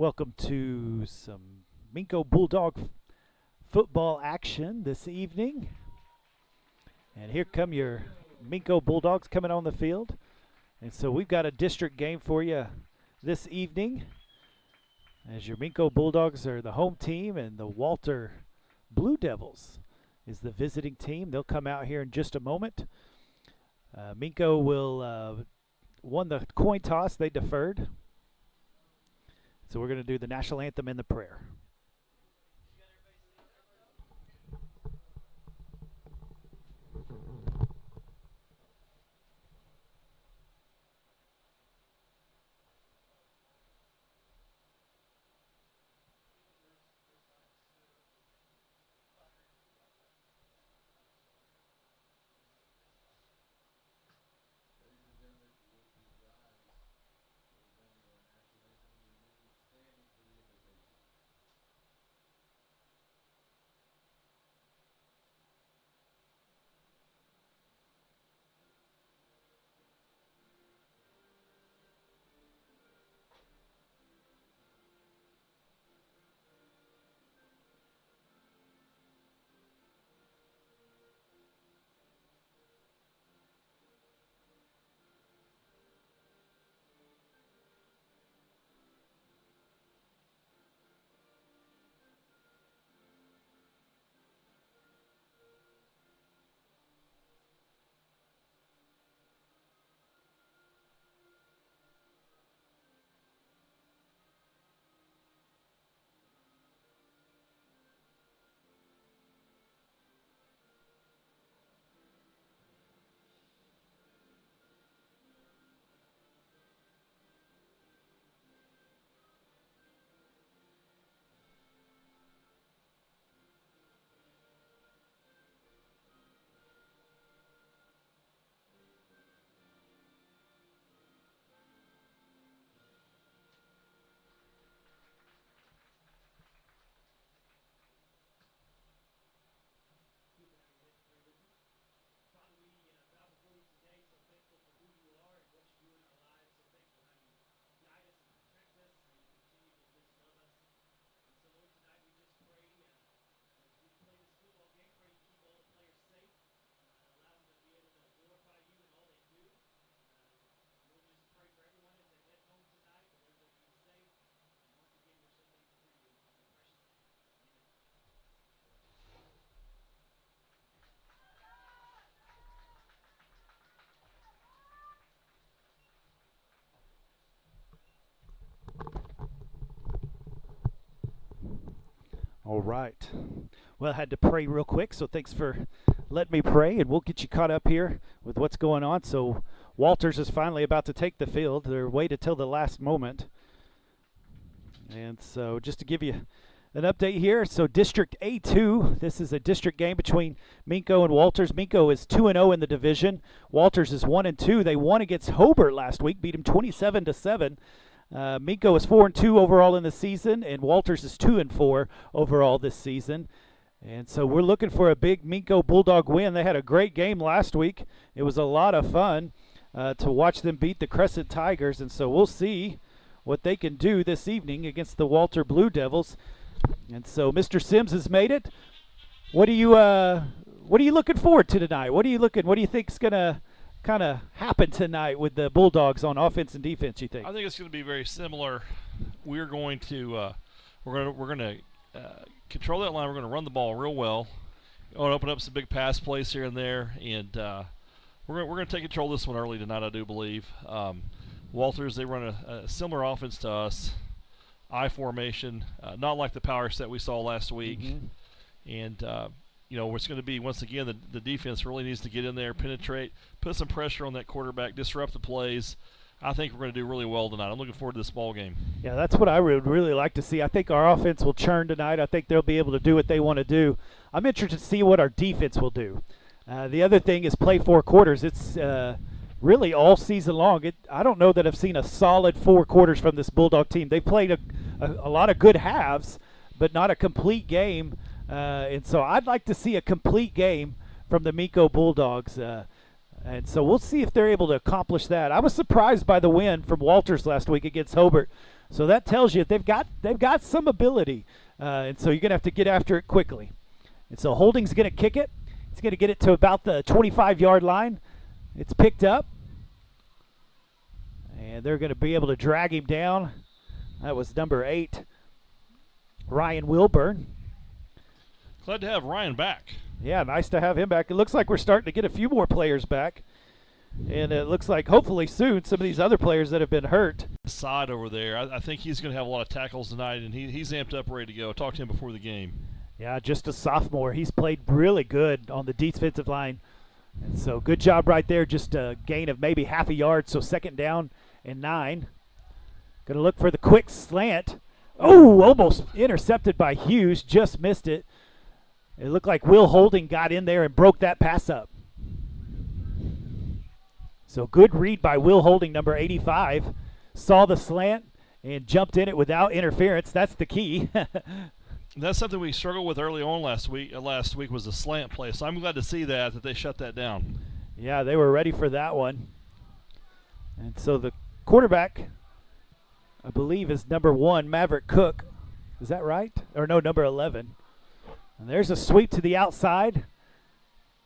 Welcome to some Minco Bulldog football action this evening. And here come your Minco Bulldogs coming on the field. And so we've got a district game for you this evening, as your Minco Bulldogs are the home team and the Walter Blue Devils is the visiting team. They'll come out here in just a moment. Minco will won the coin toss. They deferred. So we're going to do the national anthem and the prayer. All right. Well, I had to pray real quick, so thanks for letting me pray, and we'll get you caught up here with what's going on. So Walters is finally about to take the field. They're waited till the last moment. And so just to give you an update here, so District A2, this is a district game between Minco and Walters. Minco is 2-0 in the division. Walters is 1-2. They won against Hobart last week, beat them 27-7. Minco is 4-2 overall in the season, and Walters is 2-4 overall this season. And so we're looking for a big Minco Bulldog win. They had a great game last week. It was a lot of fun to watch them beat the Crescent Tigers, and so we'll see what they can do this evening against the Walter Blue Devils. And so Mr. Sims has made it. What are you looking forward to tonight? What do you think is going to kind of happen tonight with the Bulldogs on offense and defense, you think? I think it's going to be very similar. We're going to control that line. We're going to run the ball real well. We're going to open up some big pass plays here and there, and we're going to take control of this one early tonight, I do believe. Walters, they run a similar offense to us, I formation, not like the power set we saw last week. And it's going to be, once again, the defense really needs to get in there, penetrate, put some pressure on that quarterback, disrupt the plays. I think we're going to do really well tonight. I'm looking forward to this ball game. Yeah, that's what I would really like to see. I think our offense will churn tonight. I think they'll be able to do what they want to do. I'm interested to see what our defense will do. The other thing is play 4 quarters. It's really all season long. I don't know that I've seen a solid 4 quarters from this Bulldog team. They played a lot of good halves, but not a complete game. And so I'd like to see a complete game from the Minco Bulldogs. And so we'll see if they're able to accomplish that. I was surprised by the win from Walters last week against Hobart. So that tells you they've got some ability, and so you're gonna have to get after it quickly. And so Holding's gonna kick it. He's gonna get it to about the 25-yard line. It's picked up, and they're gonna be able to drag him down. That was number 8, Ryan Wilburn. Glad to have Ryan back. Yeah, nice to have him back. It looks like we're starting to get a few more players back. And it looks like hopefully soon some of these other players that have been hurt. Side over there, I think he's going to have a lot of tackles tonight, and he's amped up, ready to go. I talked to him before the game. Yeah, just a sophomore. He's played really good on the defensive line. And so good job right there, just a gain of maybe half a yard, so 2nd down and 9. Going to look for the quick slant. Oh, almost intercepted by Hughes, just missed it. It looked like Will Holding got in there and broke that pass up. So good read by Will Holding, number 85. Saw the slant and jumped in it without interference. That's the key. That's something we struggled with early on last week. Last week was the slant play, so I'm glad to see that they shut that down. Yeah, they were ready for that one. And so the quarterback, I believe, is number 1, Maverick Cook. Is that right? Or no, number 11. And there's a sweep to the outside.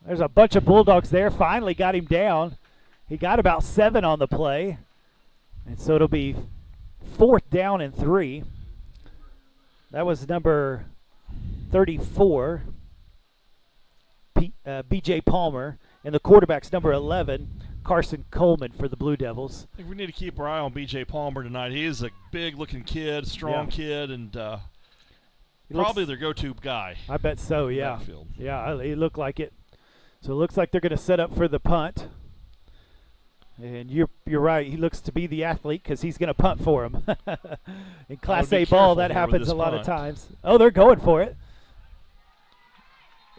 There's a bunch of Bulldogs there. Finally got him down. He got about 7 on the play. And so it'll be 4th down and 3. That was number 34, B.J. Palmer. And the quarterback's number 11, Carson Coleman for the Blue Devils. I think we need to keep our eye on B.J. Palmer tonight. He is a big-looking kid, strong kid, and probably their go-to guy. I bet so, yeah. Backfield. Yeah, he looked like it. So it looks like they're going to set up for the punt. And you're right. He looks to be the athlete because he's going to punt for him. In Class A ball, that happens a lot of times. Oh, they're going for it.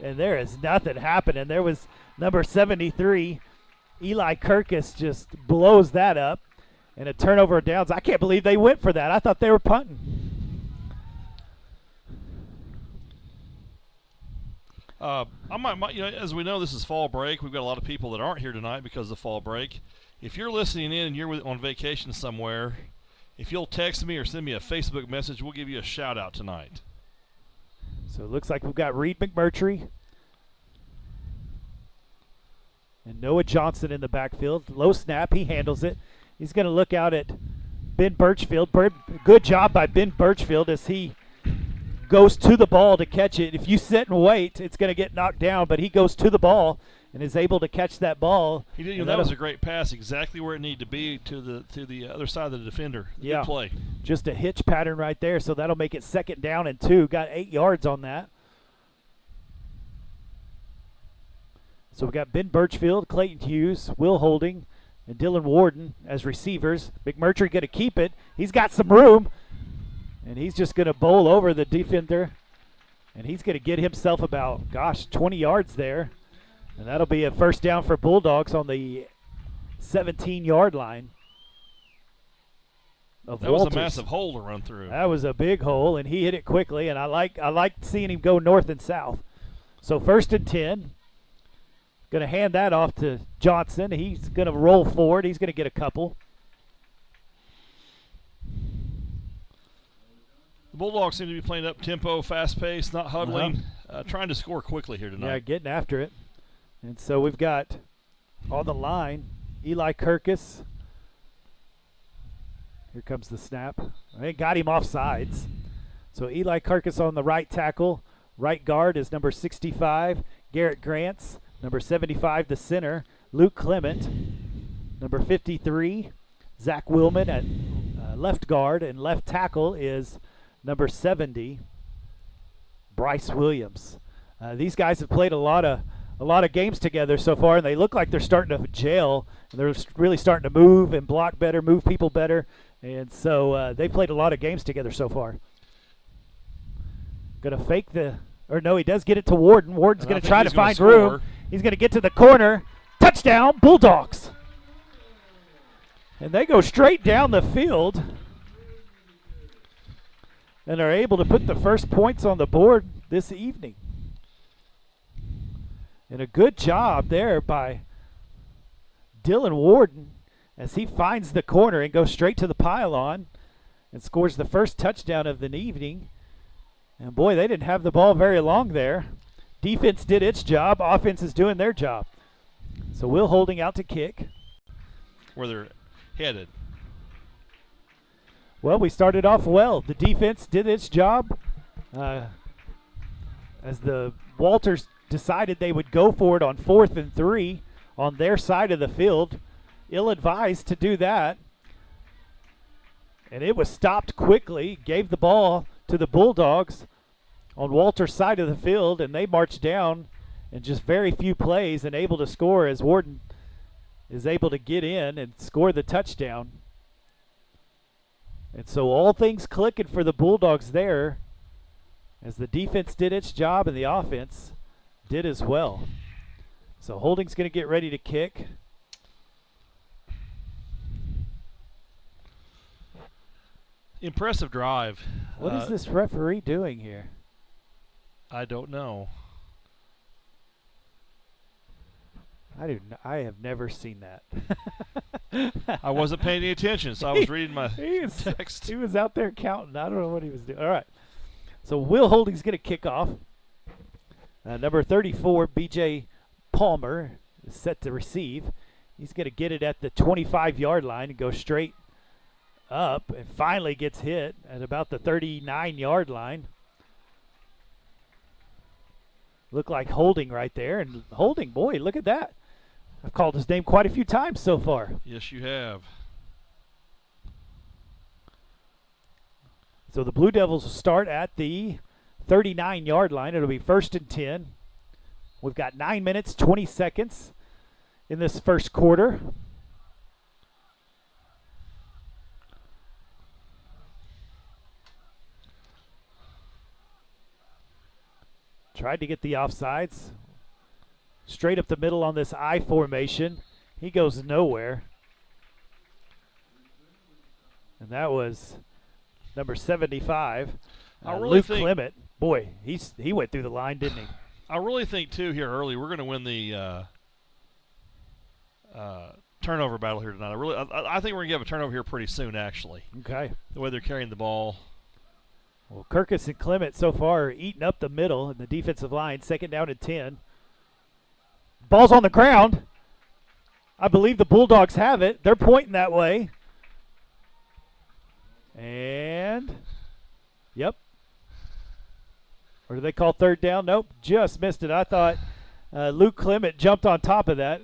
And there is nothing happening. There was number 73, Eli Kirkus, just blows that up. And a turnover of downs. I can't believe they went for that. I thought they were punting. As we know, this is fall break. We've got a lot of people that aren't here tonight because of fall break. If you're listening in and you're on vacation somewhere, if you'll text me or send me a Facebook message, we'll give you a shout-out tonight. So it looks like we've got Reed McMurtry and Noah Johnson in the backfield. Low snap, he handles it. He's going to look out at Ben Birchfield. Good job by Ben Birchfield as he goes to the ball to catch it. If you sit and wait, it's going to get knocked down, but he goes to the ball and is able to catch that ball. He did. That was a great pass, exactly where it needed to be to the other side of the defender. Yeah, good play. Just a hitch pattern right there, so that'll make it 2nd down and 2. Got 8 yards on that. So we got Ben Birchfield, Clayton Hughes, Will Holding, and Dylan Warden as receivers. McMurtry going to keep it. He's got some room, and he's just going to bowl over the defender, and he's going to get himself about, 20 yards there. And that'll be a 1st down for Bulldogs on the 17-yard line of That Walters. was a massive hole to run through. That was a big hole, and he hit it quickly, and I like seeing him go north and south. So 1st and 10. Going to hand that off to Johnson. He's going to roll forward. He's going to get a couple. The Bulldogs seem to be playing up tempo, fast-paced, not huddling, trying to score quickly here tonight. Yeah, getting after it. And so we've got on the line Eli Kirkus. Here comes the snap. They got him off sides. So Eli Kirkus on the right tackle. Right guard is number 65, Garrett Grants. Number 75, the center, Luke Clement. Number 53, Zach Willman at left guard. And left tackle is number 70, Bryce Williams. These guys have played a lot of games together so far, and they look like they're starting to gel. And they're really starting to move and block better, move people better. And so they played a lot of games together so far. Going to fake he does get it to Warden. Warden's going to try to find room. He's going to get to the corner. Touchdown, Bulldogs. And they go straight down the field and are able to put the first points on the board this evening. And a good job there by Dylan Warden as he finds the corner and goes straight to the pylon. and scores the first touchdown of the evening. And boy, they didn't have the ball very long there. Defense did its job. Offense is doing their job. So Will Holding out to kick. Where they're headed. Well, we started off well. The defense did its job. As the Walters decided they would go for it on 4th and 3 on their side of the field. Ill-advised to do that. And it was stopped quickly. Gave the ball to the Bulldogs on Walter's side of the field, and they marched down in just very few plays and able to score as Warden is able to get in and score the touchdown. And so all things clicking for the Bulldogs there as the defense did its job and the offense did as well. So Holding's going to get ready to kick. Impressive drive. What is this referee doing here? I don't know. I have never seen that. I wasn't paying any attention, so I was reading my text. He was out there counting. I don't know what he was doing. All right. So Will Holding's going to kick off. Number 34, B.J. Palmer, is set to receive. He's going to get it at the 25-yard line and go straight up, and finally gets hit at about the 39-yard line. Looked like Holding right there, and Holding, boy, look at that. I've called his name quite a few times so far. Yes, you have. So the Blue Devils will start at the 39-yard line. It'll be 1st and 10. We've got 9 minutes, 20 seconds in this first quarter. Tried to get the offsides. Straight up the middle on this I formation. He goes nowhere. And that was number 75, Luke Clement. Boy, he went through the line, didn't he? I really think, too, here early, we're going to win the turnover battle here tonight. I think we're going to have a turnover here pretty soon, actually. Okay. The way they're carrying the ball. Well, Kirkus and Clement so far are eating up the middle in the defensive line. 2nd down and 10. Ball's on the ground. I believe the Bulldogs have it. They're pointing that way. And, yep. Or do they call 3rd down? Nope, just missed it. I thought Luke Clement jumped on top of that.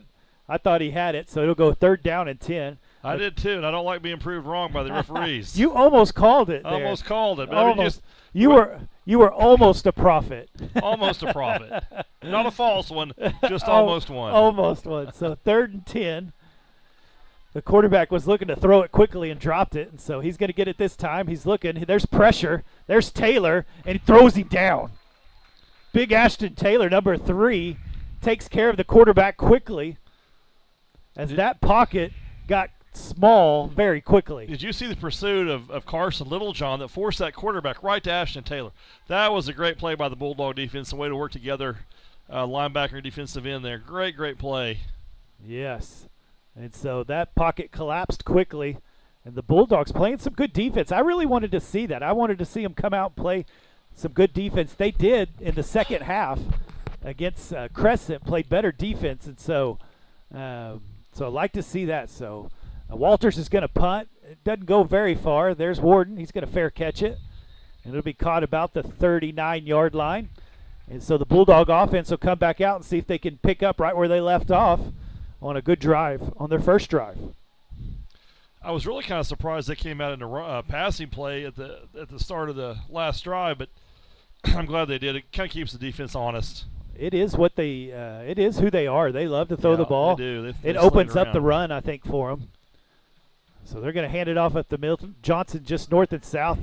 I thought he had it, so it'll go 3rd down and 10. I did too, and I don't like being proved wrong by the referees. You almost called it there. Almost called it, but almost. You were almost a prophet. Almost a prophet. Not a false one, just almost one. Almost one. So 3rd and 10. The quarterback was looking to throw it quickly and dropped it, and so he's going to get it this time. He's looking. There's pressure. There's Taylor, and he throws him down. Big Ashton Taylor, number 3, takes care of the quarterback quickly as that pocket got small very quickly. Did you see the pursuit of Carson Littlejohn that forced that quarterback right to Ashton Taylor? That was a great play by the Bulldog defense, a way to work together, linebacker, defensive end there. Great play. Yes. And so that pocket collapsed quickly, and the Bulldogs playing some good defense. I really wanted to see that. I wanted to see them come out and play some good defense. They did in the second half against Crescent, played better defense, and so I'd like to see that. So Walters is going to punt. It doesn't go very far. There's Warden. He's going to fair catch it, and it'll be caught about the 39-yard line. And so the Bulldog offense will come back out and see if they can pick up right where they left off on a good drive, on their first drive. I was really kind of surprised they came out in a passing play at the start of the last drive, but I'm glad they did. It kind of keeps the defense honest. It is what they. It is who they are. They love to throw the ball. They do. It opens up the run, I think, for them. So they're going to hand it off up the middle. Johnson just north and south.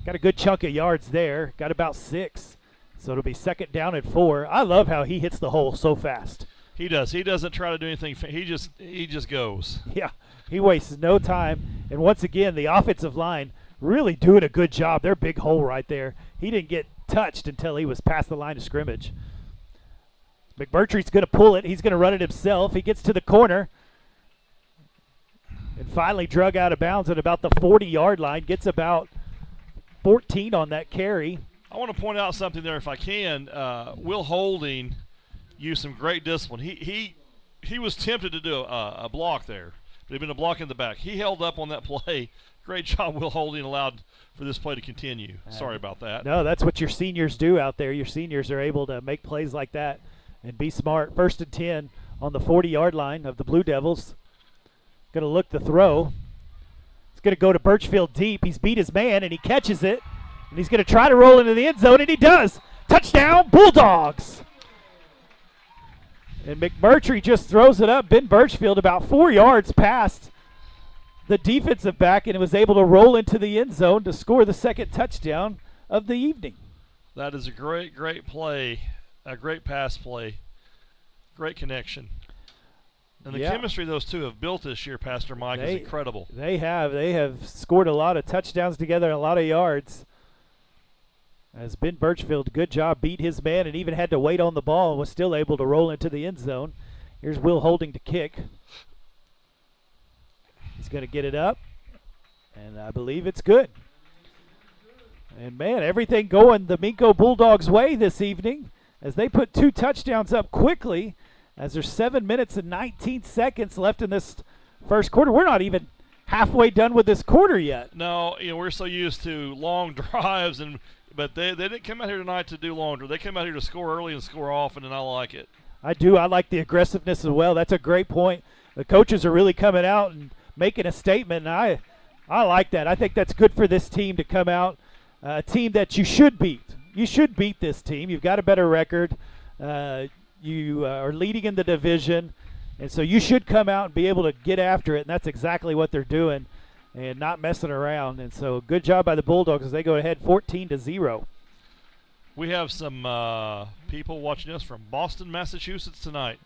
Got a good chunk of yards there. Got about 6. So it'll be 2nd down and 4. I love how he hits the hole so fast. He does. He doesn't try to do anything. He just goes. Yeah, he wastes no time. And once again, the offensive line really doing a good job. Their big hole right there. He didn't get touched until he was past the line of scrimmage. McMurtry's going to pull it. He's going to run it himself. He gets to the corner. and finally drug out of bounds at about the 40-yard line. Gets about 14 on that carry. I want to point out something there if I can. Will Holding used some great discipline. He was tempted to do a block there, but he'd been a block in the back. He held up on that play. Great job, Will Holding, allowed for this play to continue. Sorry about that. No, that's what your seniors do out there. Your seniors are able to make plays like that and be smart. 1st and 10 on the 40-yard line of the Blue Devils. Going to look to throw. It's going to go to Birchfield deep. He's beat his man, and he catches it. And he's going to try to roll into the end zone, and he does. Touchdown, Bulldogs. And McMurtry just throws it up. Ben Birchfield about 4 yards past the defensive back and was able to roll into the end zone to score the second touchdown of the evening. That is a great play, a great pass play, great connection. And the chemistry those two have built this year, Pastor Mike, is incredible. They have scored a lot of touchdowns together, a lot of yards. As Ben Birchfield, good job, beat his man and even had to wait on the ball and was still able to roll into the end zone. Here's Will Holding to kick. He's going to get it up, and I believe it's good. And, man, everything going the Minco Bulldogs' way this evening as they put 2 touchdowns up quickly as there's 7 minutes and 19 seconds left in this first quarter. We're not even halfway done with this quarter yet. No, we're so used to long drives, but they didn't come out here tonight to do long drives. They came out here to score early and score often, and I like it. I do. I like the aggressiveness as well. That's a great point. The coaches are really coming out and making a statement, and I like that. I think that's good for this team to come out, a team that you should beat. You should beat this team. You've got a better record. You are leading in the division, and so you should come out and be able to get after it, and that's exactly what they're doing and not messing around. And so good job by the Bulldogs as they go ahead 14-0. We have some people watching us from Boston, Massachusetts tonight.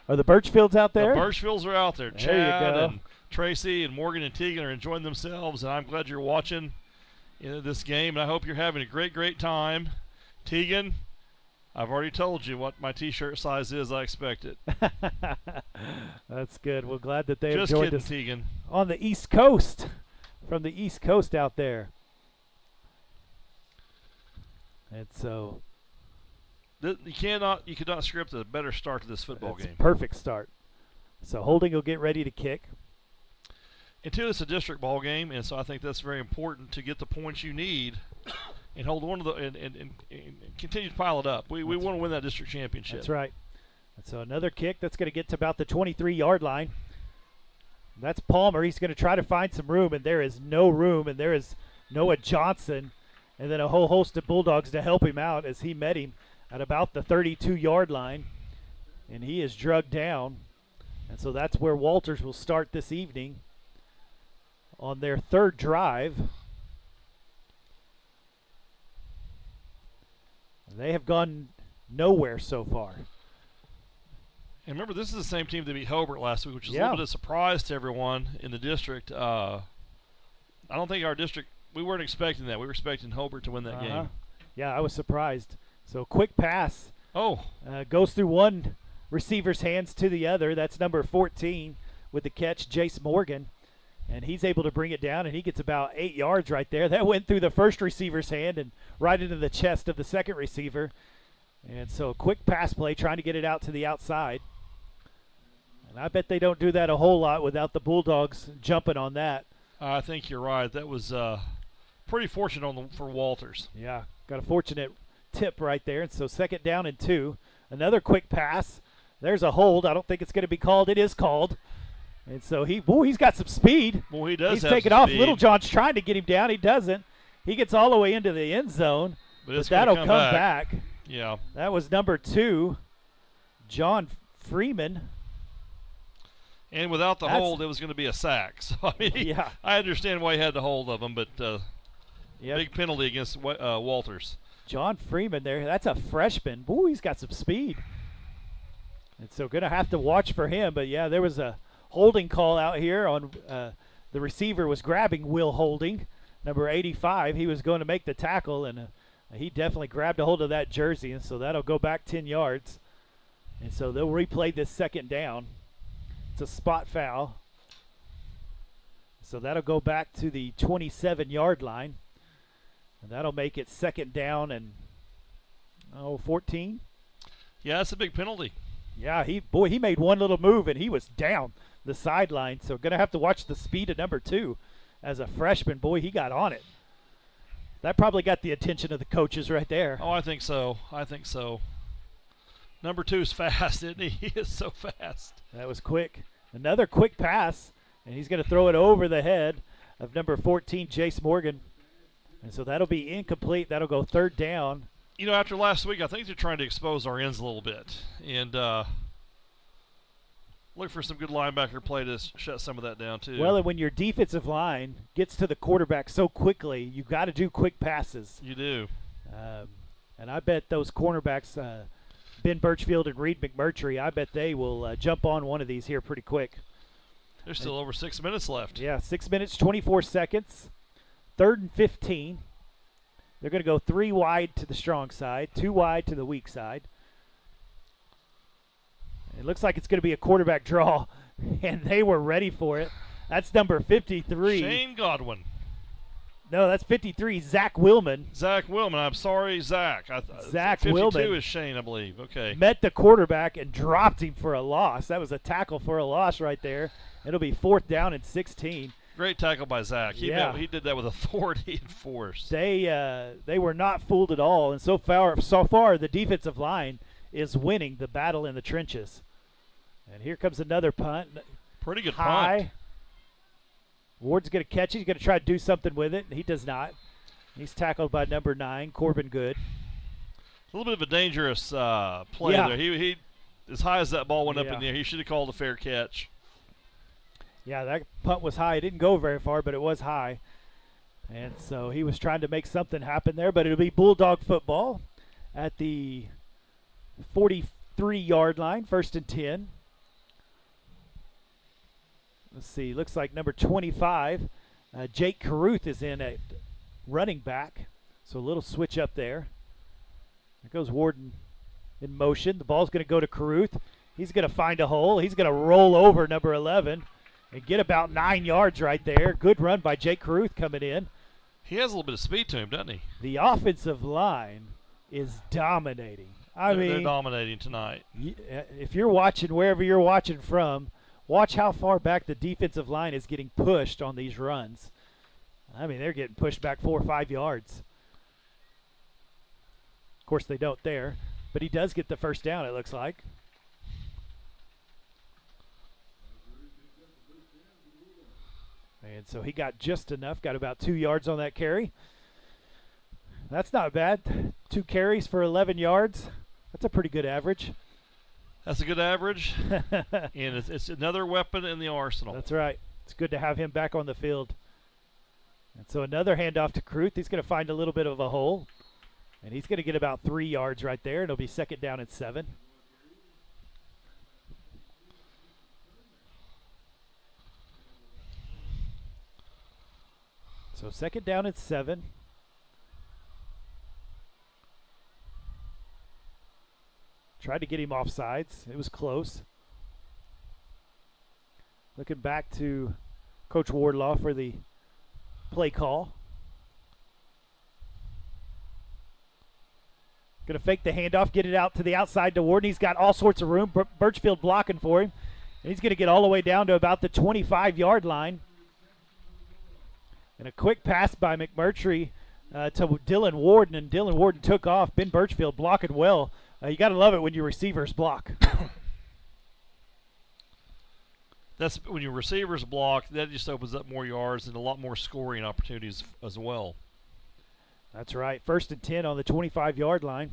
Are the Birchfields out there? The Birchfields are out there. There Chad you go. and Tracy and Morgan and Tegan are enjoying themselves, and I'm glad you're watching this game, and I hope you're having a great time. Tegan, I've already told you what my T-shirt size is. I expect it. That's good. We're glad that they Just have joined kidding, us Tegan. on the East Coast, from the East Coast out there. And so you could not script a better start to this football game. Perfect start. So Holding will get ready to kick. And two, it's a district ball game, and so I think that's very important to get the points you need and hold on to and continue to pile it up. We want to win that district championship. That's right. And so another kick that's going to get to about the 23-yard line. That's Palmer. He's going to try to find some room, and there is no room, and there is Noah Johnson and then a whole host of Bulldogs to help him out as he met him at about the 32-yard line, and he is drugged down. And so that's where Walters will start this evening on their third drive. They have gone nowhere so far. And remember, this is the same team that beat Hobart last week, which is a Yeah. little bit of a surprise to everyone in the district. I don't think our district, we weren't expecting that. We were expecting Hobart to win that game. Yeah, I was surprised. So quick pass. Oh. Goes through one receiver's hands to the other. That's number 14 with the catch, Jace Morgan. And he's able to bring it down, and he gets about 8 yards right there. That went through the first receiver's hand and right into the chest of the second receiver. And so a quick pass play, trying to get it out to the outside. And I bet they don't do that a whole lot without the Bulldogs jumping on that. I think you're right. That was pretty fortunate for Walters. Yeah, got a fortunate tip right there. And so 2nd down and 2. Another quick pass. There's a hold. I don't think it's going to be called. It is called. And so he's got some speed. Well, he does. He's have taking some off. speed. Little John's trying to get him down. He doesn't. He gets all the way into the end zone. But that'll come back. Yeah. That was number 2, John Freeman. And without the hold, it was going to be a sack. So, I mean, yeah. I understand why he had the hold of him, but Yep. big penalty against Walters. John Freeman there. That's a freshman. Ooh, he's got some speed. And so going to have to watch for him. But, yeah, there was a holding call out here on the receiver was grabbing Will Holding, number 85. He was going to make the tackle, and he definitely grabbed a hold of that jersey. And so that'll go back 10 yards. And so they'll replay this 2nd down. It's a spot foul. So that'll go back to the 27-yard line. And that'll make it second down and 14. Yeah, that's a big penalty. Yeah, he made one little move and he was down the sideline. So going to have to watch the speed of number 2 as a freshman. Boy, he got on it. That probably got the attention of the coaches right there. Oh, I think so. Number 2 is fast, isn't he? He is so fast. That was quick. Another quick pass, and he's going to throw it over the head of number 14, Jace Morgan. And so that'll be incomplete. That'll go third down. You know, after last week, I think they're trying to expose our ends a little bit. And look for some good linebacker play to shut some of that down, too. Well, and when your defensive line gets to the quarterback so quickly, you've got to do quick passes. You do. And I bet those cornerbacks, Ben Birchfield and Reed McMurtry, I bet they will jump on one of these here pretty quick. There's still over 6 minutes left. Yeah, 6 minutes, 24 seconds. 3rd and 15. They're going to go 3 wide to the strong side, 2 wide to the weak side. It looks like it's going to be a quarterback draw, and they were ready for it. That's number 53. Shane Godwin. No, that's 53, Zach Willman. Zach Willman. I'm sorry, Zach. Zach 52 Willman is Shane, I believe. Okay. met the quarterback and dropped him for a loss. That was a tackle for a loss right there. It'll be 4th down and 16. Great tackle by Zach. He did that with authority and force. They were not fooled at all, and so far the defensive line is winning the battle in the trenches. And here comes another punt. Pretty good high. punt. Ward's going to catch it. He's going to try to do something with it, and he does not. He's tackled by number 9, Corbin Good. A little bit of a dangerous play there. He as high as that ball went up in the air, he should have called a fair catch. Yeah, that punt was high. It didn't go very far, but it was high. And so he was trying to make something happen there, but it'll be Bulldog football at the 43-yard line, 1st and 10. Let's see, looks like number 25, Jake Caruth is in at running back. So a little switch up there. There goes Warden in motion. The ball's going to go to Caruth. He's going to find a hole. He's going to roll over number 11 and get about 9 yards right there. Good run by Jake Caruth coming in. He has a little bit of speed to him, doesn't he? The offensive line is dominating. They're dominating tonight. If you're watching wherever you're watching from, watch how far back the defensive line is getting pushed on these runs. I mean, they're getting pushed back 4 or 5 yards. Of course, they don't there, but he does get the first down, it looks like. And so he got just enough, got about 2 yards on that carry. That's not bad. 2 carries for 11 yards. That's a pretty good average. That's a good average, and it's another weapon in the arsenal. That's right. It's good to have him back on the field. And so another handoff to Caruth. He's going to find a little bit of a hole, and he's going to get about 3 yards right there. It'll be 2nd down and 7. So 2nd down and 7. Tried to get him off sides. It was close. Looking back to Coach Wardlaw for the play call. Going to fake the handoff, get it out to the outside to Warden. He's got all sorts of room. Birchfield blocking for him. And he's going to get all the way down to about the 25-yard line. And a quick pass by McMurtry to Dylan Warden, and Dylan Warden took off. Ben Birchfield blocking well. You got to love it when your receivers block. That's when your receivers block. That just opens up more yards and a lot more scoring opportunities as well. That's right. 1st and 10 on the 25-yard line.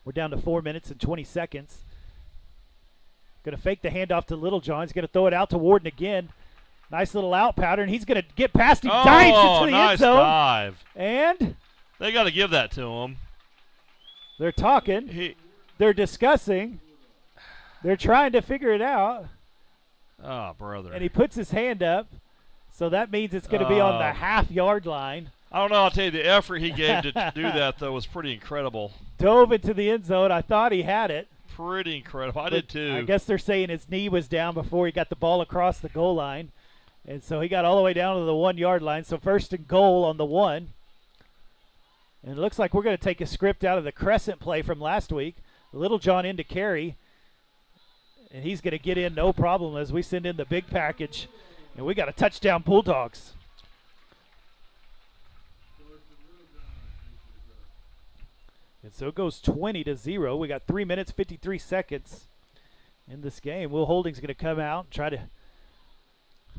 We're down to 4 minutes and 20 seconds. Going to fake the handoff to Littlejohn. He's going to throw it out to Warden again. Nice little out pattern. He's going to get past him. Dives into the end zone. Dive. And they got to give that to him. They're talking. They're discussing. They're trying to figure it out. Oh, brother. And he puts his hand up. So that means it's going to be on the half-yard line. I don't know. I'll tell you, the effort he gave to do that, though, was pretty incredible. Dove into the end zone. I thought he had it. Pretty incredible. I did, too. I guess they're saying his knee was down before he got the ball across the goal line. And so he got all the way down to the 1 yard line. So first and goal on the 1. And it looks like we're going to take a script out of the crescent play from last week. Little John into carry. And he's going to get in no problem as we send in the big package. And we got a touchdown Bulldogs. And so it goes 20-0. We got 3 minutes, 53 seconds in this game. Will Holding's going to come out and try to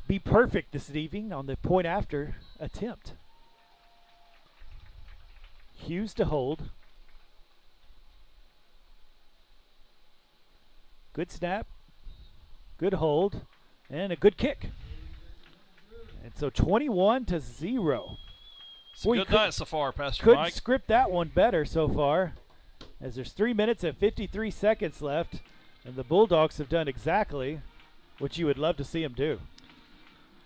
be perfect this evening on the point after attempt. Hughes to hold. Good snap, good hold, and a good kick. And so 21-0. It's a good night so far, Pastor Couldn't Mike. script that one better so far, as there's 3 minutes and 53 seconds left, and the Bulldogs have done exactly what you would love to see them do.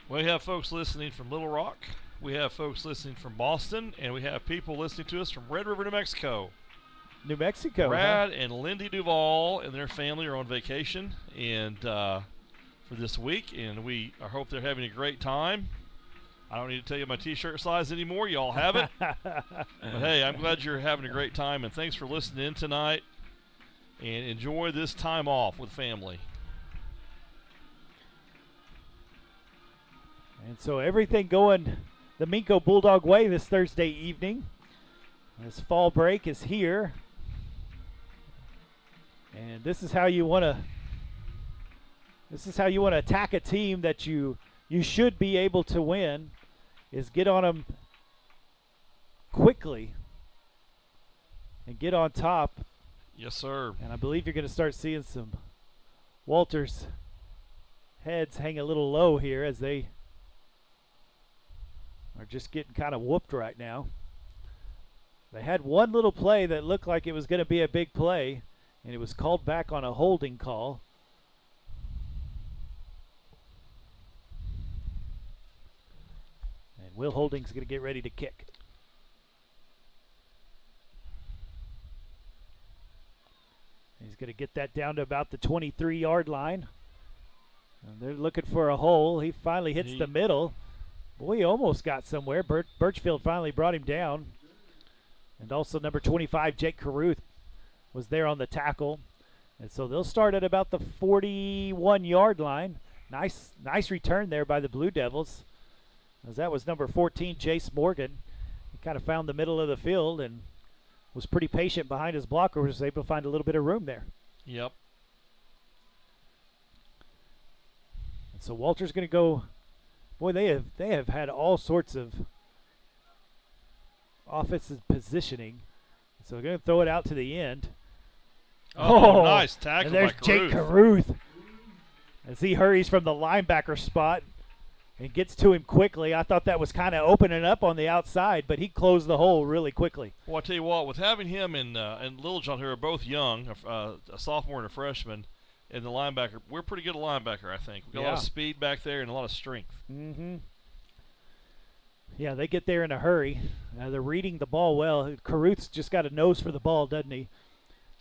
We have folks listening from Little Rock, we have folks listening from Boston, and we have people listening to us from Red River, New Mexico. New Mexico, Brad and Lindy Duvall and their family are on vacation and for this week, and I hope they're having a great time. I don't need to tell you my T-shirt size anymore. You all have it. But, hey, I'm glad you're having a great time, and thanks for listening in tonight. And enjoy this time off with family. And so everything going the Minco Bulldog way this Thursday evening. This fall break is here. And this is how you want to attack a team that you should be able to win, is get on them quickly and get on top. Yes, sir. And I believe you're going to start seeing some Walters heads hang a little low here as they are just getting kind of whooped right now. They had one little play that looked like it was going to be a big play, and it was called back on a holding call. And Will Holding's going to get ready to kick. He's going to get that down to about the 23-yard line. And they're looking for a hole. He finally hits the middle. Boy, he almost got somewhere. Birchfield finally brought him down. And also number 25, Jake Caruth, was there on the tackle. And so they'll start at about the 41-yard line. Nice return there by the Blue Devils, as that was number 14, Jace Morgan. He kind of found the middle of the field and was pretty patient behind his blocker, was able to find a little bit of room there. Yep. And so Walter's going to go. Boy, they have had all sorts of offensive positioning. So they're going to throw it out to the end. Oh, nice tackle. And there's by Jake Caruth as he hurries from the linebacker spot and gets to him quickly. I thought that was kind of opening up on the outside, but he closed the hole really quickly. Well, I tell you what, with having him and Littlejohn, who are both young, a sophomore and a freshman, and the linebacker, we're pretty good at linebacker, I think. We've got a lot of speed back there and a lot of strength. Mm-hmm. Yeah, they get there in a hurry. They're reading the ball well. Caruth's just got a nose for the ball, doesn't he?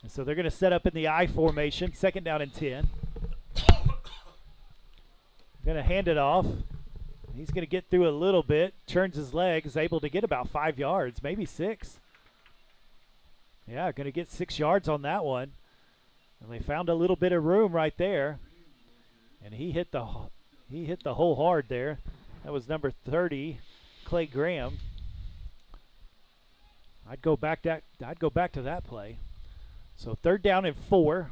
And so they're going to set up in the I formation, 2nd down and 10. Going to hand it off. He's going to get through a little bit, turns his leg, is able to get about 5 yards, maybe 6. Yeah, going to get 6 yards on that one. And they found a little bit of room right there. And he hit the hole hard there. That was number 30, Clay Graham. I'd go back to that play. So 3rd down and 4.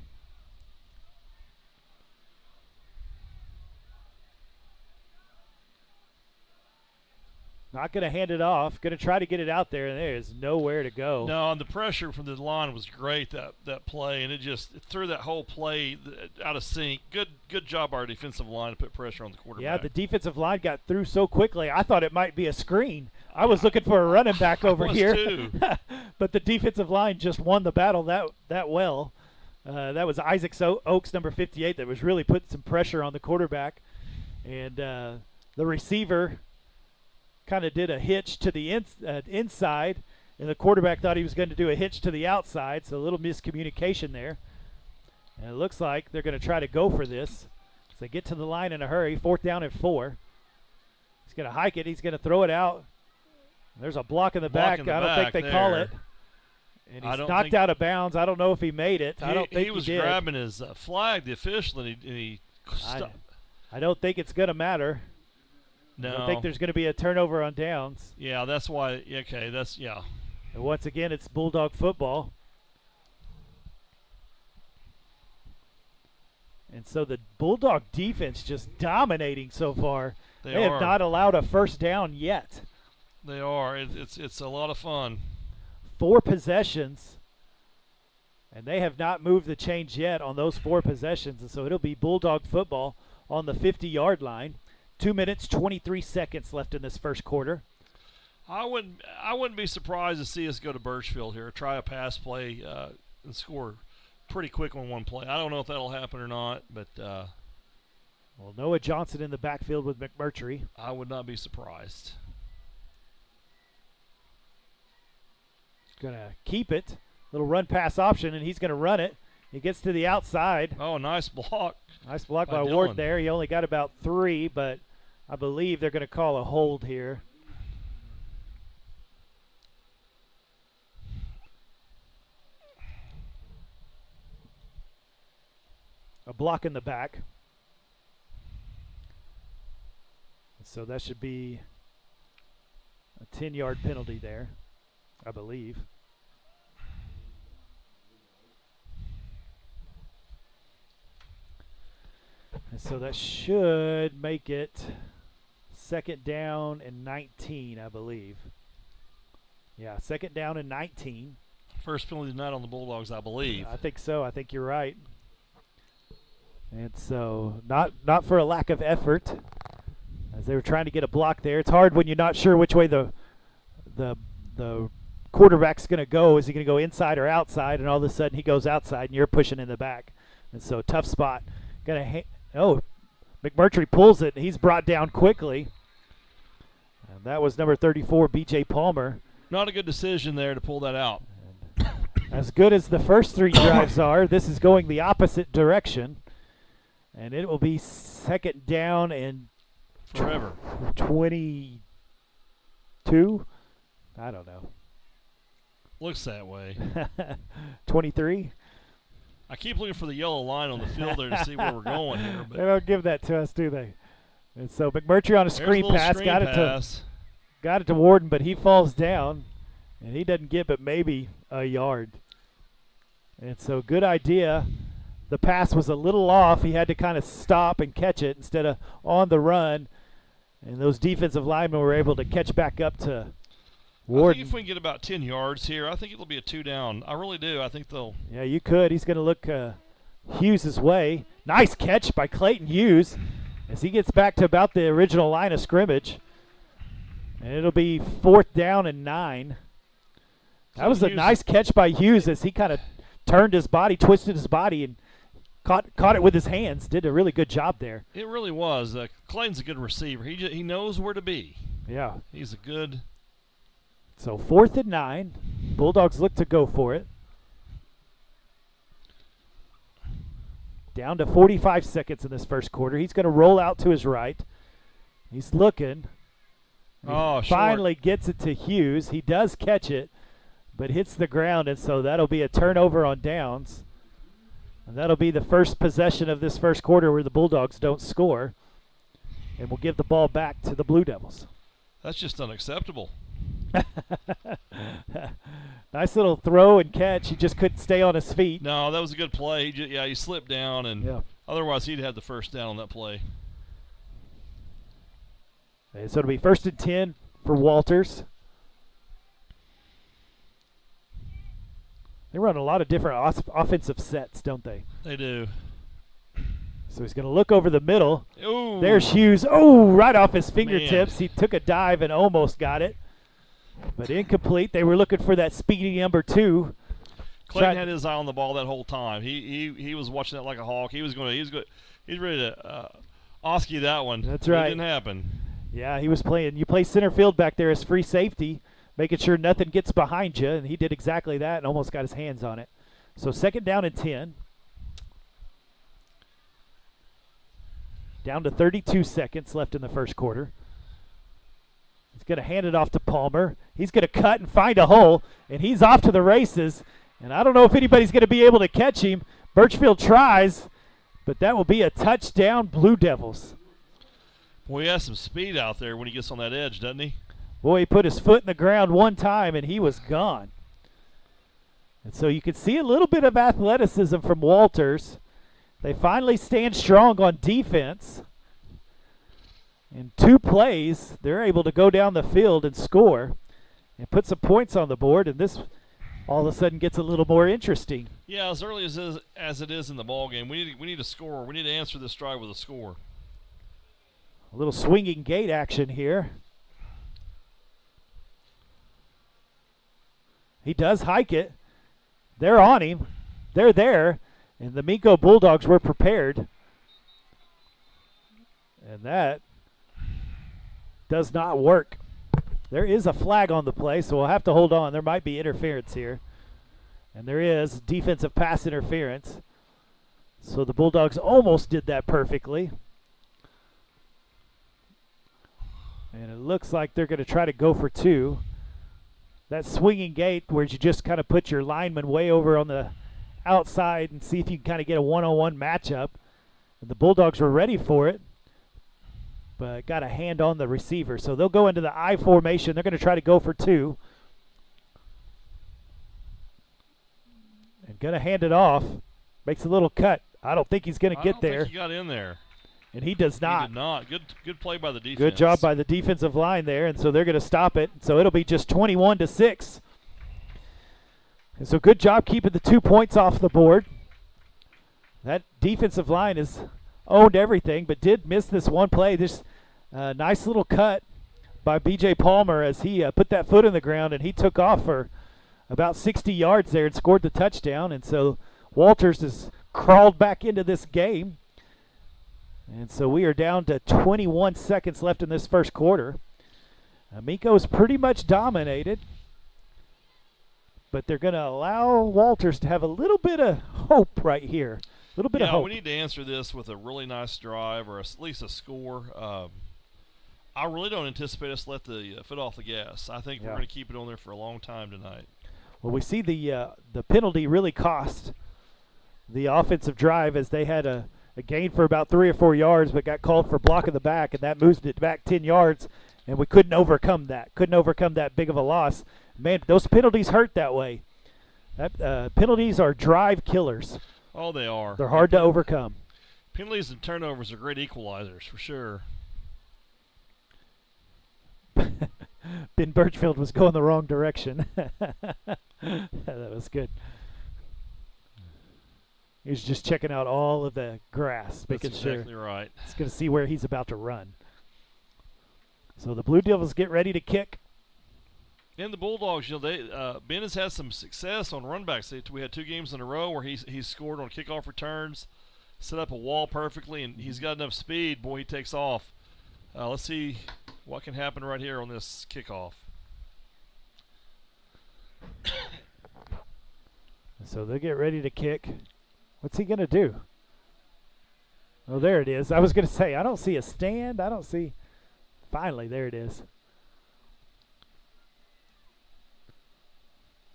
Not going to hand it off. Going to try to get it out there, and there is nowhere to go. No, and the pressure from the line was great, that play, and it threw that whole play out of sync. Good job our defensive line to put pressure on the quarterback. Yeah, the defensive line got through so quickly. I thought it might be a screen. I was looking for a running back over here. Too. But the defensive line just won the battle that well. That was Isaac Oaks, number 58, that was really putting some pressure on the quarterback. And the receiver kind of did a hitch to the inside, and the quarterback thought he was going to do a hitch to the outside, so a little miscommunication there. And it looks like they're going to try to go for this. So they get to the line in a hurry, 4th down and 4. He's going to hike it. He's going to throw it out. There's a block in the Block back. in the I don't think back they call there. it. And I he's don't knocked think- out of bounds. I don't know if he made it. I don't think he was did. grabbing his flag, the official, and he I don't think it's going to matter. No. I don't think there's going to be a turnover on downs. Yeah, that's why. Okay, that's yeah. And once again, it's Bulldog football. And so the Bulldog defense just dominating so far. They are. have not allowed a first down yet. They are. It's a lot of fun. 4 possessions, and they have not moved the chains yet on those 4 possessions. And so it'll be Bulldog football on the 50-yard line. 2 minutes, 23 seconds left in this first quarter. I wouldn't be surprised to see us go to Birchfield here, try a pass play, and score pretty quick on one play. I don't know if that'll happen or not, but Well, Noah Johnson in the backfield with McMurtry. I would not be surprised. Going to keep it. Little run pass option, and he's going to run it. He gets to the outside. Oh, nice block. Nice block by Dylan. Ward there. He only got about 3, but I believe they're going to call a hold here. A block in the back. So that should be a 10-yard penalty there, I believe. And so that should make it 2nd down and 19, I believe. Yeah, 2nd down and 19. First penalty tonight on the Bulldogs, I believe. I think so. I think you're right. And so not for a lack of effort, as they were trying to get a block there. It's hard when you're not sure which way the quarterback's going to go. Is he going to go inside or outside? And all of a sudden he goes outside, and you're pushing in the back. And so tough spot. McMurtry pulls it, and he's brought down quickly. And that was number 34, B.J. Palmer. Not a good decision there to pull that out. As good as the first 3 drives are, this is going the opposite direction. And it will be 2nd down and Forever. 22? I don't know. Looks that way. 23? I keep looking for the yellow line on the field there to see where we're going here. But They don't give that to us, do they? And so McMurtry on a there's screen little pass, screen got pass. it to Warden, but he falls down, and he doesn't get but maybe a yard. And so good idea. The pass was a little off. He had to kind of stop and catch it instead of on the run. And those defensive linemen were able to catch back up to Warden. I think if we can get about 10 yards here, I think it'll be a 2 down. I really do. I think they'll. Yeah, you could. He's going to look Hughes' way. Nice catch by Clayton Hughes as he gets back to about the original line of scrimmage. And it'll be 4th down and 9. That was a nice catch by Hughes as he kind of turned his body, twisted his body, and caught it with his hands. Did a really good job there. It really was. Clayton's a good receiver. He knows where to be. Yeah. He's a good. So 4th and 9. Bulldogs look to go for it. Down to 45 seconds in this first quarter. He's going to roll out to his right. He's looking. Oh, finally gets it to Hughes. He does catch it, but hits the ground, and so that'll be a turnover on downs. And that'll be the first possession of this first quarter where the Bulldogs don't score. And we'll give the ball back to the Blue Devils. That's just unacceptable. Nice little throw and catch. He just couldn't stay on his feet. No, that was a good play. He slipped down, and Yeah. otherwise he'd had the first down on that play. And so it'll be 1st and 10 for Walters. They run a lot of different offensive sets, don't they? They do. So he's going to look over the middle. Ooh. There's Hughes. Oh, right off his fingertips. He took a dive and almost got it, but incomplete. They were looking for that speedy number 2. Clayton had his eye on the ball that whole time. He was watching that like a hawk. He's ready to Oski that one. That's But right. It didn't happen. Yeah, he was playing. You play center field back there as free safety, making sure nothing gets behind you, and he did exactly that and almost got his hands on it. So 2nd down and 10. Down to 32 seconds left in the first quarter. going to hand it off to Palmer. He's going to cut and find a hole, and he's off to the races. And I don't know if anybody's going to be able to catch him. Birchfield tries, but that will be a touchdown, Blue Devils. Boy, he has some speed out there when he gets on that edge, doesn't he? Boy, he put his foot in the ground one time, and he was gone. And so you can see a little bit of athleticism from Walters. They finally stand strong on defense. In 2 plays, they're able to go down the field and score and put some points on the board, and this all of a sudden gets a little more interesting. Yeah, as early as it is in the ball game, we need a score. We need to answer this drive with a score. A little swinging gate action here. He does hike it. They're on him. They're there. And the Minco Bulldogs were prepared. And that does not work. There is a flag on the play, so we'll have to hold on. There might be interference here. And there is defensive pass interference. So the Bulldogs almost did that perfectly. And it looks like they're going to try to go for 2. That swinging gate where you just kind of put your lineman way over on the outside and see if you can kind of get a one-on-one matchup. And the Bulldogs were ready for it, but got a hand on the receiver. So they'll go into the I formation. They're going to try to go for 2. And going to hand it off. Makes a little cut. I don't think he's going to get there. I don't think he got in there. And he does not. He did not. Good play by the defense. Good job by the defensive line there, and so they're going to stop it. So it'll be just 21-6. And so good job keeping the 2 points off the board. That defensive line has owned everything, but did miss this one play. This nice little cut by B.J. Palmer as he put that foot in the ground, and he took off for about 60 yards there and scored the touchdown. And so Walters has crawled back into this game. And so we are down to 21 seconds left in this first quarter. Minco's pretty much dominated, but they're going to allow Walters to have a little bit of hope right here. A little bit of hope. Yeah, we need to answer this with a really nice drive or at least a score. I really don't anticipate us let the foot off the gas. I think we're going to keep it on there for a long time tonight. Well, we see the penalty really cost the offensive drive as they had a gain for about 3 or 4 yards, but got called for block in the back, and that moved it back 10 yards, and we couldn't overcome that. Couldn't overcome that big of a loss. Man, those penalties hurt that way. Penalties are drive killers. Oh, they are. They're hard to overcome. Penalties and turnovers are great equalizers, for sure. Ben Birchfield was going the wrong direction. That was good. He was just checking out all of the grass, making sure. That's exactly right. He's going to see where he's about to run. So the Blue Devils get ready to kick. And the Bulldogs, Ben has had some success on runbacks. We had 2 games in a row where he's scored on kickoff returns, set up a wall perfectly, and he's got enough speed. Boy, he takes off. Let's see what can happen right here on this kickoff. So they'll get ready to kick. What's he going to do? Oh, there it is. I was going to say, I don't see a stand. I don't see. Finally, there it is.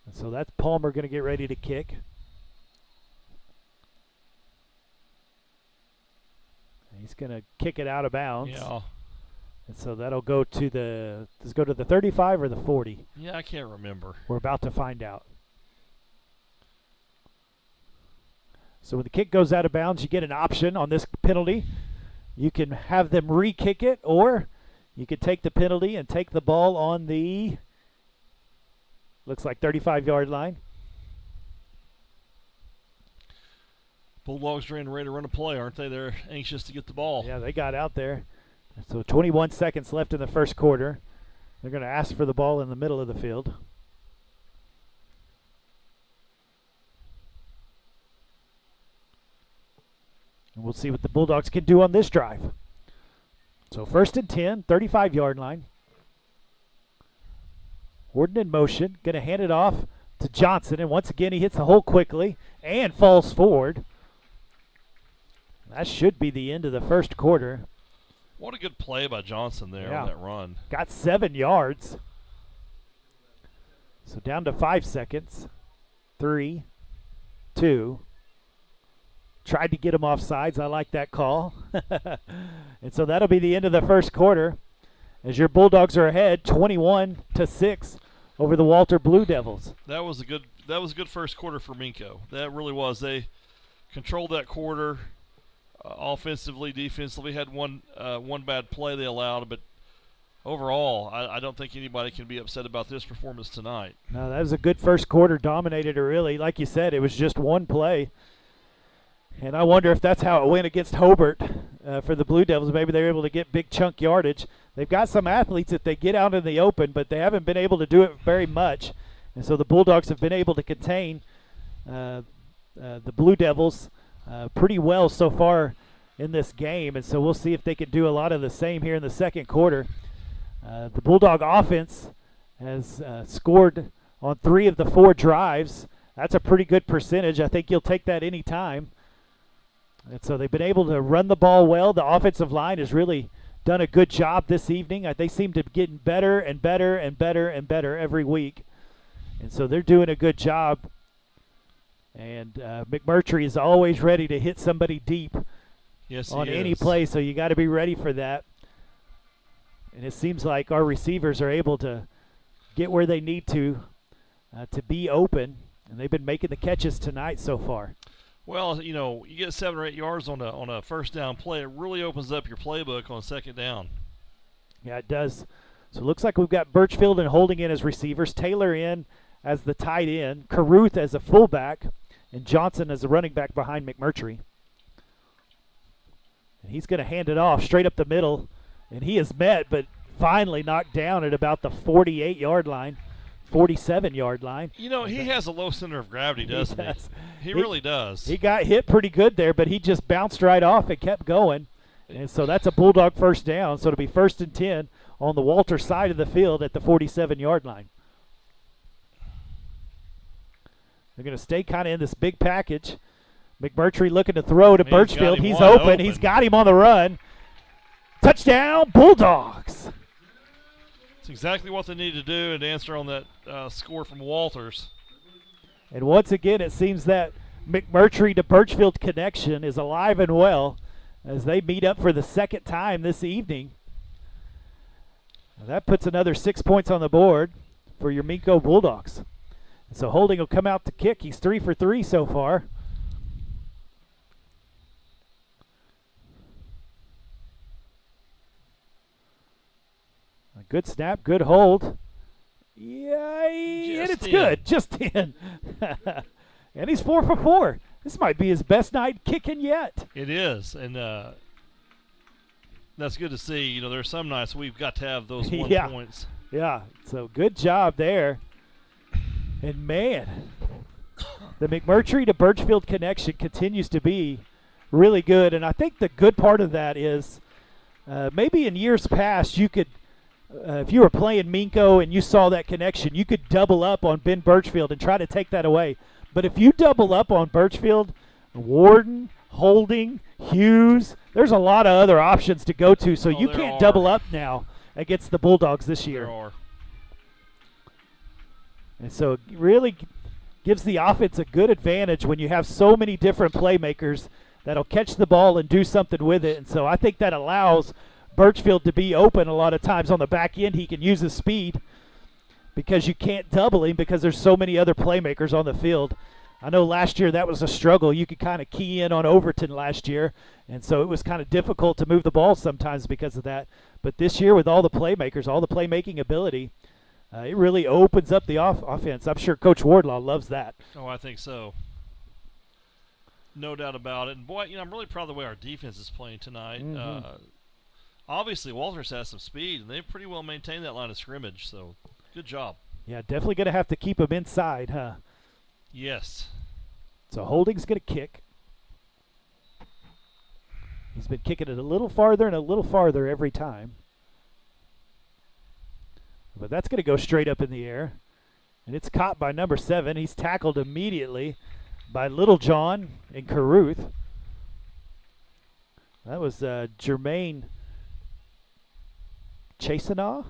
And so that's Palmer going to get ready to kick. He's going to kick it out of bounds. Yeah. And so that'll go to the, does it go to the 35 or the 40? Yeah, I can't remember. We're about to find out. So when the kick goes out of bounds, you get an option on this penalty. You can have them re-kick it, or you could take the penalty and take the ball on the, looks like 35-yard line. Bulldogs are ready to run a play, aren't they? They're anxious to get the ball. Yeah, they got out there. So 21 seconds left in the first quarter. They're going to ask for the ball in the middle of the field. And we'll see what the Bulldogs can do on this drive. So 1st and 10, 35-yard line. Warden in motion, going to hand it off to Johnson, and once again he hits the hole quickly and falls forward. That should be the end of the first quarter. What a good play by Johnson there Yeah. on that run. Got 7 yards. So down to 5 seconds. 3, 2. Tried to get him off sides. I like that call. And so that'll be the end of the first quarter as your Bulldogs are ahead 21-6 over the Walter Blue Devils. That was a good first quarter for Minco. That really was. They controlled that quarter offensively, defensively. Had one bad play they allowed, but overall, I don't think anybody can be upset about this performance tonight. No, that was a good first quarter. Dominated it really. Like you said, it was just one play. And I wonder if that's how it went against Hobart for the Blue Devils. Maybe they were able to get big chunk yardage. They've got some athletes that they get out in the open, but they haven't been able to do it very much. And so the Bulldogs have been able to contain the Blue Devils pretty well so far in this game. And so we'll see if they can do a lot of the same here in the second quarter. The Bulldog offense has scored on 3 of the 4 drives. That's a pretty good percentage. I think you'll take that any time. And so they've been able to run the ball well. The offensive line has really done a good job this evening. They seem to be getting better and better and better and better every week. And so they're doing a good job. And McMurtry is always ready to hit somebody deep on any play, so you got to be ready for that. And it seems like our receivers are able to get where they need to be open, and they've been making the catches tonight so far. Well, you get 7 or 8 yards on a first down play. It really opens up your playbook on second down. Yeah, it does. So it looks like we've got Birchfield and Holding in as receivers, Taylor in as the tight end, Caruth as a fullback, and Johnson as a running back behind McMurtry. And he's going to hand it off straight up the middle, and he is met, but finally knocked down at about the 48-yard line. 47-yard line. He has a low center of gravity, doesn't he? He really does. He got hit pretty good there, but he just bounced right off and kept going. And so that's a Bulldog first down. So it'll be 1st and 10 on the Walter side of the field at the 47-yard line. They're going to stay kind of in this big package. McMurtry looking to throw to Birchfield. He's open. He's got him on the run. Touchdown, Bulldogs. It's exactly what they need to do and answer on that score from Walters. And once again, it seems that McMurtry to Birchfield connection is alive and well as they meet up for the second time this evening. Now that puts another 6 points on the board for your Minco Bulldogs. So Holding will come out to kick. He's 3 for 3 so far. A good snap, good hold. Yeah, and it's good. Just in. And he's 4 for 4. This might be his best night kicking yet. It is, and that's good to see. There's some nights we've got to have those 1 points. Yeah, so good job there. And, man, the McMurtry to Birchfield connection continues to be really good. And I think the good part of that is maybe in years past you could, if you were playing Minco and you saw that connection, you could double up on Ben Birchfield and try to take that away. But if you double up on Birchfield, Warden, Holding, Hughes, there's a lot of other options to go to. So you can't double up now against the Bulldogs this year. There are. And so it really gives the offense a good advantage when you have so many different playmakers that'll catch the ball and do something with it. And so I think that allows Birchfield to be open a lot of times on the back end. He can use his speed because you can't double him because there's so many other playmakers on the field. I know last year that was a struggle. You could kind of key in on Overton last year, and so it was kind of difficult to move the ball sometimes because of that. But this year with all the playmakers, all the playmaking ability, it really opens up the offense. I'm sure Coach Wardlaw loves that. Oh, I think so. No doubt about it. And, boy, I'm really proud of the way our defense is playing tonight. Mm-hmm. Obviously, Walters has some speed, and they've pretty well maintained that line of scrimmage, so good job. Yeah, definitely going to have to keep him inside, huh? Yes. So Holding's going to kick. He's been kicking it a little farther and a little farther every time. But that's going to go straight up in the air. And it's caught by number 7. He's tackled immediately by Littlejohn and Caruth. That was Jermaine Chasenaw,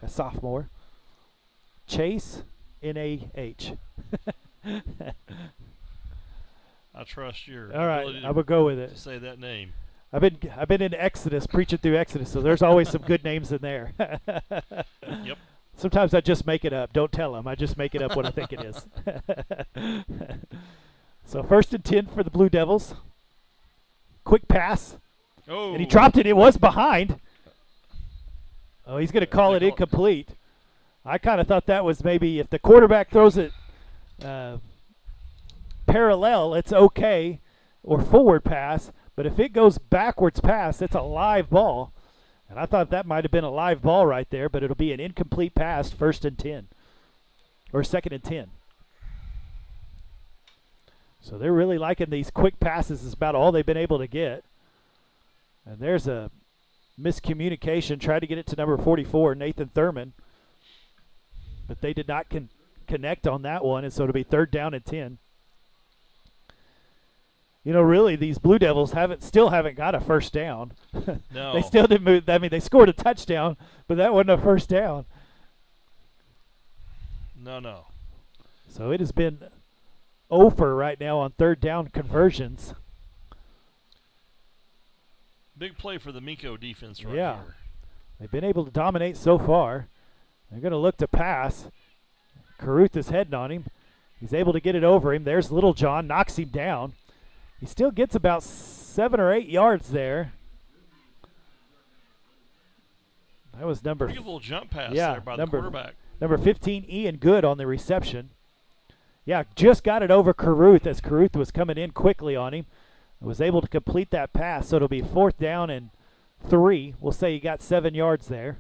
a sophomore. Chase, N-A-H. I trust your All right, ability I will go with to it. say that name. I've been in Exodus, preaching through Exodus, so there's always some good names in there. Yep. Sometimes I just make it up. Don't tell them. I just make it up what I think it is. So 1st and 10 for the Blue Devils. Quick pass, Oh. and he dropped it. It was behind. Oh, he's going to call it incomplete. I kind of thought that was maybe if the quarterback throws it parallel, it's okay, or forward pass. But if it goes backwards pass, it's a live ball. And I thought that might have been a live ball right there, but it'll be an incomplete pass, 1st and 10. Or 2nd and 10. So they're really liking these quick passes. Is about all they've been able to get. And there's a miscommunication. Tried to get it to number 44, Nathan Thurman. But they did not connect on that one, and so it'll be 3rd down and 10. You know, really, these Blue Devils still haven't got a first down. No. They still didn't move. I mean, they scored a touchdown, but that wasn't a first down. No. So it has been over right now on 3rd down conversions. Big play for the Minco defense right Yeah. here. They've been able to dominate so far. They're going to look to pass. Caruth is heading on him. He's able to get it over him. There's Little John, knocks him down. He still gets about 7 or 8 yards there. That was number. Pretty good little jump pass Yeah, there by the quarterback. Number 15, Ian Good on the reception. Yeah, just got it over Caruth as Caruth was coming in quickly on him. Was able to complete that pass, so it'll be 4th down and 3. We'll say he got 7 yards there.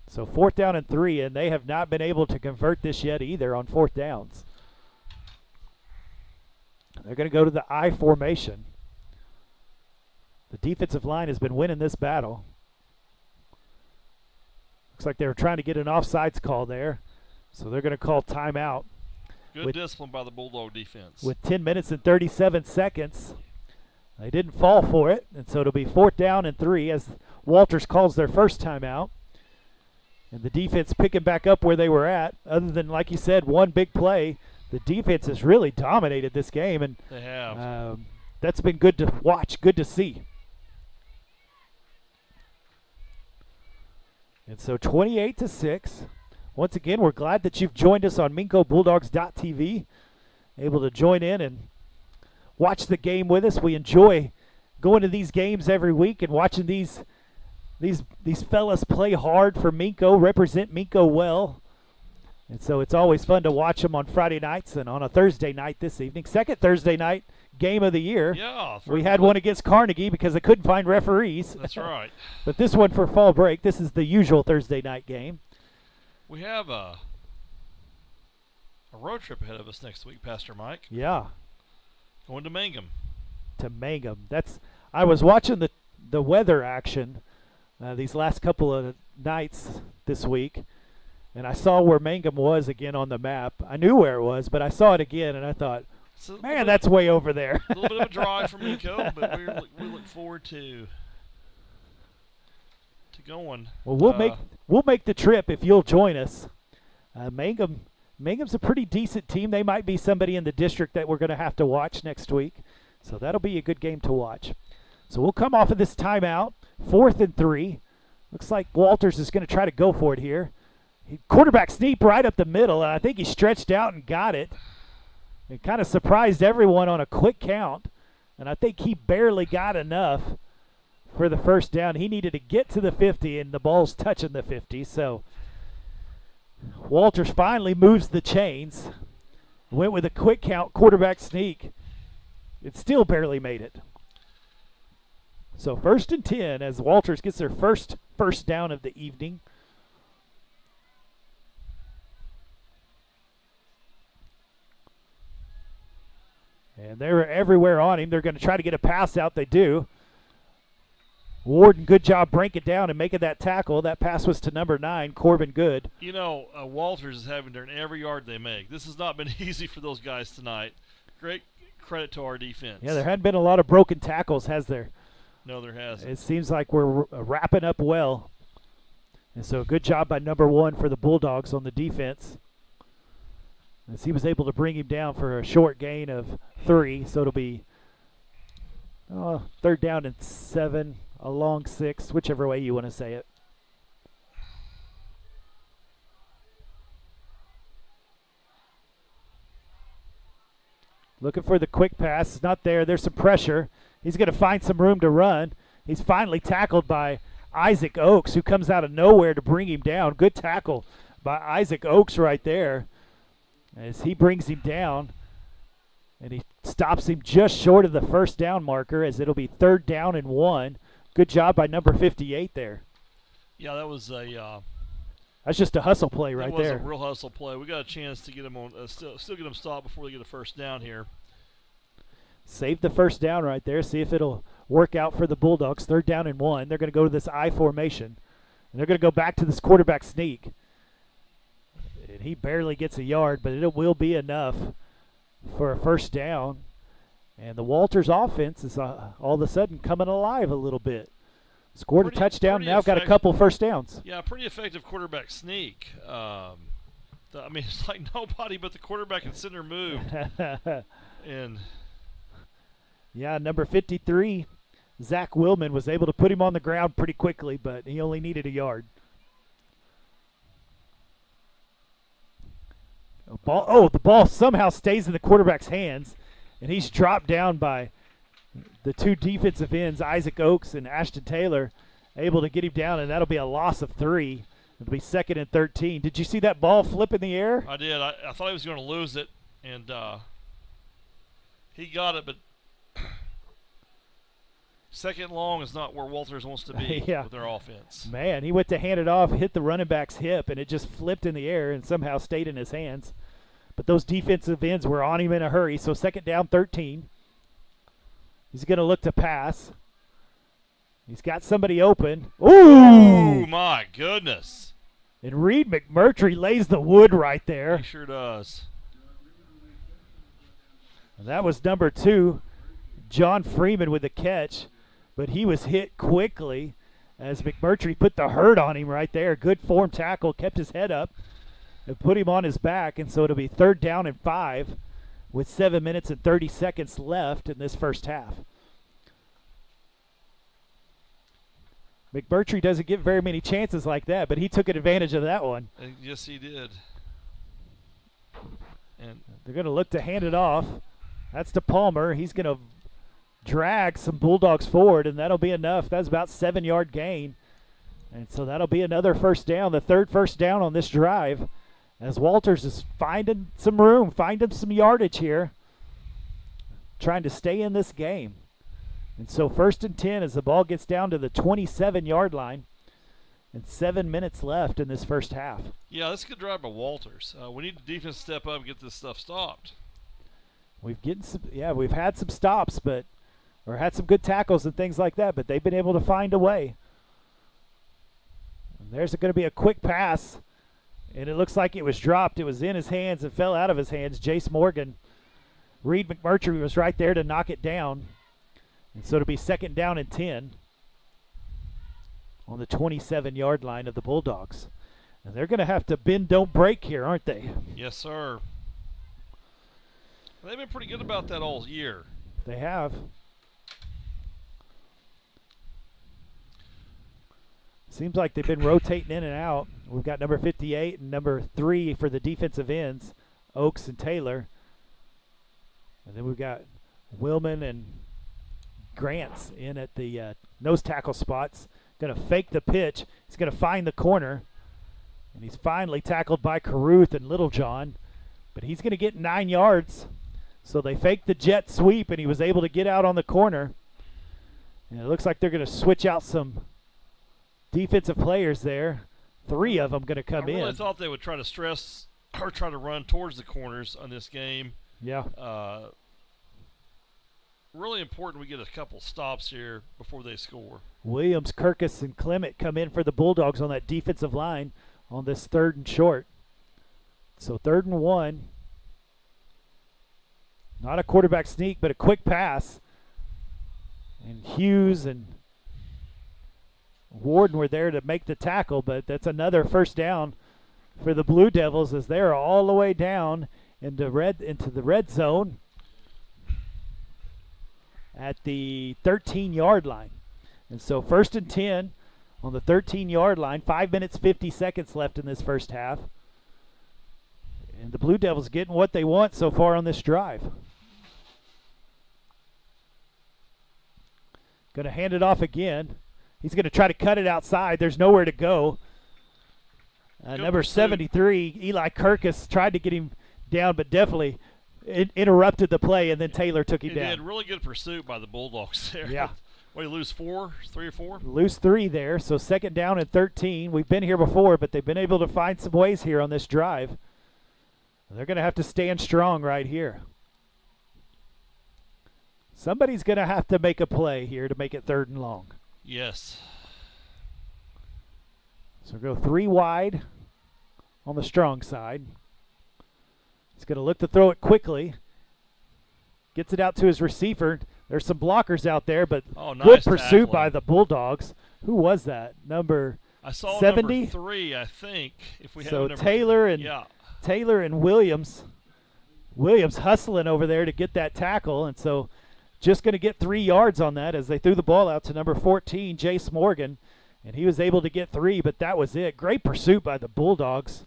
So 4th down and 3, and they have not been able to convert this yet either on 4th downs. They're going to go to the I formation. The defensive line has been winning this battle. Looks like they were trying to get an offsides call there, so they're going to call timeout. Good discipline by the Bulldog defense. With 10 minutes and 37 seconds. They didn't fall for it, and so it'll be 4th down and 3 as Walters calls their first timeout. And the defense picking back up where they were at. Other than, like you said, one big play, the defense has really dominated this game, and they have. That's been good to watch, good to see. And so 28-6. Once again, we're glad that you've joined us on MincoBulldogs.tv, able to join in and watch the game with us. We enjoy going to these games every week and watching these fellas play hard for Minco, represent Minco well. And so it's always fun to watch them on Friday nights and on a Thursday night this evening. Second Thursday night game of the year. Yeah. We had one against Carnegie because they couldn't find referees. That's right. But this one for fall break, this is the usual Thursday night game. We have a road trip ahead of us next week, Pastor Mike. Yeah. Going to Mangum. To Mangum. I was watching the weather action these last couple of nights this week, and I saw where Mangum was again on the map. I knew where it was, but I saw it again, and I thought, man, that's way over there. A little bit of a drive from Minco, but we look forward to going. Well, we'll make the trip if you'll join us. Mangum's a pretty decent team. They might be somebody in the district that we're going to have to watch next week, so that'll be a good game to watch. So we'll come off of this timeout, 4th and 3. Looks like Walters is going to try to go for it here. Quarterback sneak right up the middle, and I think he stretched out and got it. It kind of surprised everyone on a quick count, and I think he barely got enough for the first down. He needed to get to the 50, and the ball's touching the 50. So Walters finally moves the chains. Went with a quick count quarterback sneak. It still barely made it. So 1st and 10 as Walters gets their first down of the evening. And they're everywhere on him. They're going to try to get a pass out. They do. Warden, good job breaking down and making that tackle. That pass was to number 9, Corbin Good. You know, Walters is having to earn every yard they make. This has not been easy for those guys tonight. Great credit to our defense. Yeah, there hadn't been a lot of broken tackles, has there, No, there hasn't. It seems like we're wrapping up well. And so good job by number 1 for the Bulldogs on the defense, as he was able to bring him down for a short gain of 3. So it'll be 3rd down and 7, a long 6, whichever way you want to say it. Looking for the quick pass. It's not there. There's some pressure. He's going to find some room to run. He's finally tackled by Isaac Oakes, who comes out of nowhere to bring him down. Good tackle by Isaac Oakes right there, as he brings him down. And he stops him just short of the 1st down marker, as it'll be 3rd down and 1. Good job by number 58 there. Yeah, that was a that's just a hustle play right there. That was a real hustle play. We got a chance to get him on, still get him stopped before they get a 1st down here. Save the 1st down right there. See if it'll work out for the Bulldogs. 3rd down and 1. They're going to go to this I formation, and they're going to go back to this quarterback sneak. And he barely gets a yard, but it will be enough for a 1st down. And the Walters offense is all of a sudden coming alive a little bit. Scored a touchdown, now got a couple 1st downs. Yeah, pretty effective quarterback sneak. I mean, it's like nobody but the quarterback and center moved. And yeah, number 53, Zach Willman, was able to put him on the ground pretty quickly, but he only needed a yard. The ball somehow stays in the quarterback's hands, and he's dropped down by the 2 defensive ends, Isaac Oakes and Ashton Taylor, able to get him down, and that'll be a loss of 3. It'll be 2nd and 13. Did you see that ball flip in the air? I did. I thought he was going to lose it, and he got it, but 2nd long is not where Walters wants to be with their offense. Man, he went to hand it off, hit the running back's hip, and it just flipped in the air and somehow stayed in his hands. But those defensive ends were on him in a hurry, so 2nd down, 13. He's going to look to pass. He's got somebody open. Ooh! My goodness. And Reed McMurtry lays the wood right there. He sure does. And that was number 2, John Freeman, with the catch. But he was hit quickly as McMurtry put the hurt on him right there. Good form tackle, kept his head up and put him on his back. And so it'll be 3rd down and 5 with 7 minutes and 30 seconds left in this 1st half. McMurtry doesn't get very many chances like that, but he took advantage of that one. Yes, he did. And they're going to look to hand it off. That's to Palmer. He's going to drag some Bulldogs forward, and that'll be enough. That's about 7-yard gain. And so that'll be another 1st down, the 3rd 1st down on this drive, as Walters is finding some room, finding some yardage here, trying to stay in this game. And so 1st and 10 as the ball gets down to the 27-yard line, and 7 minutes left in this 1st half. Yeah, that's a good drive by Walters. We need the defense to step up and get this stuff stopped. We've had some stops, or had some good tackles and things like that, but they've been able to find a way. And there's going to be a quick pass, and it looks like it was dropped. It was in his hands and fell out of his hands. Jace Morgan. Reed McMurtry was right there to knock it down. And so it'll be 2nd down and 10 on the 27-yard line of the Bulldogs. And they're going to have to bend, don't break here, aren't they? Yes, sir. They've been pretty good about that all year. They have. Seems like they've been rotating in and out. We've got number 58 and number 3 for the defensive ends, Oakes and Taylor. And then we've got Willman and Grants in at the nose tackle spots. Going to fake the pitch. He's going to find the corner. And he's finally tackled by Caruth and Littlejohn. But he's going to get 9 yards. So they faked the jet sweep, and he was able to get out on the corner. And it looks like they're going to switch out some defensive players there. 3 of them going to come in. I really thought they would try to stress or try to run towards the corners on this game. Yeah. Really important we get a couple stops here before they score. Williams, Kirkus, and Clement come in for the Bulldogs on that defensive line on this 3rd and short. So 3rd and 1. Not a quarterback sneak, but a quick pass. And Hughes and Warden were there to make the tackle, but that's another first down for the Blue Devils as they're all the way down into the red zone at the 13-yard line. And so 1st and 10 on the 13-yard line, 5 minutes, 50 seconds left in this first half. And the Blue Devils getting what they want so far on this drive. Going to hand it off again. He's going to try to cut it outside. There's nowhere to go. Number 73, Eli Kirkus, tried to get him down, but definitely interrupted the play, and then Taylor took him down. He had really good pursuit by the Bulldogs there. Yeah. What, you lose 3 or 4? Lose 3 there, so 2nd down and 13. We've been here before, but they've been able to find some ways here on this drive. They're going to have to stand strong right here. Somebody's going to have to make a play here to make it 3rd and long. Yes. So go 3 wide on the strong side. He's going to look to throw it quickly. Gets it out to his receiver. There's some blockers out there, but nice good pursuit tackling by the Bulldogs. Who was that? Number 70? I saw number 3, I think. If we so have Taylor and Williams hustling over there to get that tackle, and so just going to get 3 yards on that as they threw the ball out to number 14, Jace Morgan, and he was able to get 3, but that was it. Great pursuit by the Bulldogs.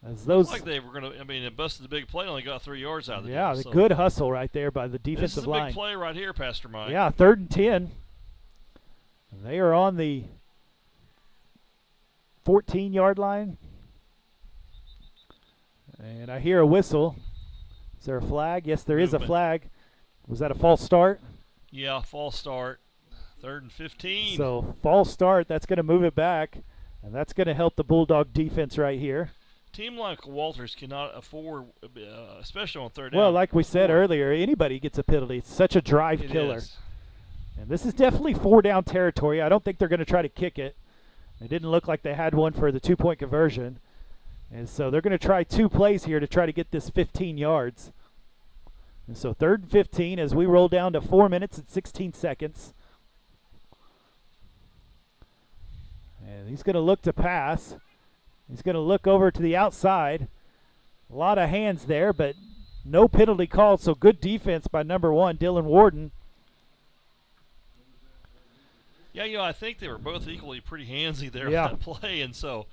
As those, like they were going to, it busted the big play, only got 3 yards out of it. Yeah, the good hustle right there by the defensive line. This is a big play right here, Pastor Mike. Yeah, 3rd and 10. They are on the 14-yard line. And I hear a whistle. Is there a flag? Yes, there is a flag. Was that a false start? Yeah, false start. 3rd and 15. So false start, that's going to move it back, and that's going to help the Bulldog defense right here. Team like Walters cannot afford, especially on 3rd down. Well, like we said earlier, anybody gets a penalty. It's such a drive killer. Is. And this is definitely 4-down territory. I don't think they're going to try to kick it. It didn't look like they had one for the 2-point conversion. And so they're going to try 2 plays here to try to get this 15 yards. And so 3rd and 15 as we roll down to 4 minutes and 16 seconds. And he's going to look to pass. He's going to look over to the outside. A lot of hands there, but no penalty called, so good defense by number 1, Dylan Warden. Yeah, I think they were both equally pretty handsy there on that play, and so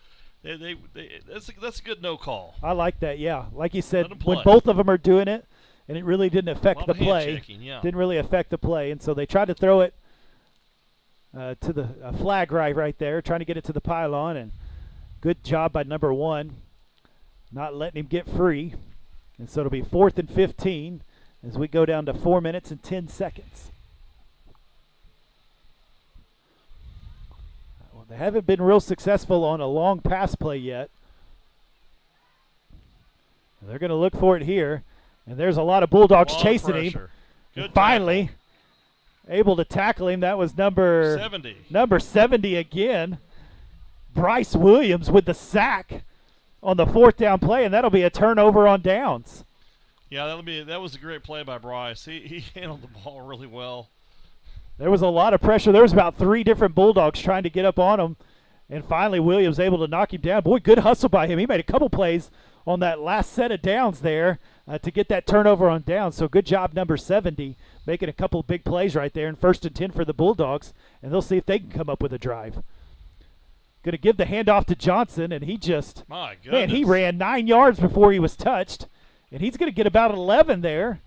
that's a good no call. I like that, yeah. Like you said, when both of them are doing it, and it really didn't affect the play. Didn't really affect the play, and so they tried to throw it to the flag right there, trying to get it to the pylon, and good job by number 1, not letting him get free. And so it'll be 4th and 15 as we go down to 4 minutes and 10 seconds. Well, they haven't been real successful on a long pass play yet. They're going to look for it here. And there's a lot of Bulldogs chasing him. Good finally able to tackle him. That was number 70. Number 70 again. Bryce Williams with the sack on the 4th down play, and that'll be a turnover on downs. Yeah, that was a great play by Bryce. He handled the ball really well. There was a lot of pressure. There was about 3 different Bulldogs trying to get up on him, and finally Williams able to knock him down. Boy, good hustle by him. He made a couple plays on that last set of downs there to get that turnover on downs. So good job, number 70, making a couple of big plays right there in 1st and 10 for the Bulldogs, and they'll see if they can come up with a drive. Going to give the handoff to Johnson, and he just, man, he ran 9 yards before he was touched, and he's going to get about 11 there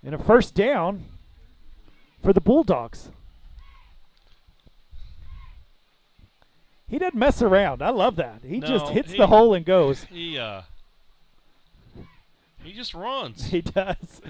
in a 1st down for the Bulldogs. He doesn't mess around. I love that. He just hits the hole and goes. He just runs. He does.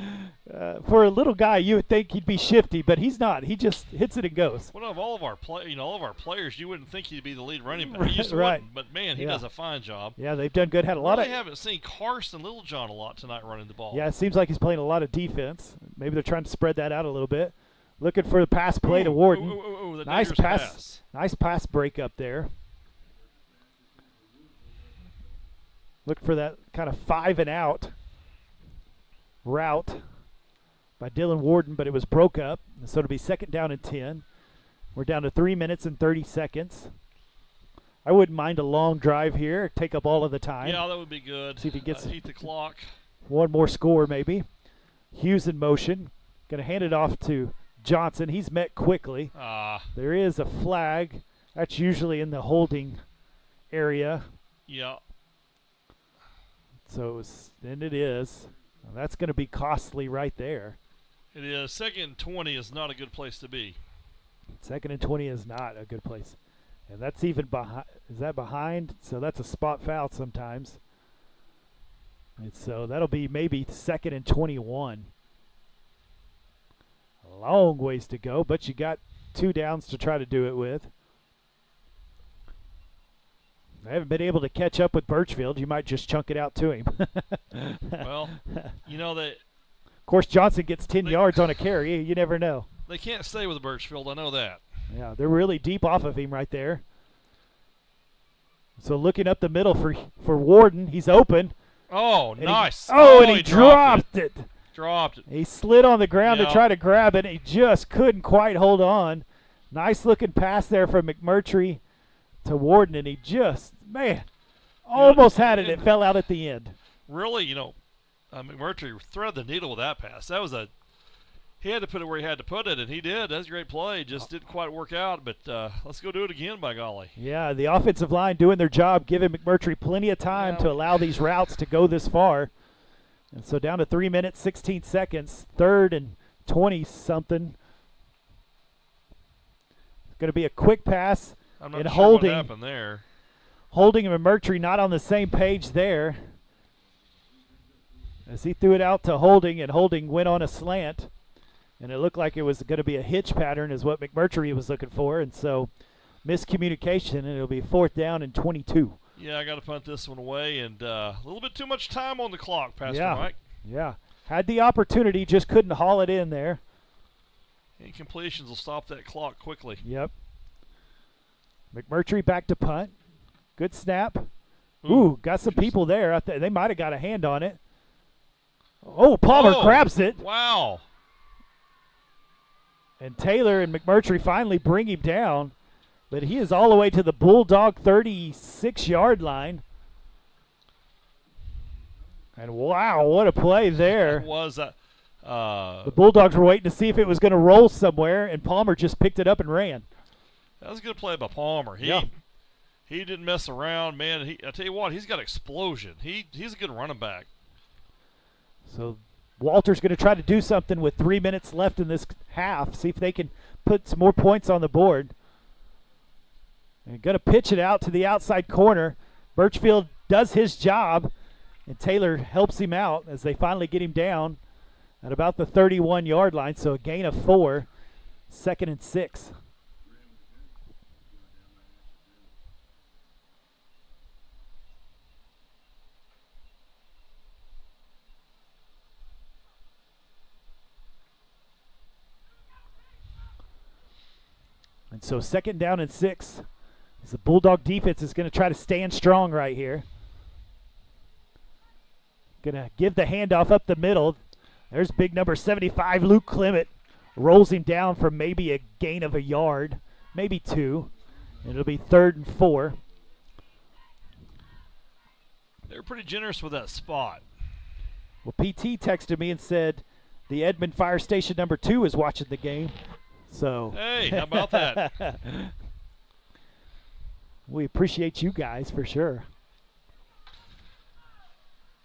For a little guy, you would think he'd be shifty, but he's not. He just hits it and goes. One of all of our players, you wouldn't think he'd be the lead running back. He just wouldn't, but man, he does a fine job. Yeah, they've done good. Had a lot of. I haven't seen Carson Littlejohn a lot tonight running the ball. Yeah, it seems like he's playing a lot of defense. Maybe they're trying to spread that out a little bit. Looking for the pass play to Warden. Nice pass. Nice pass break up there. Look for that kind of 5 and out route by Dylan Warden, but it was broke up. So it'll be 2nd down and 10. We're down to 3 minutes and 30 seconds. I wouldn't mind a long drive here, take up all of the time. Yeah, that would be good. See if he gets heat the clock. One more score maybe. Hughes in motion. Going to hand it off to Johnson. He's met quickly. There is a flag. That's usually in the holding area. Yeah. So and it is. Well, that's going to be costly right there. It is. 2nd and 20 is not a good place to be. 2nd and 20 is not a good place. And that's even behind. Is that behind? So that's a spot foul sometimes. And so that'll be maybe 2nd and 21. A long ways to go, but you got 2 downs to try to do it with. I haven't been able to catch up with Birchfield. You might just chunk it out to him. Well, you know that. Of course, Johnson gets 10 yards on a carry. You never know. They can't stay with Birchfield. I know that. Yeah, they're really deep off of him right there. So looking up the middle for Warden. He's open. Oh, nice. And he dropped it. Dropped it. He slid on the ground to try to grab it. He just couldn't quite hold on. Nice looking pass there from McMurtry to Warden, and he just, almost had it. It fell out at the end. Really, McMurtry threaded the needle with that pass. He had to put it where he had to put it, and he did. That's a great play. Just didn't quite work out, but let's go do it again, by golly. Yeah, the offensive line doing their job, giving McMurtry plenty of time to allow these routes to go this far. And so down to 3 minutes, 16 seconds, 3rd and 20-something. It's going to be a quick pass. I'm not and sure Holding, what happened there. Holding and McMurtry not on the same page there. As he threw it out to Holding, and Holding went on a slant. And it looked like it was going to be a hitch pattern is what McMurtry was looking for. And so miscommunication, and it'll be 4th down and 22. Yeah, I got to punt this one away, and a little bit too much time on the clock, Pastor Mike. Yeah, had the opportunity, just couldn't haul it in there. Incompletions will stop that clock quickly. Yep. McMurtry back to punt. Good snap. Ooh, got some people there. They might have got a hand on it. Oh, Palmer grabs it. Wow. And Taylor and McMurtry finally bring him down. But he is all the way to the Bulldog 36-yard line. And wow, what a play there. That was the Bulldogs were waiting to see if it was going to roll somewhere, and Palmer just picked it up and ran. That was a good play by Palmer. He didn't mess around, man. I tell you what, he's got explosion. He's a good running back. So Walter's going to try to do something with 3 minutes left in this half, see if they can put some more points on the board. They're going to pitch it out to the outside corner. Birchfield does his job, and Taylor helps him out as they finally get him down at about the 31-yard line. So a gain of 4, 2nd and 6. And so 2nd down and 6. The Bulldog defense is going to try to stand strong right here. Going to give the handoff up the middle. There's big number 75, Luke Clement. Rolls him down for maybe a gain of a yard, maybe 2. And it'll be 3rd and 4. They were pretty generous with that spot. Well, PT texted me and said the Edmond Fire Station number 2 is watching the game. So hey, how about that? We appreciate you guys for sure.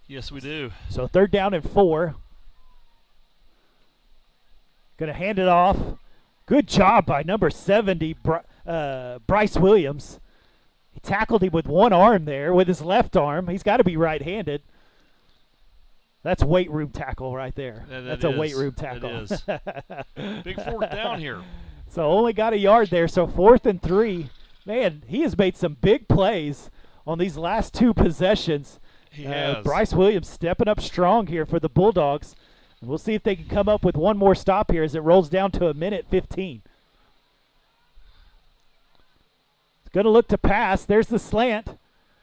Yes, we do. So 3rd down and 4. Going to hand it off. Good job by number 70, Bryce Williams. He tackled him with one arm there, with his left arm. He's got to be right-handed. That's weight room tackle right there. That's a weight room tackle. It is. Big 4th down here. So only got a yard there. So 4th and 3. Man, he has made some big plays on these last 2 possessions. He has. Bryce Williams stepping up strong here for the Bulldogs. And we'll see if they can come up with one more stop here as it rolls down to 1:15. It's going to look to pass. There's the slant.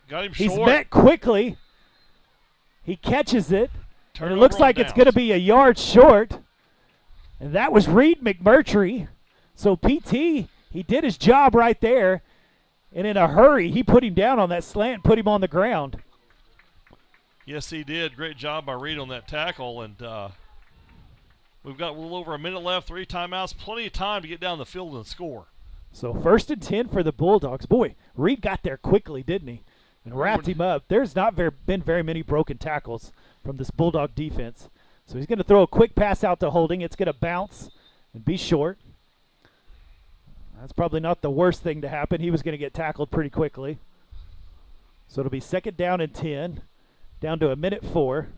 Got him short. He's met quickly. He catches it. And it Turnover looks on like downs. it's going to be a yard short. And that was Reed McMurtry. So PT, he did his job right there. And in a hurry, he put him down on that slant, put him on the ground. Yes, he did. Great job by Reed on that tackle. And we've got a little over a minute left, 3 timeouts, plenty of time to get down the field and score. So 1st and 10 for the Bulldogs. Boy, Reed got there quickly, didn't he? And wrapped him up. There's not been very many broken tackles from this Bulldog defense. So he's going to throw a quick pass out to Holding. It's going to bounce and be short. That's probably not the worst thing to happen. He was going to get tackled pretty quickly. So it'll be 2nd down and 10, down to 1:04.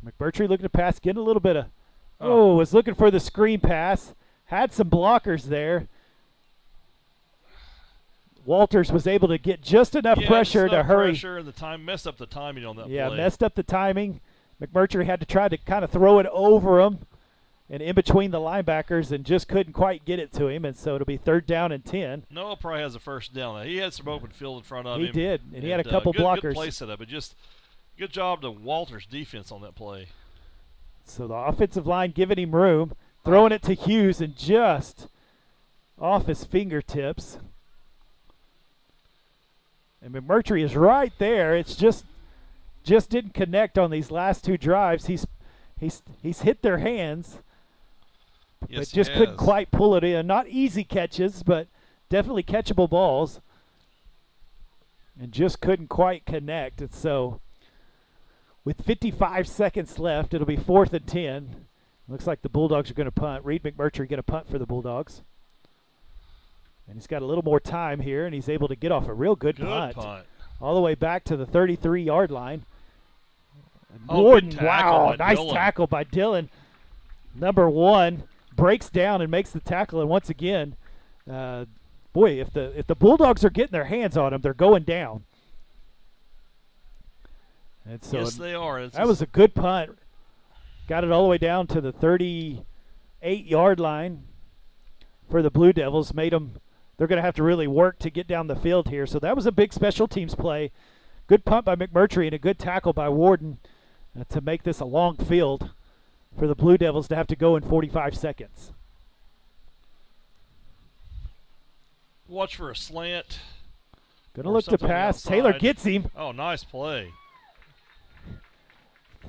McMurtry looking to pass, getting a little bit of, was looking for the screen pass. Had some blockers there. Walters was able to get just enough pressure to hurry. Pressure and the time messed up the timing on that play. Yeah, messed up the timing. McMurtry had to try to kind of throw it over him and in between the linebackers and just couldn't quite get it to him. And so it'll be 3rd down and 10. Noah probably has the 1st down. He had some open field in front of him. He did, and he had a couple blockers. Good play setup. But just good job to Walters' defense on that play. So the offensive line giving him room, throwing it to Hughes and just off his fingertips. And McMurtry is right there. It's just didn't connect on these last 2 drives. He's hit their hands, but just couldn't quite pull it in. Not easy catches, but definitely catchable balls. And just couldn't quite connect. And so with 55 seconds left, it'll be 4th and 10. Looks like the Bulldogs are going to punt. Reed McMurtry going to punt for the Bulldogs. And he's got a little more time here, and he's able to get off a real good punt. All the way back to the 33-yard line. Warden, wow, nice tackle by Dillon. Number 1 breaks down and makes the tackle, and once again, boy, if the Bulldogs are getting their hands on him, they're going down. And so yes, they are. That was a good punt. Got it all the way down to the 38-yard line for the Blue Devils. Made them. They're going to have to really work to get down the field here. So that was a big special teams play. Good punt by McMurtry and a good tackle by Warden to make this a long field for the Blue Devils to have to go in 45 seconds. Watch for a slant. Going to look to pass. Outside. Taylor gets him. Oh, nice play.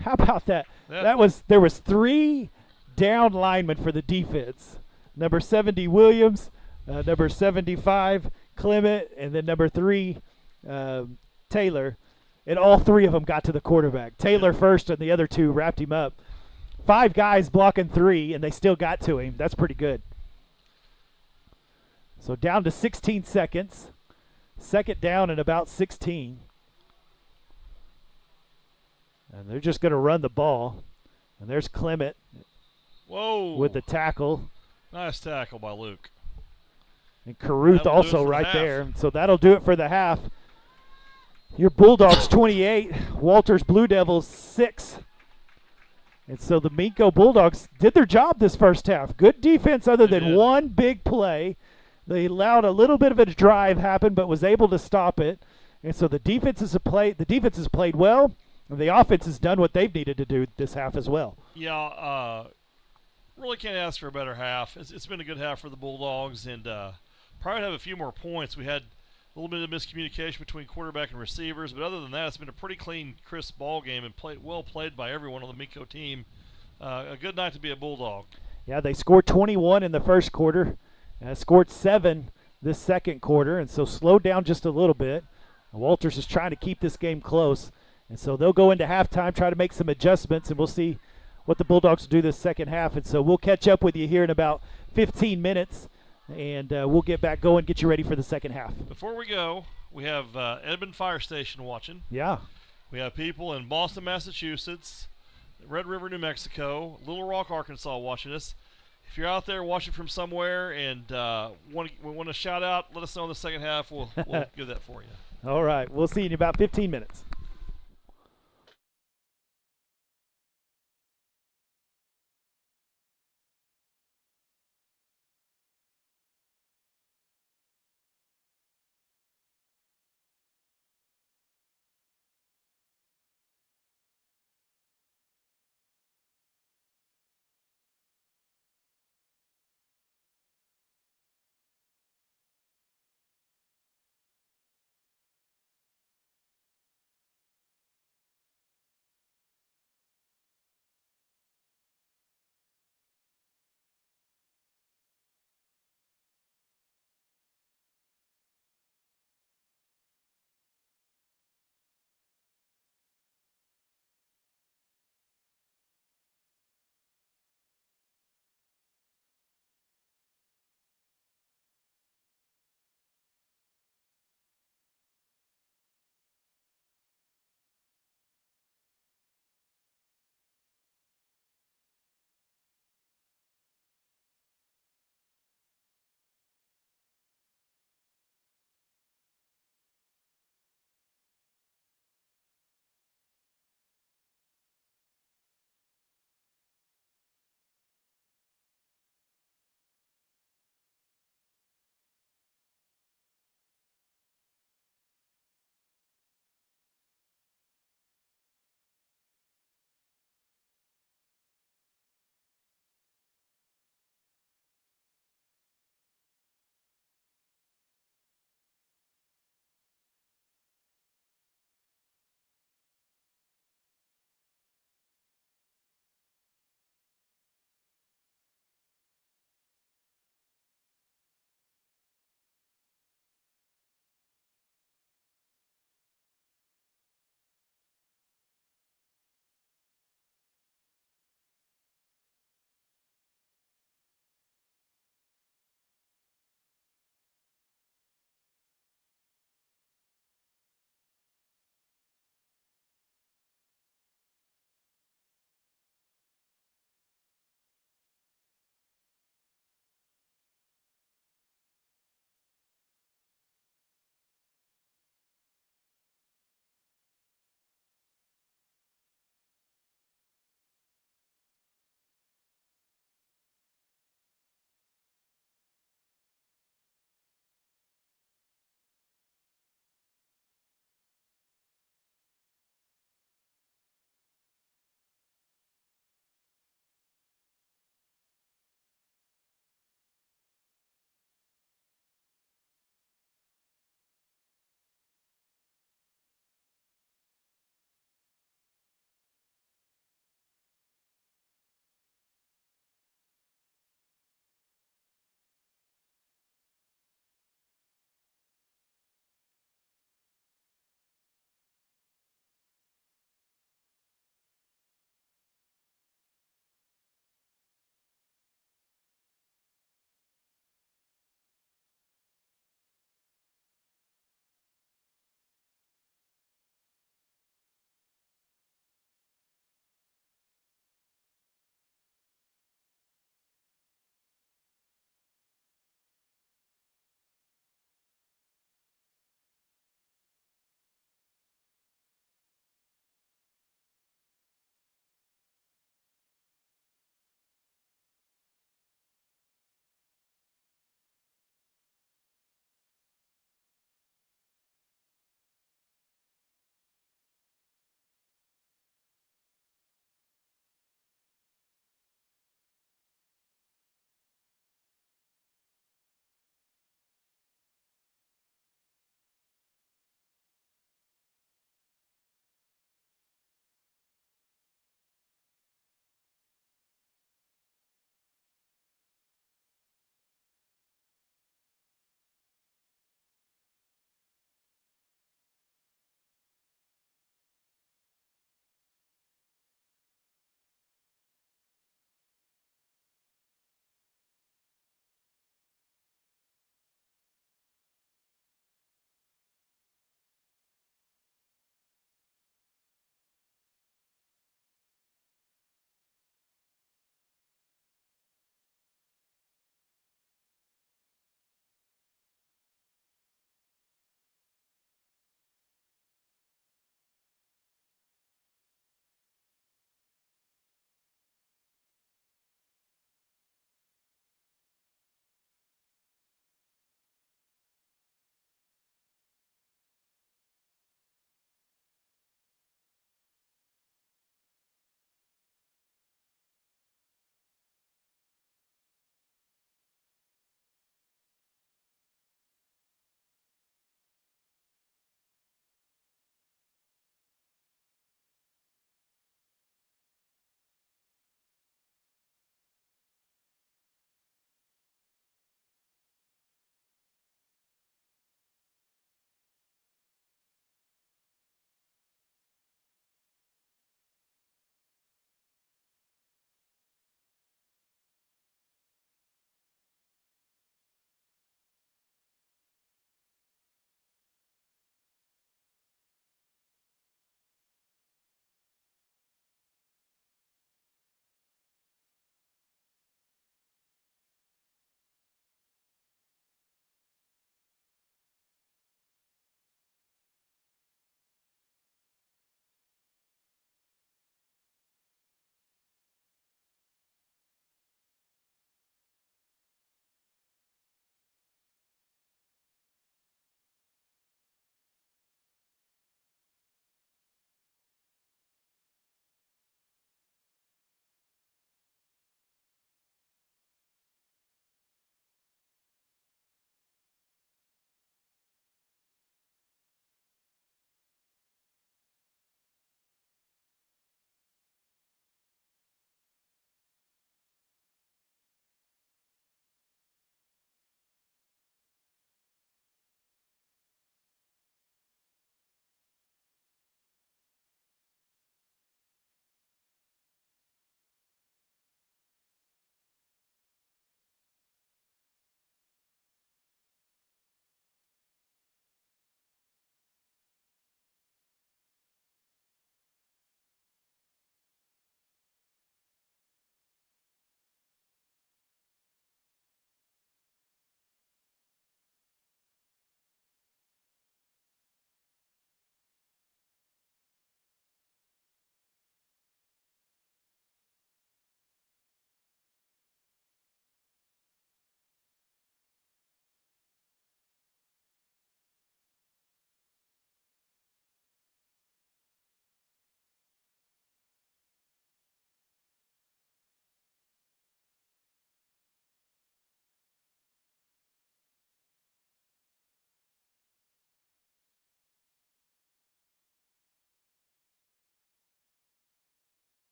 How about that? There was 3 down linemen for the defense. Number 70, Williams. Number 75, Clement, and then number 3, Taylor. And all 3 of them got to the quarterback. Taylor first, and the other 2 wrapped him up. 5 guys blocking 3, and they still got to him. That's pretty good. So down to 16 seconds. 2nd down and about 16. And they're just going to run the ball. And there's Clement. Whoa. With the tackle. Nice tackle by Luke. And Caruth also right there. So that'll do it for the half. Your Bulldogs 28, Walters Blue Devils 6. And so the Minco Bulldogs did their job this first half. Good defense other than one big play. They allowed a little bit of a drive happen but was able to stop it. And so the defense has played well, and the offense has done what they've needed to do this half as well. Yeah, really can't ask for a better half. It's been a good half for the Bulldogs, and probably have a few more points. We had a little bit of miscommunication between quarterback and receivers, but other than that, it's been a pretty clean, crisp ball game and well played by everyone on the Minco team. A good night to be a Bulldog. Yeah, they scored 21 in the first quarter, scored 7 this second quarter, and so slowed down just a little bit. Walters is trying to keep this game close, and so they'll go into halftime, try to make some adjustments, and we'll see what the Bulldogs do this second half. And so we'll catch up with you here in about 15 minutes. And we'll get back going, get you ready for the second half. Before we go, we have Edmond Fire Station watching. Yeah. We have people in Boston, Massachusetts, Red River, New Mexico, Little Rock, Arkansas watching us. If you're out there watching from somewhere and want to shout out, let us know in the second half. We'll give that for you. All right. We'll see you in about 15 minutes.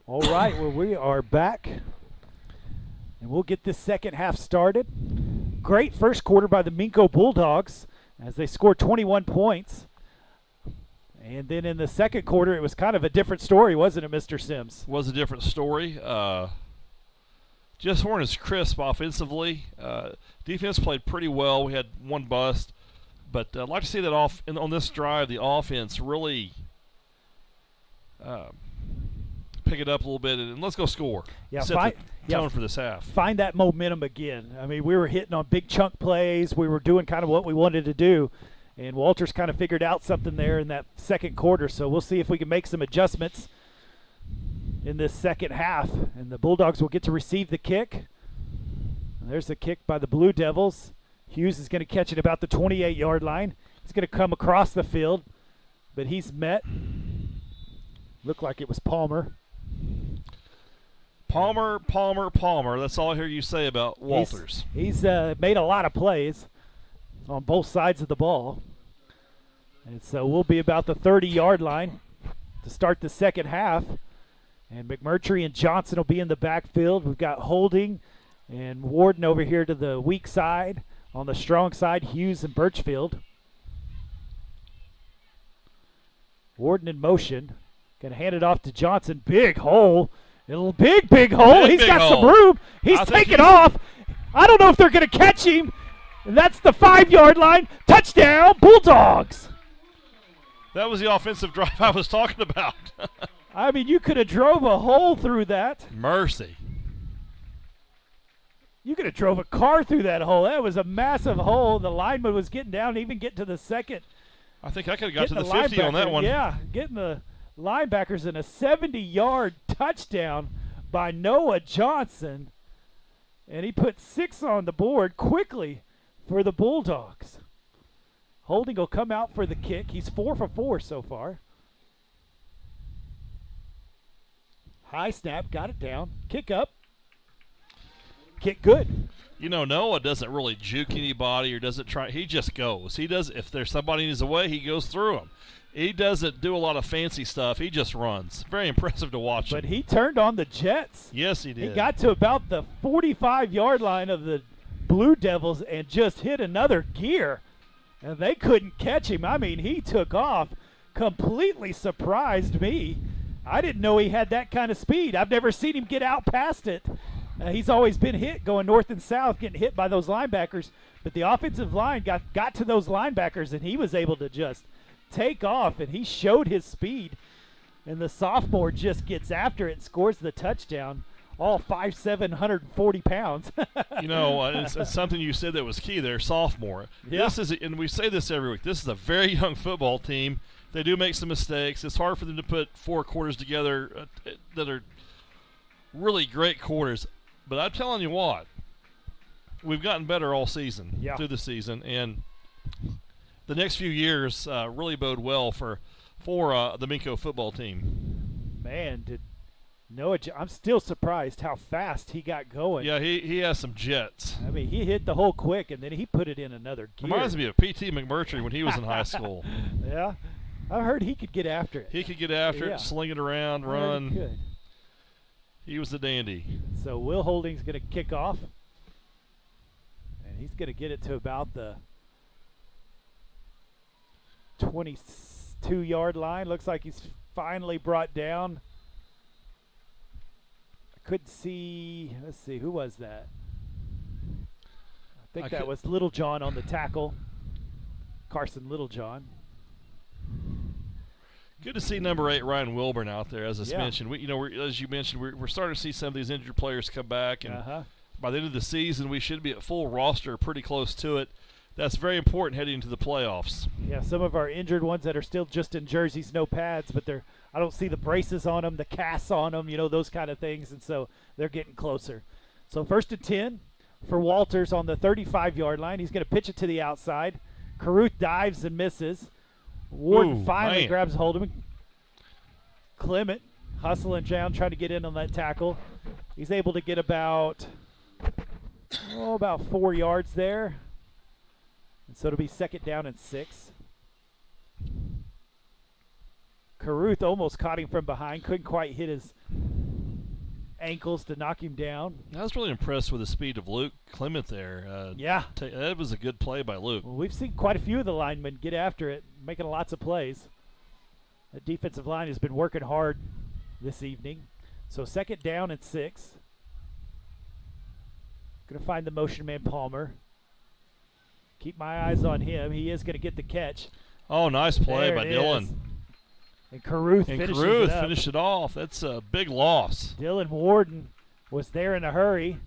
All right, well, we are back, and we'll get this second half started. Great first quarter by the Minco Bulldogs as they scored 21 points. And then in the second quarter, it was kind of a different story, wasn't it, Mr. Sims? Was a different story. Just weren't as crisp offensively. Defense played pretty well. We had one bust. But I'd like to see that on this drive, the offense really pick it up a little bit and let's go score. Yeah, Set the tone for this half. Find that momentum again. I mean, we were hitting on big chunk plays. We were doing kind of what we wanted to do. And Walters kind of figured out something there in that second quarter. So we'll see if we can make some adjustments in this second half. And the Bulldogs will get to receive the kick. And there's the kick by the Blue Devils. Hughes is going to catch it about the 28-yard line. He's going to come across the field, but he's met. Looked like it was Palmer. Palmer. That's all I hear you say about Walters. He's made a lot of plays on both sides of the ball. And so we'll be about the 30-yard line to start the second half. And McMurtry and Johnson will be in the backfield. We've got Holding and Warden over here to the weak side. On the strong side, Hughes and Birchfield. Warden in motion. Going to hand it off to Johnson. Big hole. Big hole. He's got some room. He's taking off. I don't know if they're going to catch him. And that's the 5-yard line. Touchdown, Bulldogs. That was the offensive drive I was talking about. I mean, you could have drove a hole through that. Mercy. You could have drove a car through that hole. That was a massive hole. The lineman was getting down, even getting to the second. I think I could have got to the 50 on that one. Yeah, getting the linebackers in a 70-yard touchdown by Noah Johnson. And he put 6 on the board quickly for the Bulldogs. Holding will come out for the kick. He's 4 for 4 so far. High snap, got it down. Kick up. Kick good. You know, Noah doesn't really juke anybody or doesn't try. He just goes. He does. If there's somebody in his way, he goes through them. He doesn't do a lot of fancy stuff. He just runs. Very impressive to watch him. But he turned on the Jets. Yes, he did. He got to about the 45-yard line of the Blue Devils and just hit another gear. And they couldn't catch him. I mean, he took off. Completely surprised me. I didn't know he had that kind of speed. I've never seen him get out past it. He's always been hit going north and south, getting hit by those linebackers. But the offensive line got to those linebackers, and he was able to just take off, and he showed his speed. And the sophomore just gets after it and scores the touchdown. All 5'7", 140 pounds. You know, it's something you said that was key there, sophomore. Yeah. This is, and we say this every week, this is a very young football team. They do make some mistakes. It's hard for them to put 4 quarters together that are really great quarters. But I'm telling you what, we've gotten better all season, through the season, and the next few years really bode well for the Minco football team. Man, I'm still surprised how fast he got going. Yeah, he has some jets. I mean, he hit the hole quick, and then he put it in another gear. Reminds me of P.T. McMurtry when he was in high school. Yeah, I heard he could get after it. He could get after it, sling it around, run. He could. He was a dandy. So Will Holding's going to kick off, and he's going to get it to about the 22-yard line. Looks like he's finally brought down. I couldn't see. Let's see, who was that? I think that was Littlejohn on the tackle. Carson Littlejohn. Good to see number 8 Ryan Wilburn out there, as I mentioned. As you mentioned, we're starting to see some of these injured players come back, and by the end of the season, we should be at full roster, pretty close to it. That's very important heading into the playoffs. Yeah, some of our injured ones that are still just in jerseys, no pads, but I don't see the braces on them, the casts on them, those kind of things, and so they're getting closer. So 1st and 10 for Walters on the 35-yard line. He's going to pitch it to the outside. Caruth dives and misses. Warden finally grabs hold of him. Clement hustling down, trying to get in on that tackle. He's able to get about 4 yards there. And so it'll be 2nd down and 6. Caruth almost caught him from behind. Couldn't quite hit his ankles to knock him down. I was really impressed with the speed of Luke Clement there. Yeah. That was a good play by Luke. Well, we've seen quite a few of the linemen get after it, making lots of plays. The defensive line has been working hard this evening. So 2nd down and 6. Going to find the motion man Palmer. Keep my eyes on him. He is going to get the catch. Oh, nice play There by it Dylan. is. And Caruth Finished it off. That's a big loss. Dylan Warden was there in a hurry.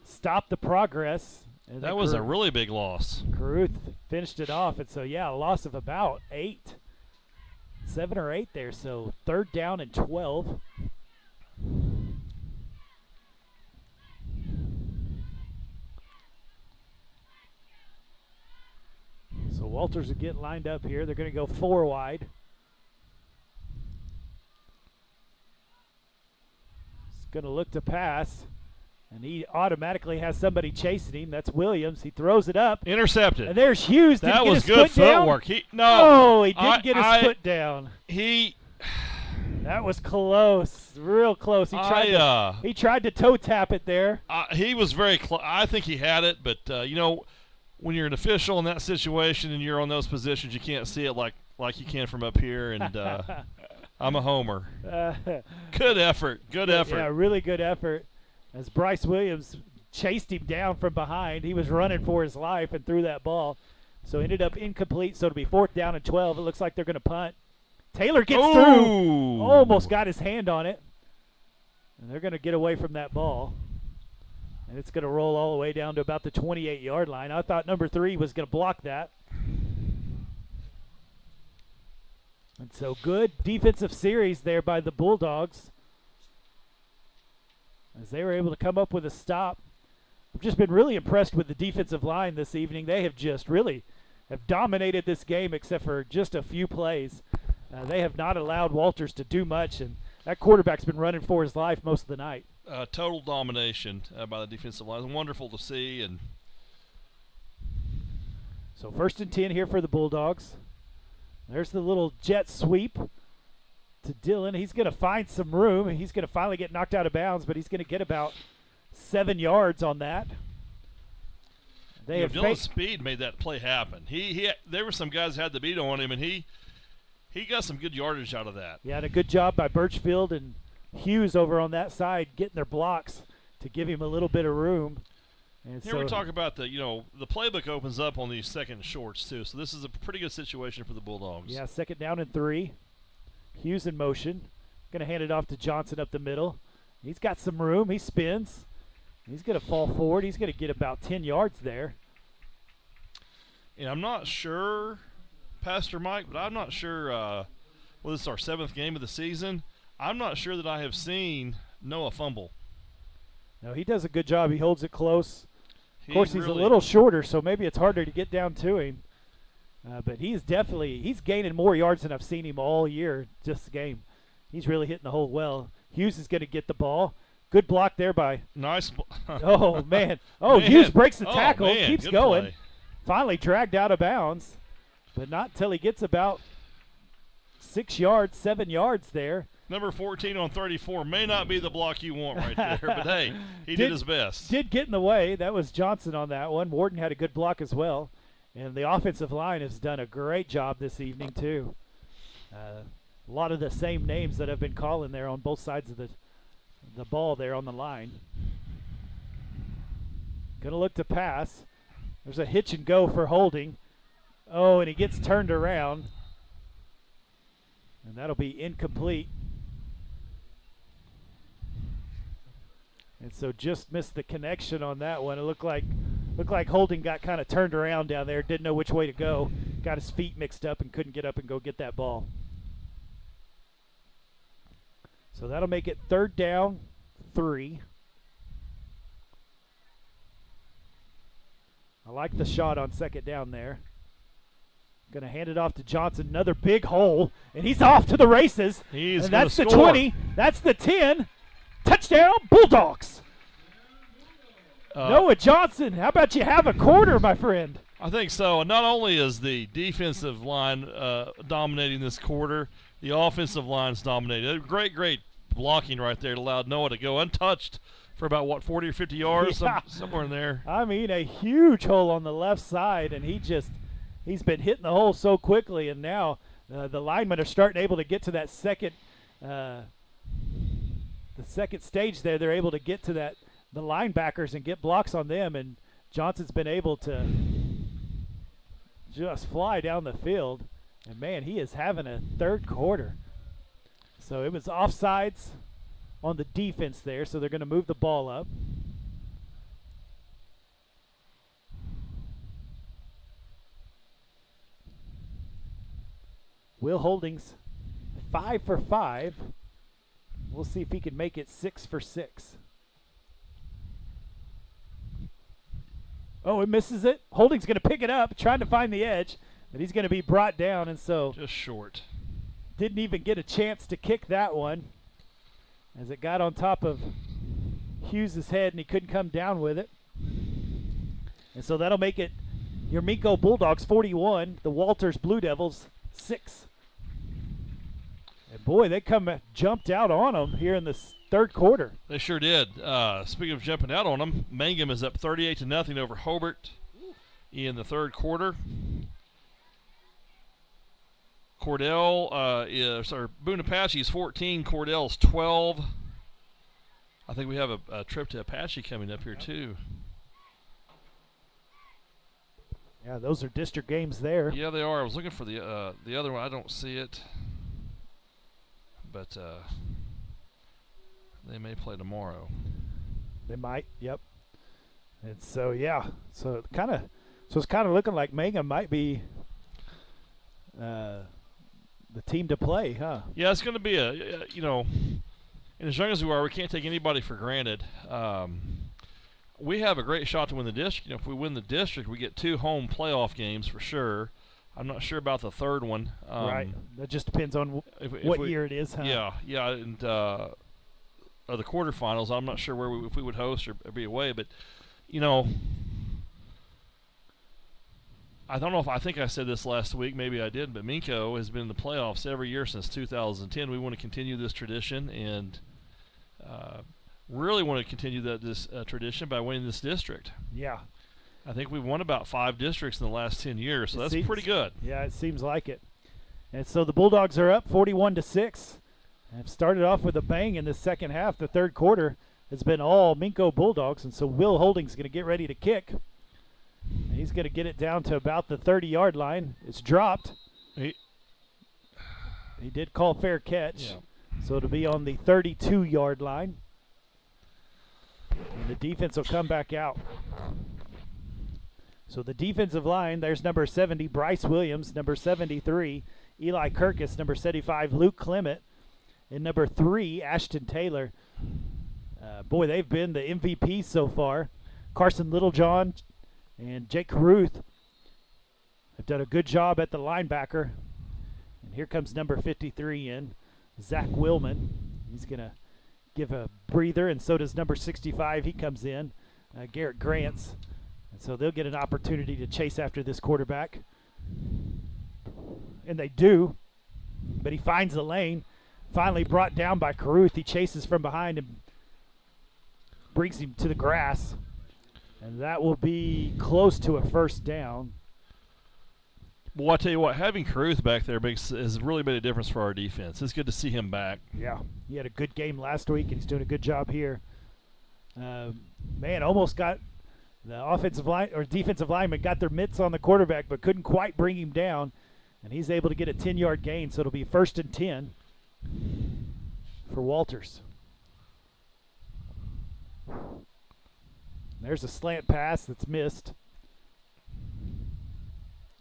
Stopped the progress. And That was a really big loss. Caruth finished it off. And so, yeah, a loss of about 8. 7 or 8 there. So 3rd down and 12. So Walters will get lined up here. They're going to go 4 wide. He's going to look to pass. And he automatically has somebody chasing him. That's Williams. He throws it up. Intercepted. And there's Hughes. That Didn't was get good his foot down? footwork. He didn't get his foot down. That was close. Real close. He tried to toe tap it there. He was very close. I think he had it, but, when you're an official in that situation and you're on those positions, you can't see it like you can from up here, and I'm a homer. Good effort. Good effort. Yeah, really good effort. As Bryce Williams chased him down from behind, he was running for his life and threw that ball. So ended up incomplete, so it'll be 4th down and 12. It looks like they're going to punt. Taylor gets through. Almost got his hand on it. And they're going to get away from that ball. And it's going to roll all the way down to about the 28-yard line. I thought number 3 was going to block that. And so good defensive series there by the Bulldogs, as they were able to come up with a stop. I've just been really impressed with the defensive line this evening. They have just really have dominated this game except for just a few plays. They have not allowed Walters to do much, and that quarterback's been running for his life most of the night. Total domination by the defensive line. Wonderful to see. And so 1st and 10 here for the Bulldogs. There's the little jet sweep to Dylan. He's going to find some room. He's going to finally get knocked out of bounds, but he's going to get about 7 yards on that. Dylan's speed made that play happen. There were some guys that had the beat on him, and he got some good yardage out of that. Yeah, and a good job by Birchfield and Hughes over on that side getting their blocks to give him a little bit of room. And here we talk about the playbook opens up on these 2nd shorts too. So this is a pretty good situation for the Bulldogs. Yeah, 2nd down and 3. Hughes in motion. Going to hand it off to Johnson up the middle. He's got some room. He spins. He's going to fall forward. He's going to get about 10 yards there. And I'm not sure, Pastor Mike, but I'm not sure, this is our 7th game of the season. I'm not sure that I have seen Noah fumble. No, he does a good job. He holds it close. Of course, he's a little shorter, so maybe it's harder to get down to him. But he's gaining more yards than I've seen him all year this game. He's really hitting the hole well. Hughes is going to get the ball. Good block there by. Nice. Oh, man. Oh, man. Hughes breaks the tackle, keeps good going. Play. Finally dragged out of bounds, but not till he gets about 6 yards, 7 yards there. Number 14 on 34 may not be the block you want right there, but hey, he did his best. Did get in the way. That was Johnson on that one. Warden had a good block as well. And the offensive line has done a great job this evening, too. A lot of the same names that I've been calling there on both sides of the ball there on the line. Going to look to pass. There's a hitch and go for holding. Oh, and he gets turned around. And that'll be incomplete. And so just missed the connection on that one. It looked like Holding got kind of turned around down there, didn't know which way to go, got his feet mixed up and couldn't get up and go get that ball. So that'll make it 3rd down, 3. I like the shot on 2nd down there. Going to hand it off to Johnson. Another big hole, and he's off to the races. And that's the 20. That's the 10. Touchdown, Bulldogs. Noah Johnson, how about you have a quarter, my friend? I think so. Not only is the defensive line dominating this quarter, the offensive line's dominated. Great blocking right there. It allowed Noah to go untouched for about, 40 or 50 yards, Yeah. somewhere in there. I mean, a huge hole on the left side, and he's been hitting the hole so quickly, and now the linemen are starting able to get to that second the second stage there. They're able to get to the linebackers and get blocks on them, and Johnson's been able to just fly down the field. And, man, he is having a third quarter. So it was offsides on the defense there, so they're going to move the ball up. Will Holdings 5 for 5. We'll see if he can make it 6 for 6. Oh, it misses it. Holdings going to pick it up, trying to find the edge, but he's going to be brought down, and so just short. Didn't even get a chance to kick that one as it got on top of Hughes' head, and he couldn't come down with it. And so that'll make it your Minco Bulldogs 41, the Walters Blue Devils 6. And boy, they jumped out on them here in the third quarter. They sure did. Speaking of jumping out on them, Mangum is up 38-0 over Hobart in the third quarter. Boone Apache's 14, Cordell's 12. I think we have a trip to Apache coming up here too. Yeah, those are district games there. Yeah, they are. I was looking for the other one. I don't see it, but they may play tomorrow. They might. Yep. And so so it's kind of looking like Mangum might be the team to play, huh? Yeah, it's going to be and as young as we are, we can't take anybody for granted. We have a great shot to win the district. If we win the district, we get 2 home playoff games for sure. I'm not sure about the third one. Right. That just depends on what year it is, huh? Yeah, and or the quarterfinals. I'm not sure if we would host or be away, but I don't know if I think I said this last week. Maybe I did, but Minco has been in the playoffs every year since 2010. We want to continue this tradition and really want to continue this tradition by winning this district. Yeah. I think we've won about 5 districts in the last 10 years, so that's pretty good. Yeah, it seems like it. And so the Bulldogs are up 41-6. Have started off with a bang in the second half. The third quarter has been all Minco Bulldogs, and so Will Holdings is going to get ready to kick. And he's going to get it down to about the 30-yard line. It's dropped. He did call fair catch, so it'll be on the 32-yard line. And the defense will come back out. So the defensive line, there's number 70, Bryce Williams, number 73, Eli Kirkus, number 75, Luke Clement, and number 3, Ashton Taylor. Boy, they've been the MVP so far. Carson Littlejohn and Jake Caruth have done a good job at the linebacker. And here comes number 53 in, Zach Willman. He's going to give a breather, and so does number 65. He comes in, Garrett Grants. And so they'll get an opportunity to chase after this quarterback. And they do, but he finds the lane. Finally brought down by Caruth. He chases from behind and brings him to the grass. And that will be close to a first down. Well, I tell you what, having Caruth back there has really made a difference for our defense. It's good to see him back. Yeah, he had a good game last week, and he's doing a good job here. Man, almost got the offensive line or defensive lineman got their mitts on the quarterback, but couldn't quite bring him down. And he's able to get a 10-yard gain, so it'll be 1st and 10 for Walters. There's a slant pass that's missed.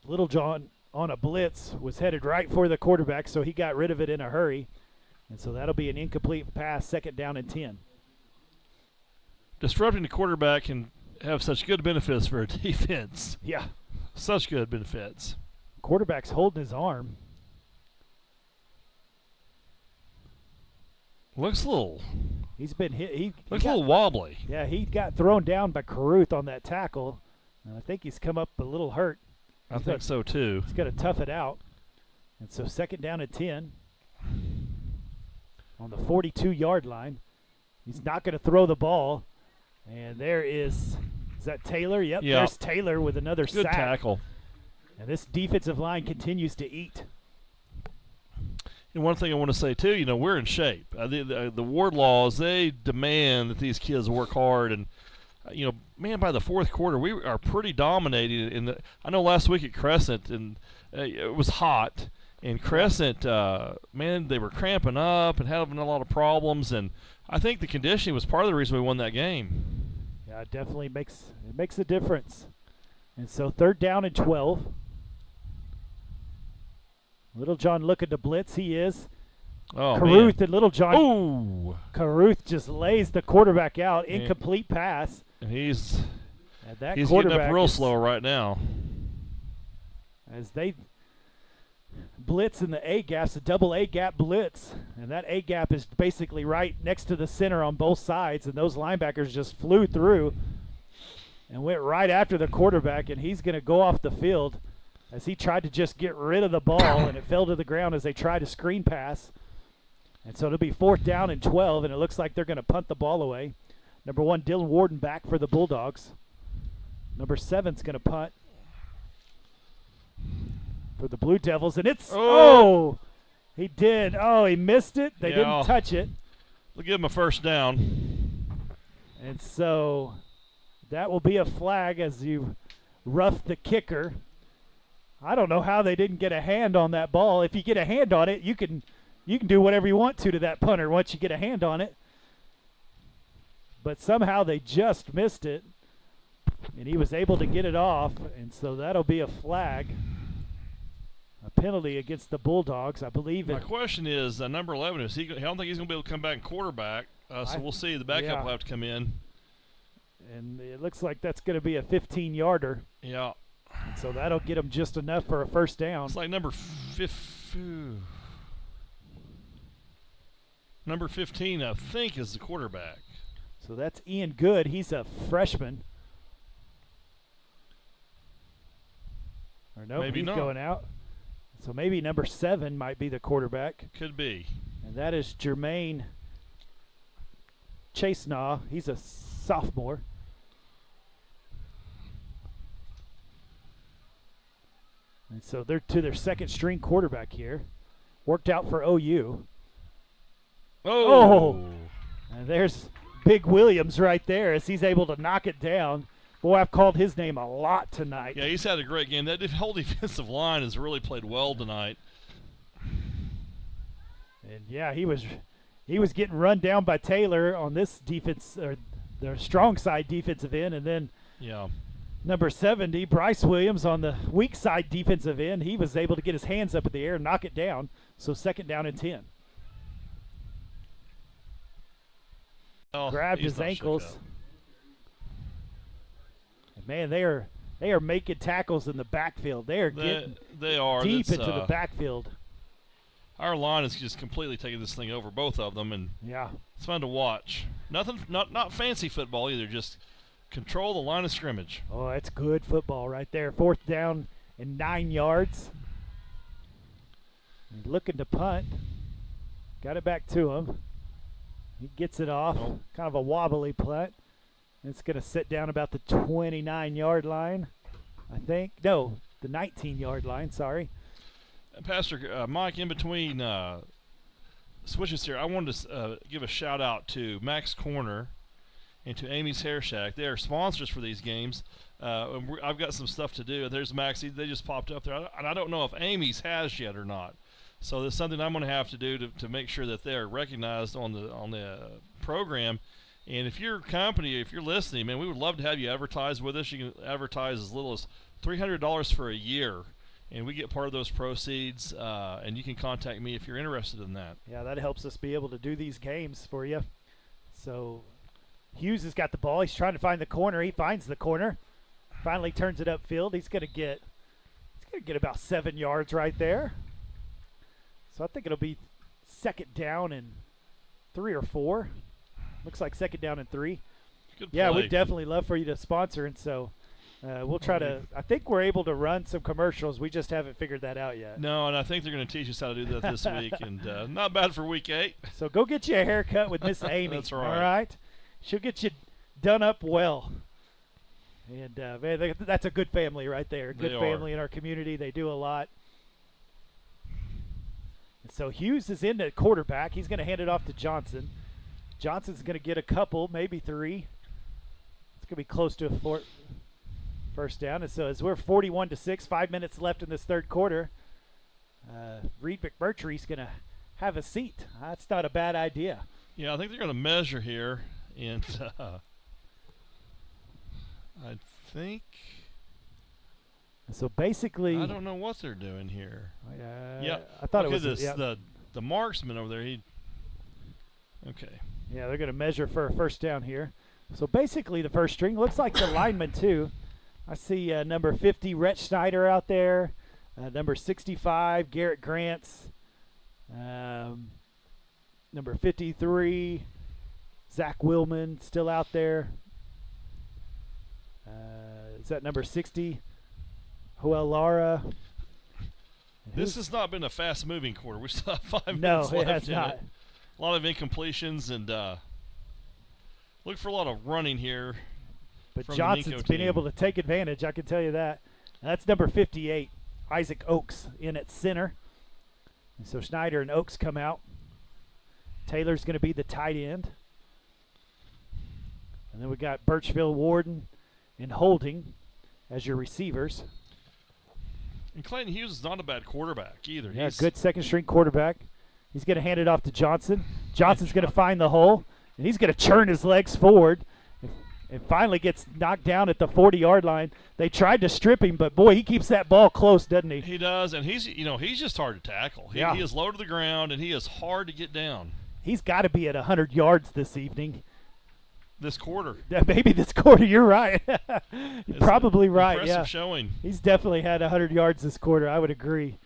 Littlejohn on a blitz was headed right for the quarterback, so he got rid of it in a hurry. And so that'll be an incomplete pass, 2nd down and 10. Disrupting the quarterback can have such good benefits for a defense. Yeah. Such good benefits. Quarterback's holding his arm. Looks a little. He's been hit. Looks a little wobbly. Yeah, he got thrown down by Caruth on that tackle. And I think he's come up a little hurt. I think so too. He's got to tough it out. And so 2nd down and 10. on the 42-yard line. He's not going to throw the ball. And there is that Taylor? Yep, there's Taylor with another Good sack. tackle. And this defensive line continues to eat. And one thing I want to say, too, we're in shape. The Wardlaws, they demand that these kids work hard. And, man, by the fourth quarter, we are pretty dominated. I know last week at Crescent, and it was hot. And Crescent, man, they were cramping up and having a lot of problems. And I think the conditioning was part of the reason we won that game. Yeah, it definitely makes a difference. And so 3rd down and 12. Little John looking to blitz. He is. Oh, Caruth man. and Little John. Ooh. Caruth just lays the quarterback out. Incomplete pass. And he's getting quarterback up real slow right now. As they blitz in the A-gaps, a double A-gap blitz. And that A-gap is basically right next to the center on both sides. And those linebackers just flew through and went right after the quarterback. And he's going to go off the field as he tried to just get rid of the ball. And it fell to the ground as they tried to screen pass. And so it'll be 4th down and 12. And it looks like they're going to punt the ball away. Number 1, Dylan Warden back for the Bulldogs. Number 7's going to punt for the Blue Devils, and it's he did. Oh, he missed it. They didn't touch it. They'll give him a first down. And so that will be a flag as you rough the kicker. I don't know how they didn't get a hand on that ball. If you get a hand on it, you can do whatever you want to that punter once you get a hand on it. But somehow they just missed it, and he was able to get it off, and so that'll be a flag. A penalty against the Bulldogs, I believe. My question is, number 11, I don't think he's going to be able to come back and quarterback, so we'll see. The backup will have to come in. And it looks like that's going to be a 15-yarder. Yeah. And so that'll get him just enough for a first down. It's like number 15, I think, is the quarterback. So that's Ian Good. He's a freshman. Or no, maybe he's not. Going out. So maybe number 7 might be the quarterback. Could be. And that is Jermaine Chasenaw. He's a sophomore. And so they're to their second string quarterback here. Worked out for OU. Oh! And there's Big Williams right there as he's able to knock it down. Boy, I've called his name a lot tonight. Yeah, he's had a great game. That whole defensive line has really played well tonight. And yeah, he was getting run down by Taylor on this defense, or their strong side defensive end, and then number 70, Bryce Williams, on the weak side defensive end. He was able to get his hands up in the air and knock it down. So 2nd down and 10. Grabbed his ankles. Man, they are making tackles in the backfield. They are getting deep into the backfield. Our line is just completely taking this thing over, both of them, and it's fun to watch. Not fancy football either. Just control the line of scrimmage. Oh, that's good football right there. 4th down and 9 yards. He's looking to punt. Got it back to him. He gets it off. Kind of a wobbly punt. It's going to sit down about the 29-yard line, I think. No, the 19-yard line, sorry. Pastor Mike, in between switches here, I wanted to give a shout-out to Max Corner and to Amy's Hair Shack. They are sponsors for these games. I've got some stuff to do. There's Max. They just popped up there. And I don't know if Amy's has yet or not. So there's something I'm going to have to do to make sure that they're recognized on the program. And if your company, if you're listening, man, we would love to have you advertise with us. You can advertise as little as $300 for a year, and we get part of those proceeds. And you can contact me if you're interested in that. Yeah, that helps us be able to do these games for you. So Hughes has got the ball. He's trying to find the corner. He finds the corner. Finally turns it upfield. He's going to get about 7 yards right there. So I think it'll be 2nd down and 3 or 4. Looks like 2nd down and 3. Good yeah, play. we'd definitely love for you to sponsor. And so We'll try to. I think we're able to run some commercials. We just haven't figured that out yet. No, and I think they're going to teach us how to do that this week, and not bad for week 8. So go get you a haircut with Miss Amy. That's right. All right, she'll get you done up well. And man, that's a good family right there. Good family in our community. They do a lot. And so Hughes is in at quarterback. He's going to hand it off to Johnson. Johnson's going to get a couple, maybe 3. It's going to be close to a first down. And so as we're 41-6, 5 minutes left in this third quarter, Reed McMurtry's going to have a seat. That's not a bad idea. Yeah, I think they're going to measure here, and I think. So basically, I don't know what they're doing here. Yeah, I thought it was this. The marksman over there. Okay. Yeah, they're going to measure for a first down here. So basically, the first string looks like the lineman too. I see number 50 Rhett Schneider out there, number 65 Garrett Grants, number 53 Zach Willman still out there. Is that number 60 Joel Lara? This has not been a fast-moving quarter. We still have 5 minutes No, left. it has not. A lot of incompletions, and look for a lot of running here. But from Johnson's been able to take advantage, I can tell you that. And that's number 58, Isaac Oakes, in at center. And so Schneider and Oakes come out. Taylor's going to be the tight end. And then we got Birchfield, Warden, and Holding as your receivers. And Clayton Hughes is not a bad quarterback either. Yeah, good second-string quarterback. He's going to hand it off to Johnson. Johnson's going to find the hole, and he's going to churn his legs forward and finally gets knocked down at the 40-yard line. They tried to strip him, but, boy, he keeps that ball close, doesn't he? He does, and he's just hard to tackle. He is low to the ground, and he is hard to get down. He's got to be at 100 yards this evening. This quarter. Yeah, maybe this quarter. You're right. You're probably right. Impressive showing. He's definitely had 100 yards this quarter. I would agree.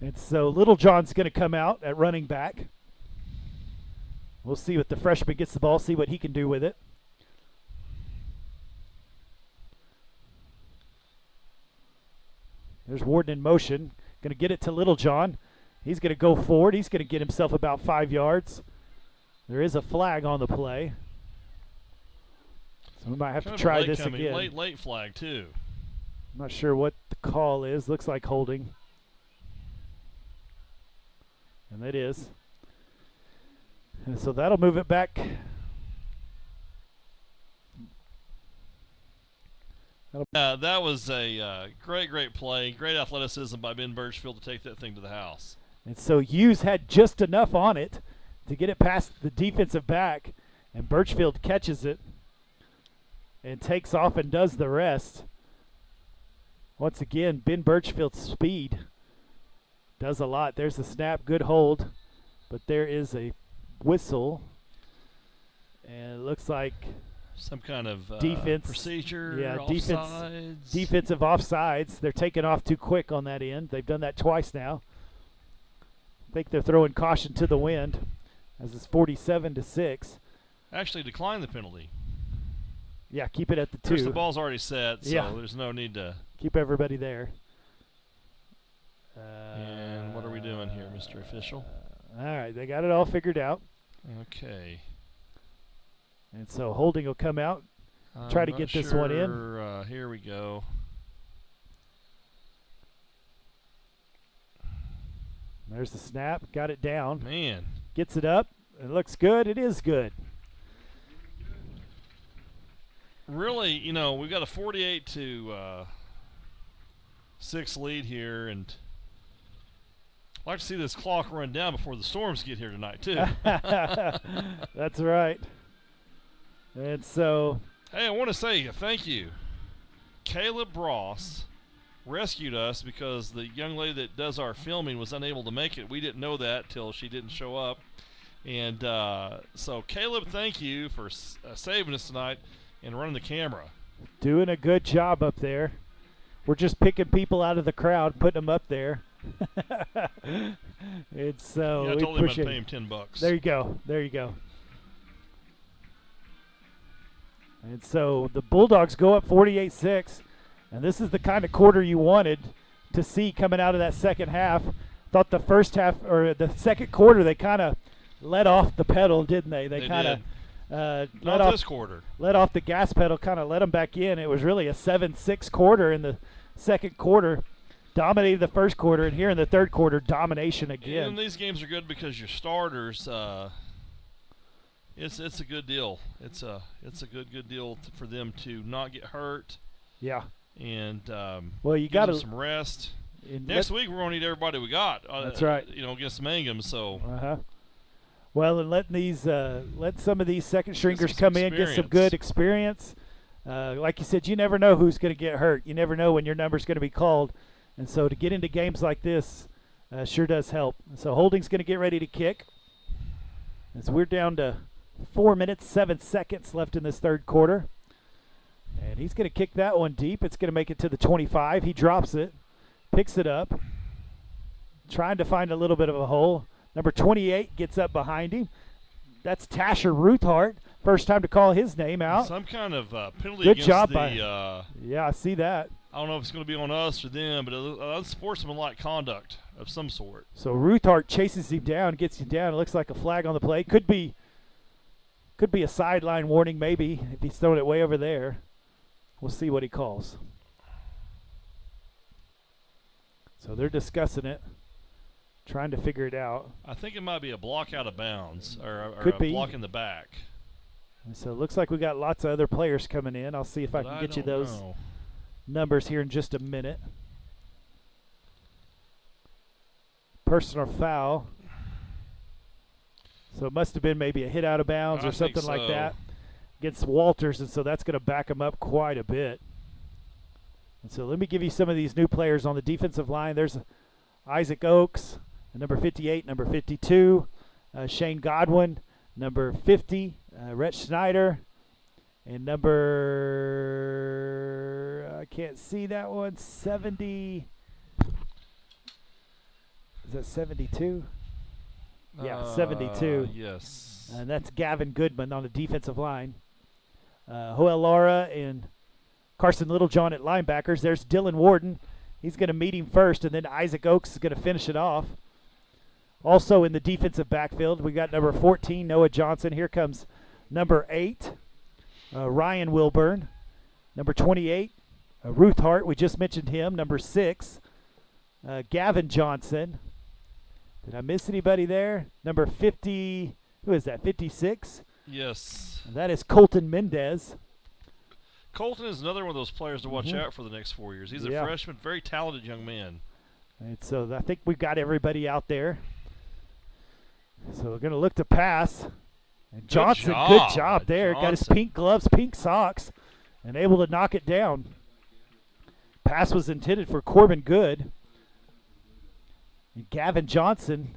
And so Little John's going to come out at running back. We'll see what the freshman gets the ball, see what he can do with it. There's Warden in motion. Going to get it to Little John. He's going to go forward. He's going to get himself about 5 yards. There is a flag on the play. So we might have to try this again. Late flag, too. I'm not sure what the call is. Looks like holding. And it is. And so that'll move it back. That was a great play. Great athleticism by Ben Birchfield to take that thing to the house. And so Hughes had just enough on it to get it past the defensive back. And Birchfield catches it and takes off and does the rest. Once again, Ben Birchfield's speed does a lot. There's the snap, good hold, but there is a whistle, and it looks like some kind of defense procedure. Yeah, offsides. Defensive offsides. They're taking off too quick on that end. They've done that twice now. I think they're throwing caution to the wind, as it's 47-6. Actually, decline the penalty. Yeah, keep it at the 2. Of course, the ball's already set, so there's no need to keep everybody there. And what are we doing here, Mr. Official? All right, they got it all figured out. Okay. And so Holding will come out, try to get this one in. Here we go. There's the snap. Got it down. Man. Gets it up. It looks good. It is good. Really, we've got a 48-6 lead here, and I'd like to see this clock run down before the Storms get here tonight, too. That's right. And so, hey, I want to say thank you. Caleb Ross rescued us because the young lady that does our filming was unable to make it. We didn't know that till she didn't show up. And so, Caleb, thank you for saving us tonight and running the camera. Doing a good job up there. We're just picking people out of the crowd, putting them up there. And so I we told him I'd appreciate pay him $10. There you go. There you go. And so the Bulldogs go up 48-6. And this is the kind of quarter you wanted to see coming out of that second half. Thought the first half or the second quarter they kind of let off the pedal, didn't they? They kind of not this quarter. Let off the gas pedal, kind of let them back in. It was really a 7-6 quarter in the second quarter. Dominated the first quarter, and here in the third quarter, domination again. And these games are good because your starters. It's a good deal. It's a good deal for them to not get hurt. Yeah. And well, you got some rest. Next week we're gonna need everybody we got. That's right. Against Mangum. So. Well, and let some of these second stringers come in, get some good experience. Like you said, you never know who's going to get hurt. You never know when your number's going to be called, and so to get into games like this sure does help. So Holding's going to get ready to kick. As we're down to 4 minutes, 7 seconds left in this third quarter. And he's going to kick that one deep. It's going to make it to the 25. He drops it, picks it up, trying to find a little bit of a hole. Number 28 gets up behind him. That's Tasher Ruthart. First time to call his name out. Some kind of penalty good against job the yeah, I see that. I don't know if it's going to be on us or them, but unsportsmanlike conduct of some sort. So Ruthart chases him down, gets him down. It looks like a flag on the play. Could be a sideline warning maybe if he's throwing it way over there. We'll see what he calls. So they're discussing it, trying to figure it out. I think it might be a block out of bounds or Could a be. block in the back. And so it looks like we got lots of other players coming in. I'll see if I can get you those numbers here in just a minute. Personal foul. So it must have been maybe a hit out of bounds or something like that against Walters, and so that's going to back him up quite a bit. And so let me give you some of these new players on the defensive line. There's Isaac Oakes, number 58, number 52, Shane Godwin, number 50, Rhett Schneider, and number, I can't see that one, 70. Is that 72? Yeah, 72. Yes. And that's Gavin Goodman on the defensive line. Joel Lara and Carson Littlejohn at linebackers. There's Dylan Warden. He's going to meet him first, and then Isaac Oakes is going to finish it off. Also in the defensive backfield, we got number 14, Noah Johnson. Here comes number 8, Ryan Wilburn. Number 28, Ruth Hart. We just mentioned him. Number 6, Gavin Johnson. Did I miss anybody there? Number 50, who is that, 56? Yes. And that is Colton Mendez. Colton is another one of those players to watch out for the next 4 years. He's a freshman, very talented young man. And so I think we've got everybody out there. So we're going to look to pass. And Johnson, good job there. Johnson. Got his pink gloves, pink socks, and able to knock it down. Pass was intended for Corbin Good. And Gavin Johnson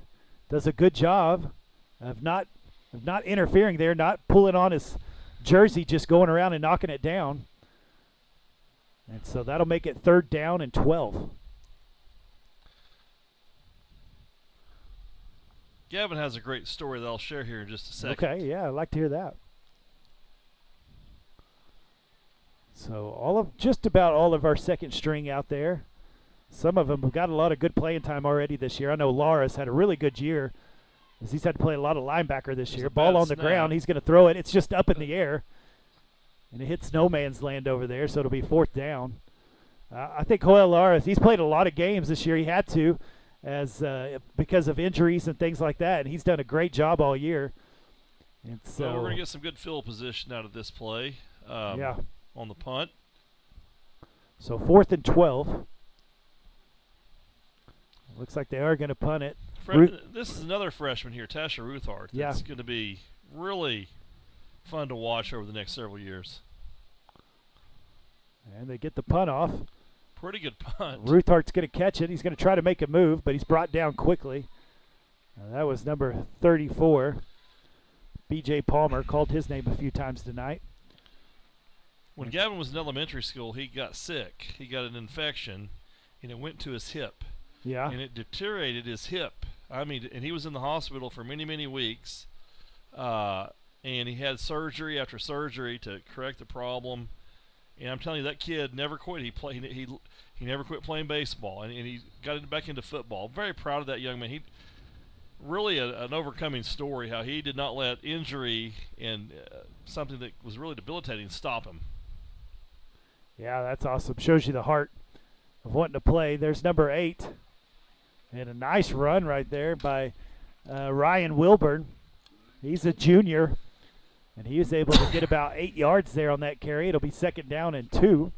does a good job of not interfering there, not pulling on his jersey, just going around and knocking it down. And so that'll make it 3rd down and 12. Gavin has a great story that I'll share here in just a second. Okay, yeah, I'd like to hear that. So just about all of our second string out there. Some of them have got a lot of good playing time already this year. I know Lara's had a really good year, as he's had to play a lot of linebacker this year. Ball on the ground, he's going to throw it. It's just up in the air, and it hits no man's land over there, so it'll be 4th down. I think Joel Lara, he's played a lot of games this year. He had to, because of injuries and things like that, and he's done a great job all year. And so we're going to get some good field position out of this play. On the punt. So 4th and 12. Looks like they are going to punt it. This is another freshman here, Tasha Ruthart. Yeah. It's going to be really fun to watch over the next several years. And they get the punt off. Pretty good punt. Ruthart's going to catch it. He's going to try to make a move, but he's brought down quickly. That was number 34. B.J. Palmer called his name a few times tonight. When Gavin was in elementary school, he got sick. He got an infection, and it went to his hip. Yeah. And it deteriorated his hip. I mean, and he was in the hospital for many, many weeks. And he had surgery after surgery to correct the problem. And I'm telling you, that kid never quit. He never quit playing baseball, and he got back into football. Very proud of that young man. He really an overcoming story. How he did not let injury and something that was really debilitating stop him. Yeah, that's awesome. Shows you the heart of wanting to play. There's number 8, and a nice run right there by Ryan Wilburn. He's a junior, and he was able to get about 8 yards there on that carry. It'll be 2nd down and 2.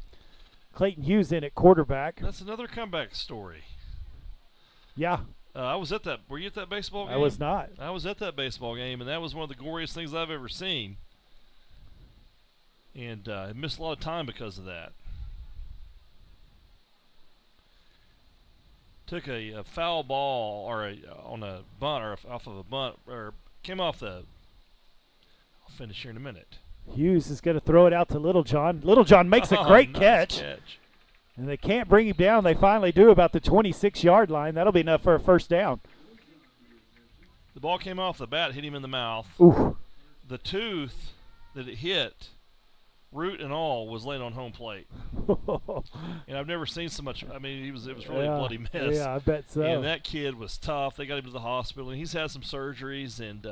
Clayton Hughes in at quarterback. That's another comeback story. Yeah. I was at that. Were you at that baseball game? I was not. I was at that baseball game, and that was one of the goriest things I've ever seen. And I missed a lot of time because of that. Took a foul ball on a bunt or off of a bunt, or came off the. I'll finish here in a minute. Hughes is going to throw it out to Littlejohn. Littlejohn makes a great nice catch. And they can't bring him down. They finally do about the 26-yard line. That'll be enough for a 1st down. The ball came off the bat, hit him in the mouth. Ooh. The tooth that it hit, root and all, was laid on home plate. And I've never seen so much. I mean, it was really a bloody mess. Yeah, I bet so. And that kid was tough. They got him to the hospital, and he's had some surgeries. And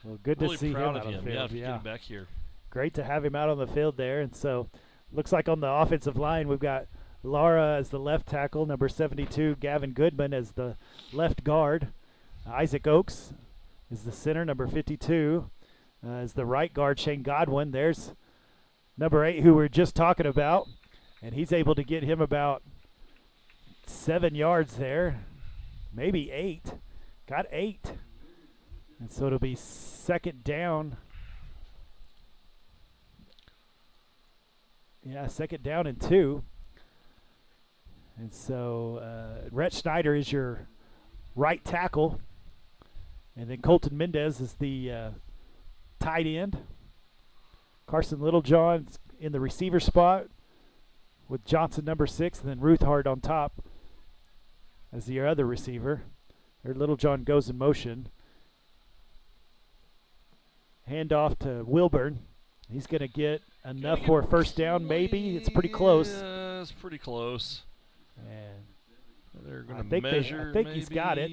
well, good really to see him proud out of on him. the field. Yeah, get him back here. Great to have him out on the field there. And so, looks like on the offensive line, we've got Lara as the left tackle, number 72, Gavin Goodman as the left guard. Isaac Oakes is the center, number 52, as the right guard, Shane Godwin. There's number 8, who we're just talking about, and he's able to get him about 7 yards there, maybe 8. Got 8. And so it'll be 2nd down. Yeah, 2nd down and 2. And so Rhett Schneider is your right tackle. And then Colton Mendez is the tight end. Carson Littlejohn's in the receiver spot with Johnson, number 6, and then Ruth Hart on top as the other receiver. There, Littlejohn goes in motion. Hand off to Wilburn. He's going to get enough for a 1st down, maybe. It's pretty close. Yeah, it's pretty close. And they're going to measure. I think he's got it.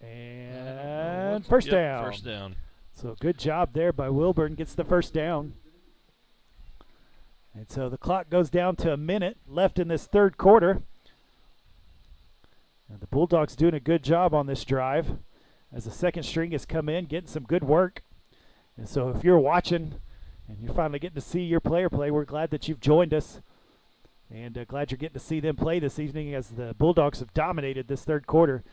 And first down. First down. So good job there by Wilburn. Gets the 1st down. And so the clock goes down to a minute left in this 3rd quarter. And the Bulldogs doing a good job on this drive as the 2nd string has come in, getting some good work. And so if you're watching and you're finally getting to see your player play, we're glad that you've joined us. And glad you're getting to see them play this evening as the Bulldogs have dominated this 3rd quarter.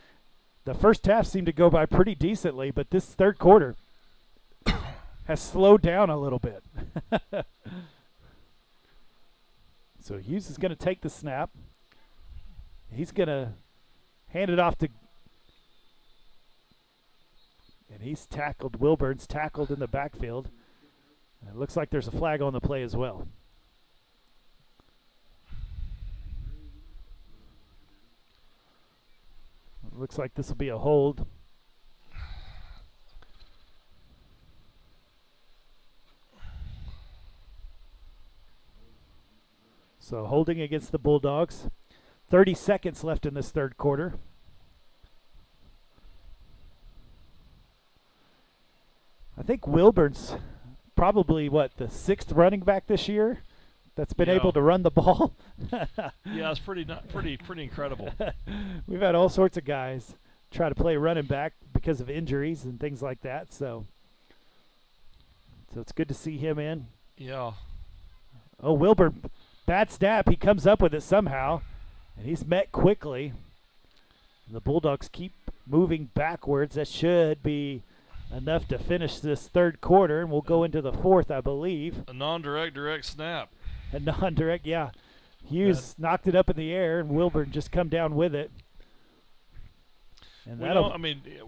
The first half seemed to go by pretty decently, but this 3rd quarter has slowed down a little bit. So Hughes is going to take the snap. He's going to hand it off to, and he's tackled. Wilburn's tackled in the backfield. It looks like there's a flag on the play as well. It looks like this will be a hold. So holding against the Bulldogs. 30 seconds left in this 3rd quarter. I think Wilburn's probably, the 6th running back this year that's been able to run the ball. Yeah, it's pretty incredible. We've had all sorts of guys try to play running back because of injuries and things like that. So it's good to see him in. Yeah. Oh, Wilburn, bad snap. He comes up with it somehow, and he's met quickly. And the Bulldogs keep moving backwards. That should be enough to finish this 3rd quarter, and we'll go into the 4th, I believe. A direct snap. A non-direct, yeah. Hughes knocked it up in the air, and Wilburn just come down with it. And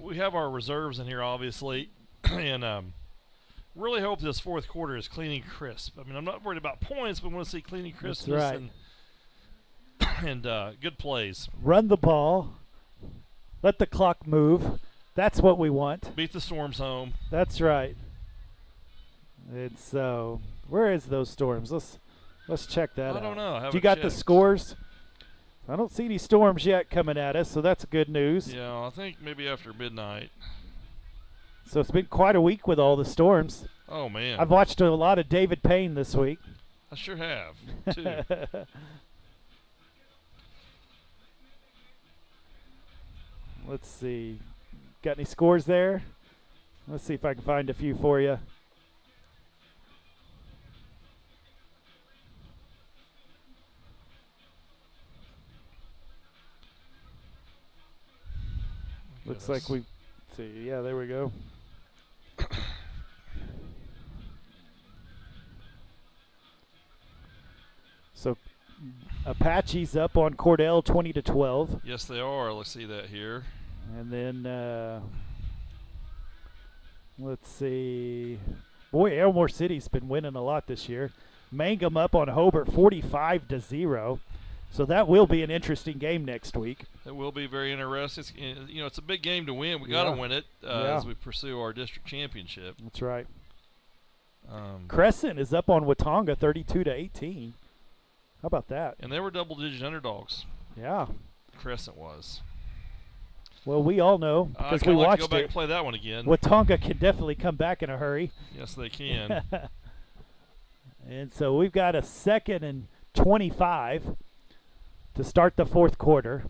we have our reserves in here, obviously, and really hope this 4th quarter is clean and crisp. I mean, I'm not worried about points, but I want to see clean and crispness. That's right. and good plays. Run the ball. Let the clock move. That's what we want. Beat the Storms home. That's right. And so, where is those storms? Let's check that out. I don't know. I You haven't got the checked. scores? I don't see any storms yet coming at us, so that's good news. Yeah, I think maybe after midnight. So it's been quite a week with all the storms. Oh, man. I've watched a lot of David Payne this week. I sure have, too. Let's see. Got any scores there? Let's see if I can find a few for you. Looks like we see. Yeah, there we go. So Apache's up on Cordell 20-12. Yes, they are. Let's see that here. And then let's see. Boy, Elmore City's been winning a lot this year. Mangum up on Hobart 45-0. So that will be an interesting game next week. It will be very interesting. It's a big game to win. We got to win it as we pursue our district championship. That's right. Crescent is up on Watonga 32-18. How about that? And they were double-digit underdogs. Yeah. Crescent was. Well, we all know because we watched to go back it. and play that one again. Watonga can definitely come back in a hurry. Yes, they can. And so we've got a 2nd and 25 to start the fourth quarter.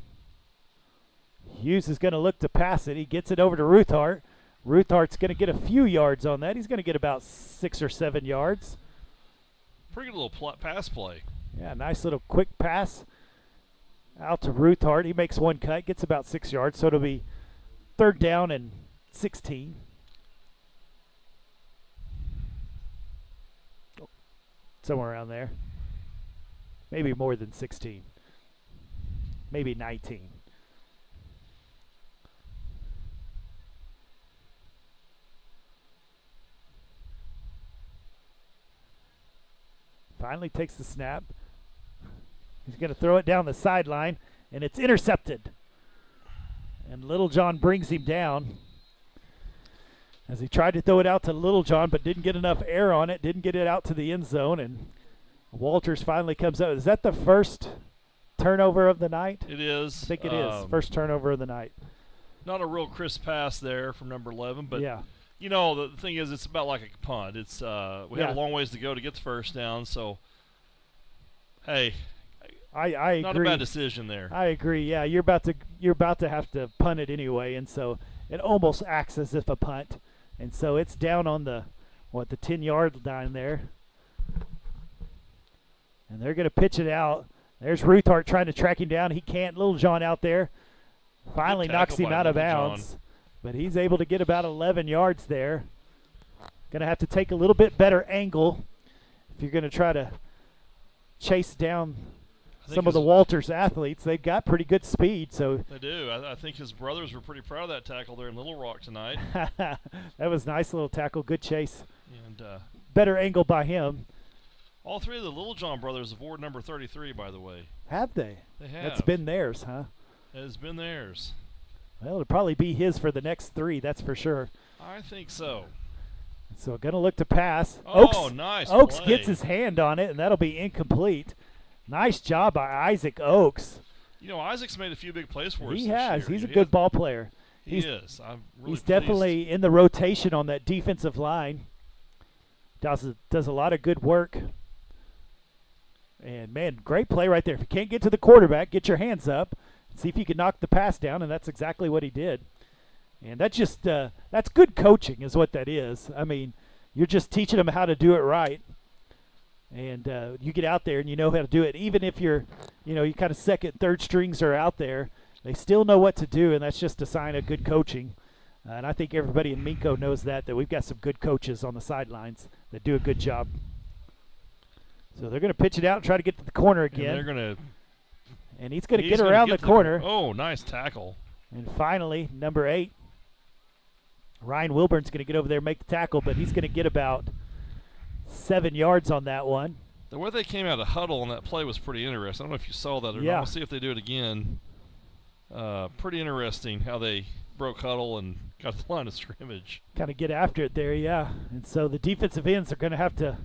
Hughes is going to look to pass it. He gets it over to Ruthart. Ruthart's going to get a few yards on that. He's going to get about 6 or 7 yards. Pretty good little pass play. Yeah, nice little quick pass out to Ruthart. He makes one cut, gets about 6 yards, so it'll be 3rd down and 16. Somewhere around there. Maybe more than 16. Maybe 19. Finally takes the snap. He's going to throw it down the sideline, and it's intercepted. And Littlejohn brings him down as he tried to throw it out to Littlejohn, but didn't get enough air on it, didn't get it out to the end zone, and Walters finally comes out. Is that the first turnover of the night? It is. I think it is. First turnover of the night. Not a real crisp pass there from number 11, but yeah. The thing is, it's about like a punt. It's we have a long ways to go to get the first down, so hey, I agree. Not a bad decision there. I agree. Yeah, you're about to have to punt it anyway, and so it almost acts as if a punt, and so it's down on the 10-yard line there, and they're going to pitch it out. There's Ruthart trying to track him down. He can't. Littlejohn out there finally knocks him out of bounds. But he's able to get about 11 yards there. Going to have to take a little bit better angle if you're going to try to chase down some of the Walters athletes. They've got pretty good speed. So they do. I think his brothers were pretty proud of that tackle there in Little Rock tonight. That was a nice little tackle. Good chase. And better angle by him. All 3 of the Littlejohn brothers have worn number 33, by the way. Have they? They have. That's been theirs, huh? It has been theirs. Well, it'll probably be his for the next 3, that's for sure. I think so. So going to look to pass. Oh, nice Oaks play. gets his hand on it, and that'll be incomplete. Nice job by Isaac Oaks. Isaac's made a few big plays for us He this has. year. He's a good ball player. He is. I'm really He's pleased. definitely in the rotation on that defensive line. Does a lot of good work. And, man, great play right there. If you can't get to the quarterback, get your hands up. See if you can knock the pass down, and that's exactly what he did. And that's just that's good coaching is what that is. I mean, you're just teaching them how to do it right. And you get out there and you know how to do it. Even if you're, you kind of second, third strings are out there, they still know what to do, and that's just a sign of good coaching. And I think everybody in Minco knows that we've got some good coaches on the sidelines that do a good job. So they're going to pitch it out and try to get to the corner again. And they're going to... And he's going to get around the corner. Oh, nice tackle. And finally, number 8, Ryan Wilburn's going to get over there and make the tackle, but he's going to get about 7 yards on that one. The way they came out of huddle on that play was pretty interesting. I don't know if you saw that or not. We'll see if they do it again. Pretty interesting how they broke huddle and got to the line of scrimmage. Kind of get after it there, yeah. And so the defensive ends are going to have to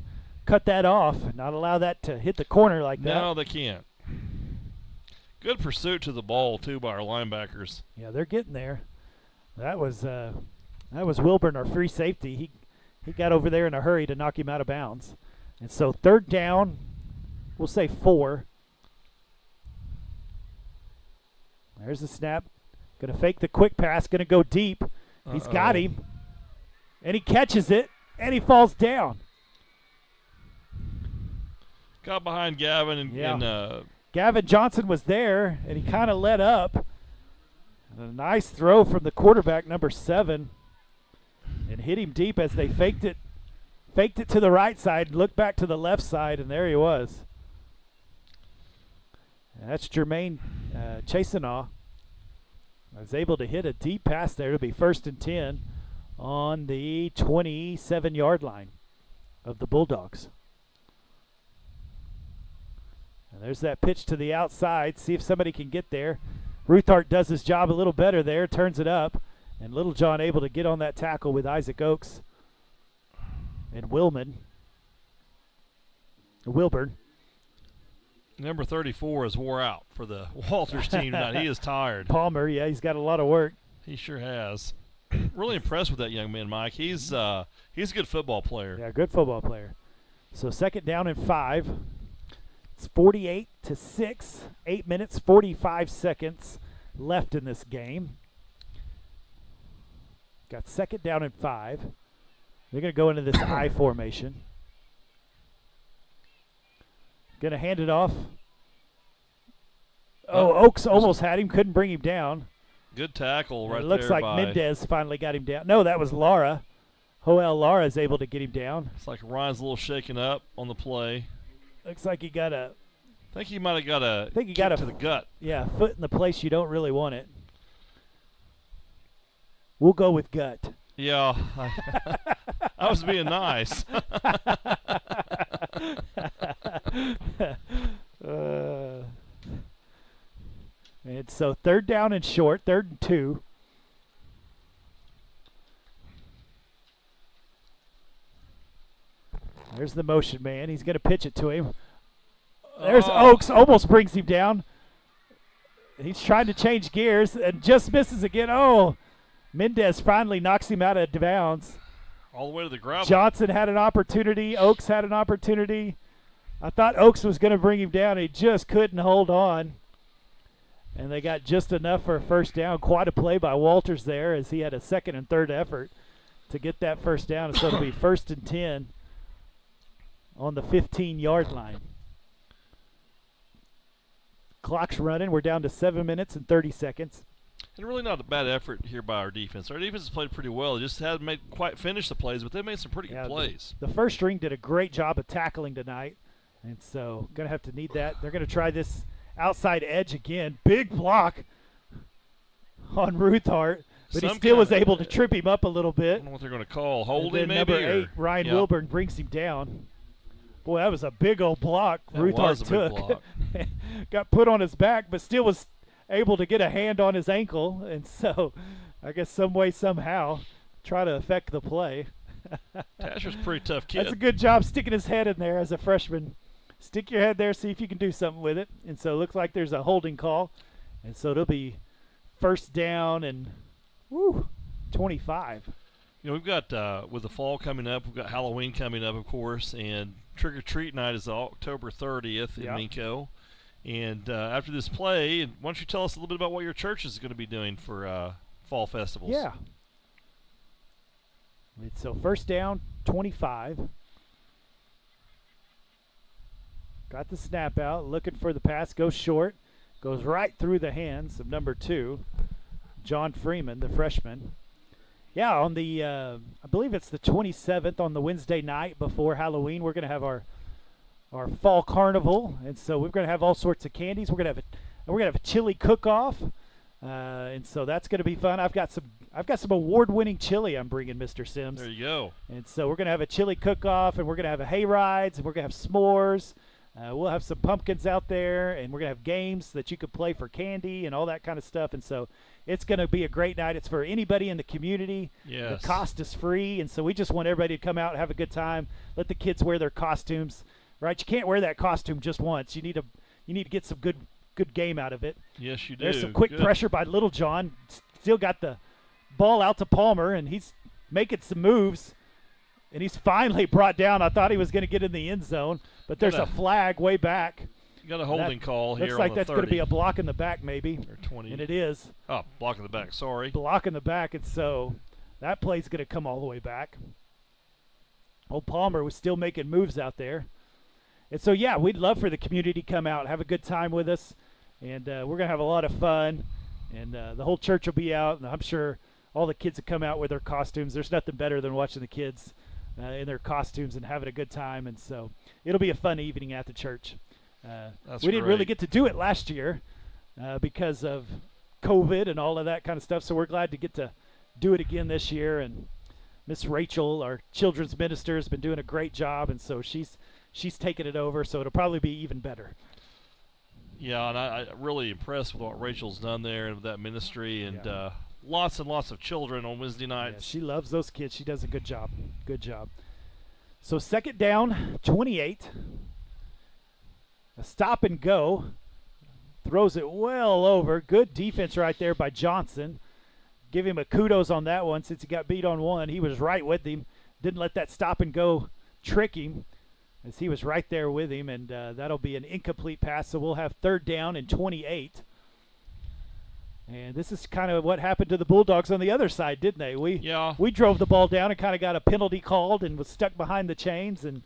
cut that off and not allow that to hit the corner like that. No, they can't. Good pursuit to the ball, too, by our linebackers. Yeah, they're getting there. That was Wilburn, our free safety. He got over there in a hurry to knock him out of bounds. And so third down, we'll say 4. There's the snap. Going to fake the quick pass. Going to go deep. He's got him. And he catches it. And he falls down. Got behind Gavin. And Gavin Johnson was there. And he kind of let up. And a nice throw from the quarterback, number 7. And hit him deep as they faked it. Faked it to the right side. Looked back to the left side. And there he was. And that's Jermaine Chasenaw. I was able to hit a deep pass there to be 1st and 10 on the 27-yard line of the Bulldogs. And there's that pitch to the outside. See if somebody can get there. Ruthart does his job a little better there, turns it up. And Littlejohn able to get on that tackle with Isaac Oakes and Wilburn. Number 34 is wore out for the Walters team tonight. He is tired. Palmer, yeah, he's got a lot of work. He sure has. Really impressed with that young man, Mike. He's a good football player. Yeah, good football player. So 2nd down and 5. It's 48-6. 8 minutes, 45 seconds left in this game. Got 2nd down and 5. They're going to go into this I formation. Going to hand it off. Oakes almost had him. Couldn't bring him down. Good tackle right there. It looks like Mendez finally got him down. No, that was Lara. Joel Lara is able to get him down. It's like Ryan's a little shaken up on the play. Looks like he got a... I think he might have got a kick to the gut. Yeah, foot in the place you don't really want it. We'll go with gut. Yeah. I was being nice. And so 3rd down and short, 3rd and 2. There's the motion man. He's going to pitch it to him. There's Oakes, almost brings him down. He's trying to change gears and just misses again. Oh, Mendez finally knocks him out of bounds. All the way to the gravel. Johnson had an opportunity. Oakes had an opportunity. I thought Oakes was going to bring him down. He just couldn't hold on. And they got just enough for a 1st down. Quite a play by Walters there as he had a 2nd and 3rd effort to get that 1st down. So it'll be 1st and 10 on the 15-yard line. Clock's running. We're down to 7 minutes and 30 seconds. And really not a bad effort here by our defense. Our defense has played pretty well. It just hadn't quite finished the plays, but they made some pretty good plays. The first string did a great job of tackling tonight, and so going to have to need that. They're going to try this outside edge again. Big block on Ruthart, but he still was able to trip him up a little bit. I don't know what they're going to call. Holding maybe? Number 8, Ryan Wilburn, brings him down. Boy, that was a big old block Ruthart took. Got put on his back, but still was able to get a hand on his ankle, and so I guess some way, somehow, try to affect the play. Tasher's a pretty tough kid. That's a good job sticking his head in there as a freshman. Stick your head there, see if you can do something with it. And so it looks like there's a holding call, and so it'll be 1st down and 25. You know, we've got, with the fall coming up, we've got Halloween coming up, of course, and Trick-or-Treat Night is October 30th in Minco. And after this play, why don't you tell us a little bit about what your church is going to be doing for fall festivals? Yeah. So 1st down, 25. Got the snap out, looking for the pass, goes short, goes right through the hands of number 2, John Freeman, the freshman. Yeah, on the, I believe it's the 27th on the Wednesday night before Halloween, we're going to have our fall carnival, and so we're going to have all sorts of candies. We're going to have a chili cook-off, and so that's going to be fun. I've got some award-winning chili I'm bringing, Mr. Sims. There you go. And so we're going to have a chili cook-off, and we're going to have a hay rides, and we're going to have s'mores. We'll have some pumpkins out there, and we're going to have games that you can play for candy and all that kind of stuff. And so it's going to be a great night. It's for anybody in the community. Yes. The cost is free, and so we just want everybody to come out and have a good time. Let the kids wear their costumes, right? You can't wear that costume just once. You need to get some good game out of it. Yes, you do. There's some quick pressure by Little John. Still got the ball out to Palmer, and he's making some moves. And he's finally brought down. I thought he was going to get in the end zone, but there's a flag way back. You got a holding call here. Looks like that's going to be a block in the back, maybe. Or 20. And it is. Oh, block in the back. Sorry. Block in the back, and so that play's going to come all the way back. Old Palmer was still making moves out there. And so, yeah, we'd love for the community to come out, have a good time with us, and we're going to have a lot of fun. And the whole church will be out, and I'm sure all the kids will come out with their costumes. There's nothing better than watching the kids in their costumes and having a good time, and so it'll be a fun evening at the church. We didn't really get to do it last year because of COVID and all of that kind of stuff, so we're glad to get to do it again this year. And Miss Rachel, our children's minister, has been doing a great job, and so she's taken it over, so it'll probably be even better. Yeah, and I'm really impressed with what Rachel's done there and with that ministry, and lots and lots of children on Wednesday nights. Yeah, she loves those kids. She does a good job. Good job. So 2nd down, 28. A stop and go. Throws it well over. Good defense right there by Johnson. Give him a kudos on that one since he got beat on one. He was right with him. Didn't let that stop and go trick him as he was right there with him, and that'll be an incomplete pass. So we'll have 3rd down and 28. And this is kind of what happened to the Bulldogs on the other side, didn't they? We drove the ball down and kind of got a penalty called and was stuck behind the chains and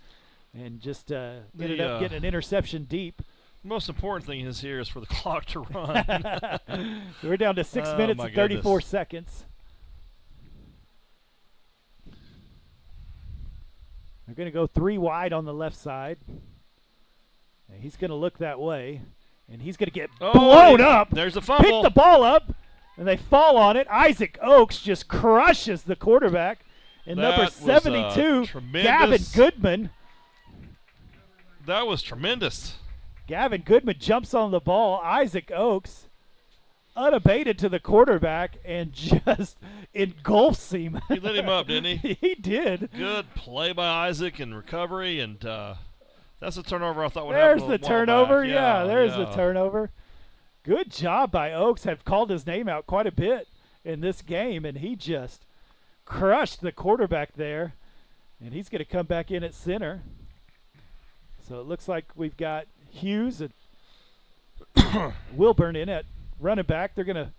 just ended up getting an interception deep. The most important thing is for the clock to run. We're down to 6 minutes and 34 seconds. They're going to go 3 wide on the left side. And he's going to look that way. And he's going to get blown up. There's a fumble. Pick the ball up, and they fall on it. Isaac Oakes just crushes the quarterback. And number 72, Gavin Goodman. That was tremendous. Gavin Goodman jumps on the ball. Isaac Oakes, unabated to the quarterback, and just engulfs him. He lit him up, didn't he? He did. Good play by Isaac and recovery, and that's a turnover I thought would happen. There's the turnover. Yeah, there's the turnover. Good job by Oakes. Have called his name out quite a bit in this game, and he just crushed the quarterback there. And he's going to come back in at center. So it looks like we've got Hughes and Wilburn in at running back. They're going to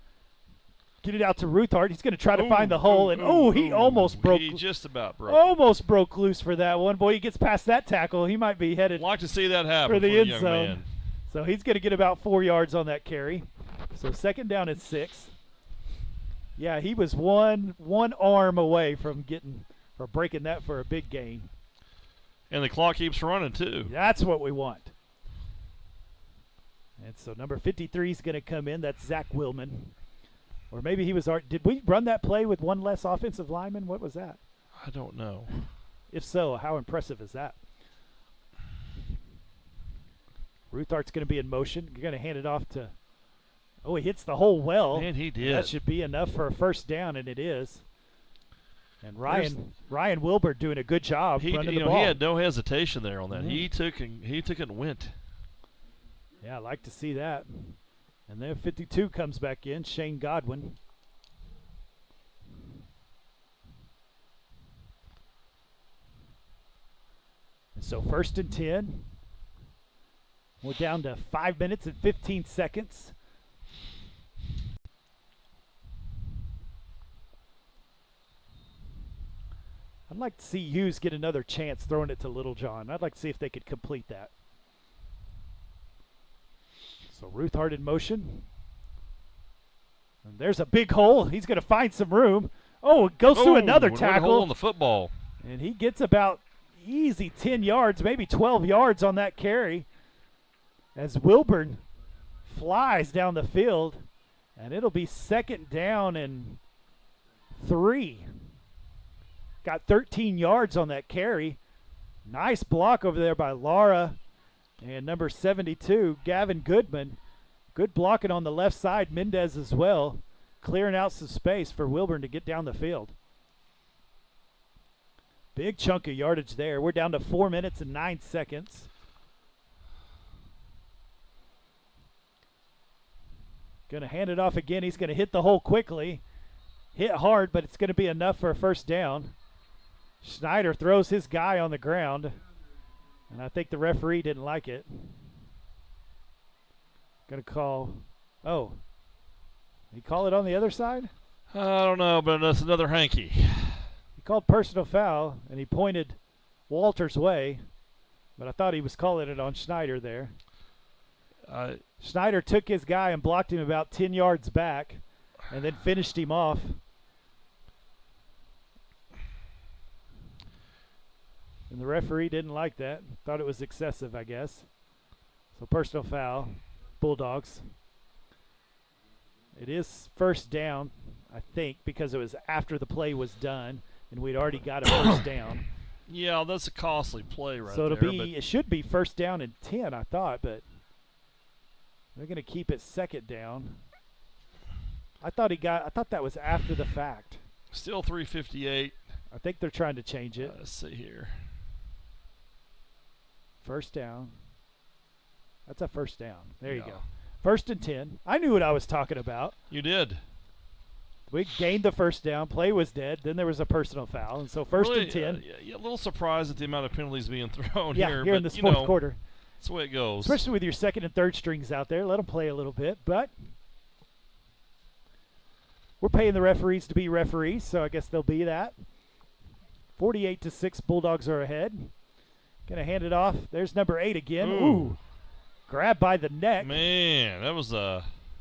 get it out to Ruthart. He's going to try to find the hole, and he almost broke. He just about broke. Almost broke loose for that one. Boy, he gets past that tackle. He might be headed. Like to see that happen for the end young zone. Man. So he's going to get about 4 yards on that carry. So 2nd down and 6. Yeah, he was one arm away from breaking that for a big gain. And the clock keeps running too. That's what we want. And so number 53 is going to come in. That's Zach Willman. Or maybe he was did we run that play with one less offensive lineman? What was that? I don't know. If so, how impressive is that? Ruthart's going to be in motion. You're going to hand it off to – he hits the hole well. Man, he did. That should be enough for a 1st down, and it is. And Ryan Wilbur doing a good job running the ball. He had no hesitation there on that. He took it and went. Yeah, I like to see that. And then 52 comes back in, Shane Godwin. And so 1st and 10. We're down to 5 minutes and 15 seconds. I'd like to see Hughes get another chance throwing it to Little John. I'd like to see if they could complete that. So Ruthart in motion. And there's a big hole. He's going to find some room. It goes through another tackle. Hole on the football. And he gets about easy 10 yards, maybe 12 yards on that carry as Wilburn flies down the field. And it'll be 2nd down and 3. Got 13 yards on that carry. Nice block over there by Laura And number 72, Gavin Goodman. Good blocking on the left side. Mendez as well, clearing out some space for Wilburn to get down the field. Big chunk of yardage there. We're down to 4 minutes and 9 seconds. Going to hand it off again. He's going to hit the hole quickly. Hit hard, but it's going to be enough for a first down. Schneider throws his guy on the ground, and I think the referee didn't like it. Going to call. Oh, he call it on the other side? I don't know, but that's another hanky. He called personal foul, and he pointed Walter's way, but I thought he was calling it on Schneider there. Schneider took his guy and blocked him about 10 yards back and then finished him off. And the referee didn't like that. Thought it was excessive, I guess. So personal foul, Bulldogs. It is first down, I think, because it was after the play was done and we'd already got a first down. Yeah, that's a costly play right so there. It should be first down and 10, I thought, but they're going to keep it second down. I thought that was after the fact. Still 3:58. I think they're trying to change it. Let's see here. First down. That's a first down. There you Yeah. go. First and 10. I knew what I was talking about. You did. We gained the first down. Play was dead. Then there was a personal foul. And so first Really, and 10. Yeah, a little surprised at the amount of penalties being thrown Here here. in this fourth quarter. That's the way it goes. Especially with your second and third strings out there. Let them play a little bit. But we're paying the referees to be referees, so I guess they'll be that. 48-6, Bulldogs are ahead. Going to hand it off. There's number 8 again. Ooh. Grabbed by the neck. Man, that was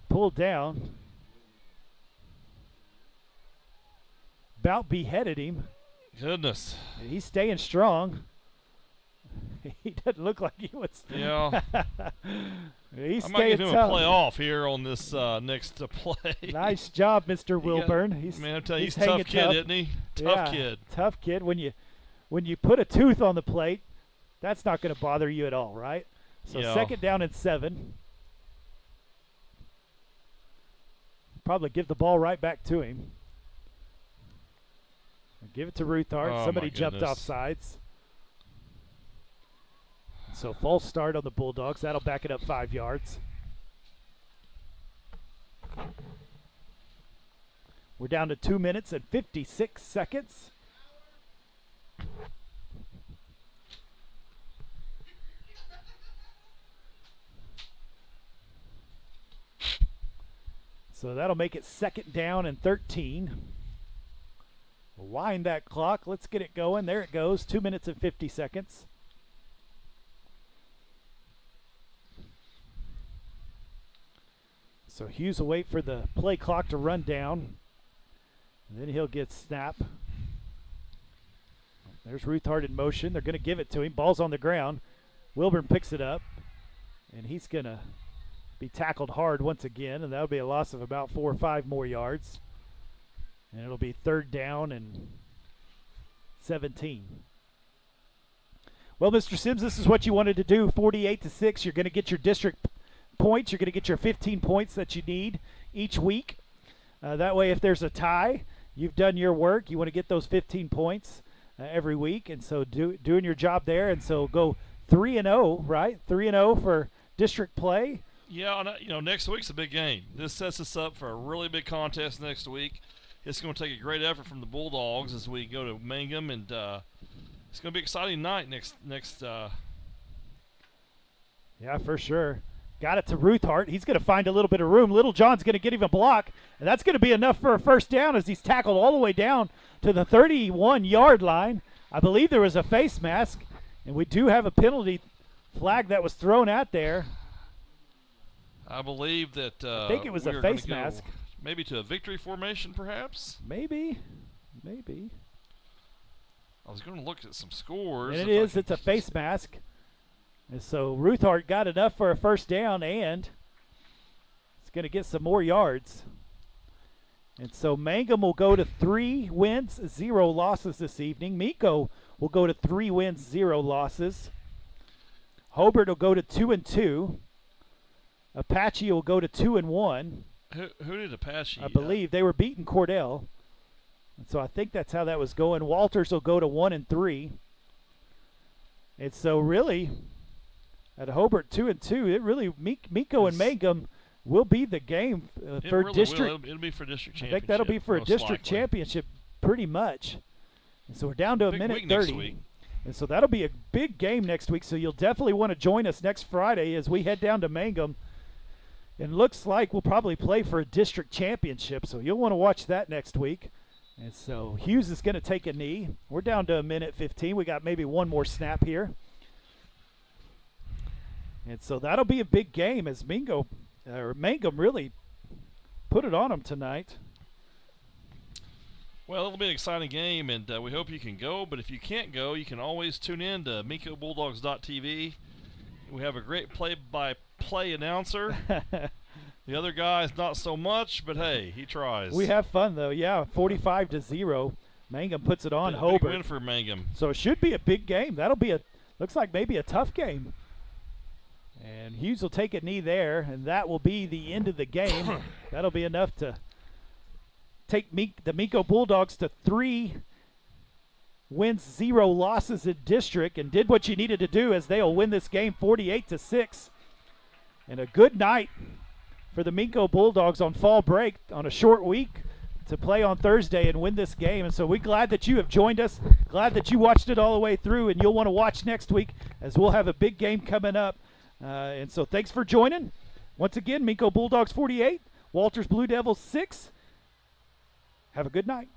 pulled down. About beheaded him. Goodness. And he's staying strong. He doesn't look like he was. Yeah. He's I might staying give him tough. a play off here on this next play. Nice job, Mr. Wilburn. Man, I'm telling you, he's a hanging tough kid, isn't he? Tough kid. Tough kid. When you put a tooth on the plate, that's not going to bother you at all, right? So Yeah. second down and 7. Probably give the ball right back to him. Give it to Ruthart. Oh, Somebody my jumped off goodness. sides. So false start on the Bulldogs. That'll back it up 5 yards. We're down to 2 minutes and 56 seconds. So that'll make it second down and 13. We'll wind that clock. Let's get it going. There it goes. 2 minutes and 50 seconds. So Hughes will wait for the play clock to run down. And then he'll get snap. There's Ruthart in motion. They're going to give it to him. Ball's on the ground. Wilburn picks it up. And he's going to be tackled hard once again. And that'll be a loss of about 4 or 5 more yards. And it'll be third down and 17. Well, Mr. Sims, this is what you wanted to do. 48-6. You're going to get your district points. You're going to get your 15 points that you need each week. That way, if there's a tie, you've done your work. You want to get those 15 points every week. And so doing your job there. And so go 3-0, right? 3-0 for district play. Yeah, next week's a big game. This sets us up for a really big contest next week. It's going to take a great effort from the Bulldogs as we go to Mangum, and it's going to be an exciting night next. Yeah, for sure. Got it to Ruthart. He's going to find a little bit of room. Little John's going to get him a block, and that's going to be enough for a first down as he's tackled all the way down to the 31-yard line. I believe there was a face mask, and we do have a penalty flag that was thrown out there. I believe that I think it was a face mask. Maybe to a victory formation, perhaps? Maybe. I was going to look at some scores. And it's a face mask. And so Ruthart got enough for a first down, and it's going to get some more yards. And so Mangum will go to 3 wins, 0 losses this evening. Minco will go to 3 wins, 0 losses. Hobart will go to 2-2. Apache will go to 2-1. Who did Apache? I believe they were beating Cordell. And so I think that's how that was going. Walters will go to 1-3. And so really, at Hobart 2-2, it really Minco and Mangum will be the game for really district. It'll be for district championship. I think that'll be for a district championship pretty much. And so we're down to a minute 30. And so that'll be a big game next week. So you'll definitely want to join us next Friday as we head down to Mangum. And looks like we'll probably play for a district championship. So you'll want to watch that next week. And so Hughes is going to take a knee. We're down to a minute 15. We got maybe one more snap here. And so that'll be a big game as Mangum really put it on them tonight. Well, it'll be an exciting game, and we hope you can go. But if you can't go, you can always tune in to MincoBulldogs.tv. We have a great play-by-play announcer. The other guy's not so much, but hey, he tries. We have fun though, yeah. 45-0. Mangum puts it on Hobart. Big win for Mangum. So it should be a big game. That'll be looks like maybe a tough game. And Hughes will take a knee there, and that will be the end of the game. That'll be enough to take the Minco Bulldogs to 3 wins, 0 losses in district, and did what you needed to do as they'll win this game 48-6. And a good night for the Minco Bulldogs on fall break on a short week to play on Thursday and win this game. And so we're glad that you have joined us, glad that you watched it all the way through, and you'll want to watch next week as we'll have a big game coming up. And so thanks for joining. Once again, Minco Bulldogs 48, Walters Blue Devils 6. Have a good night.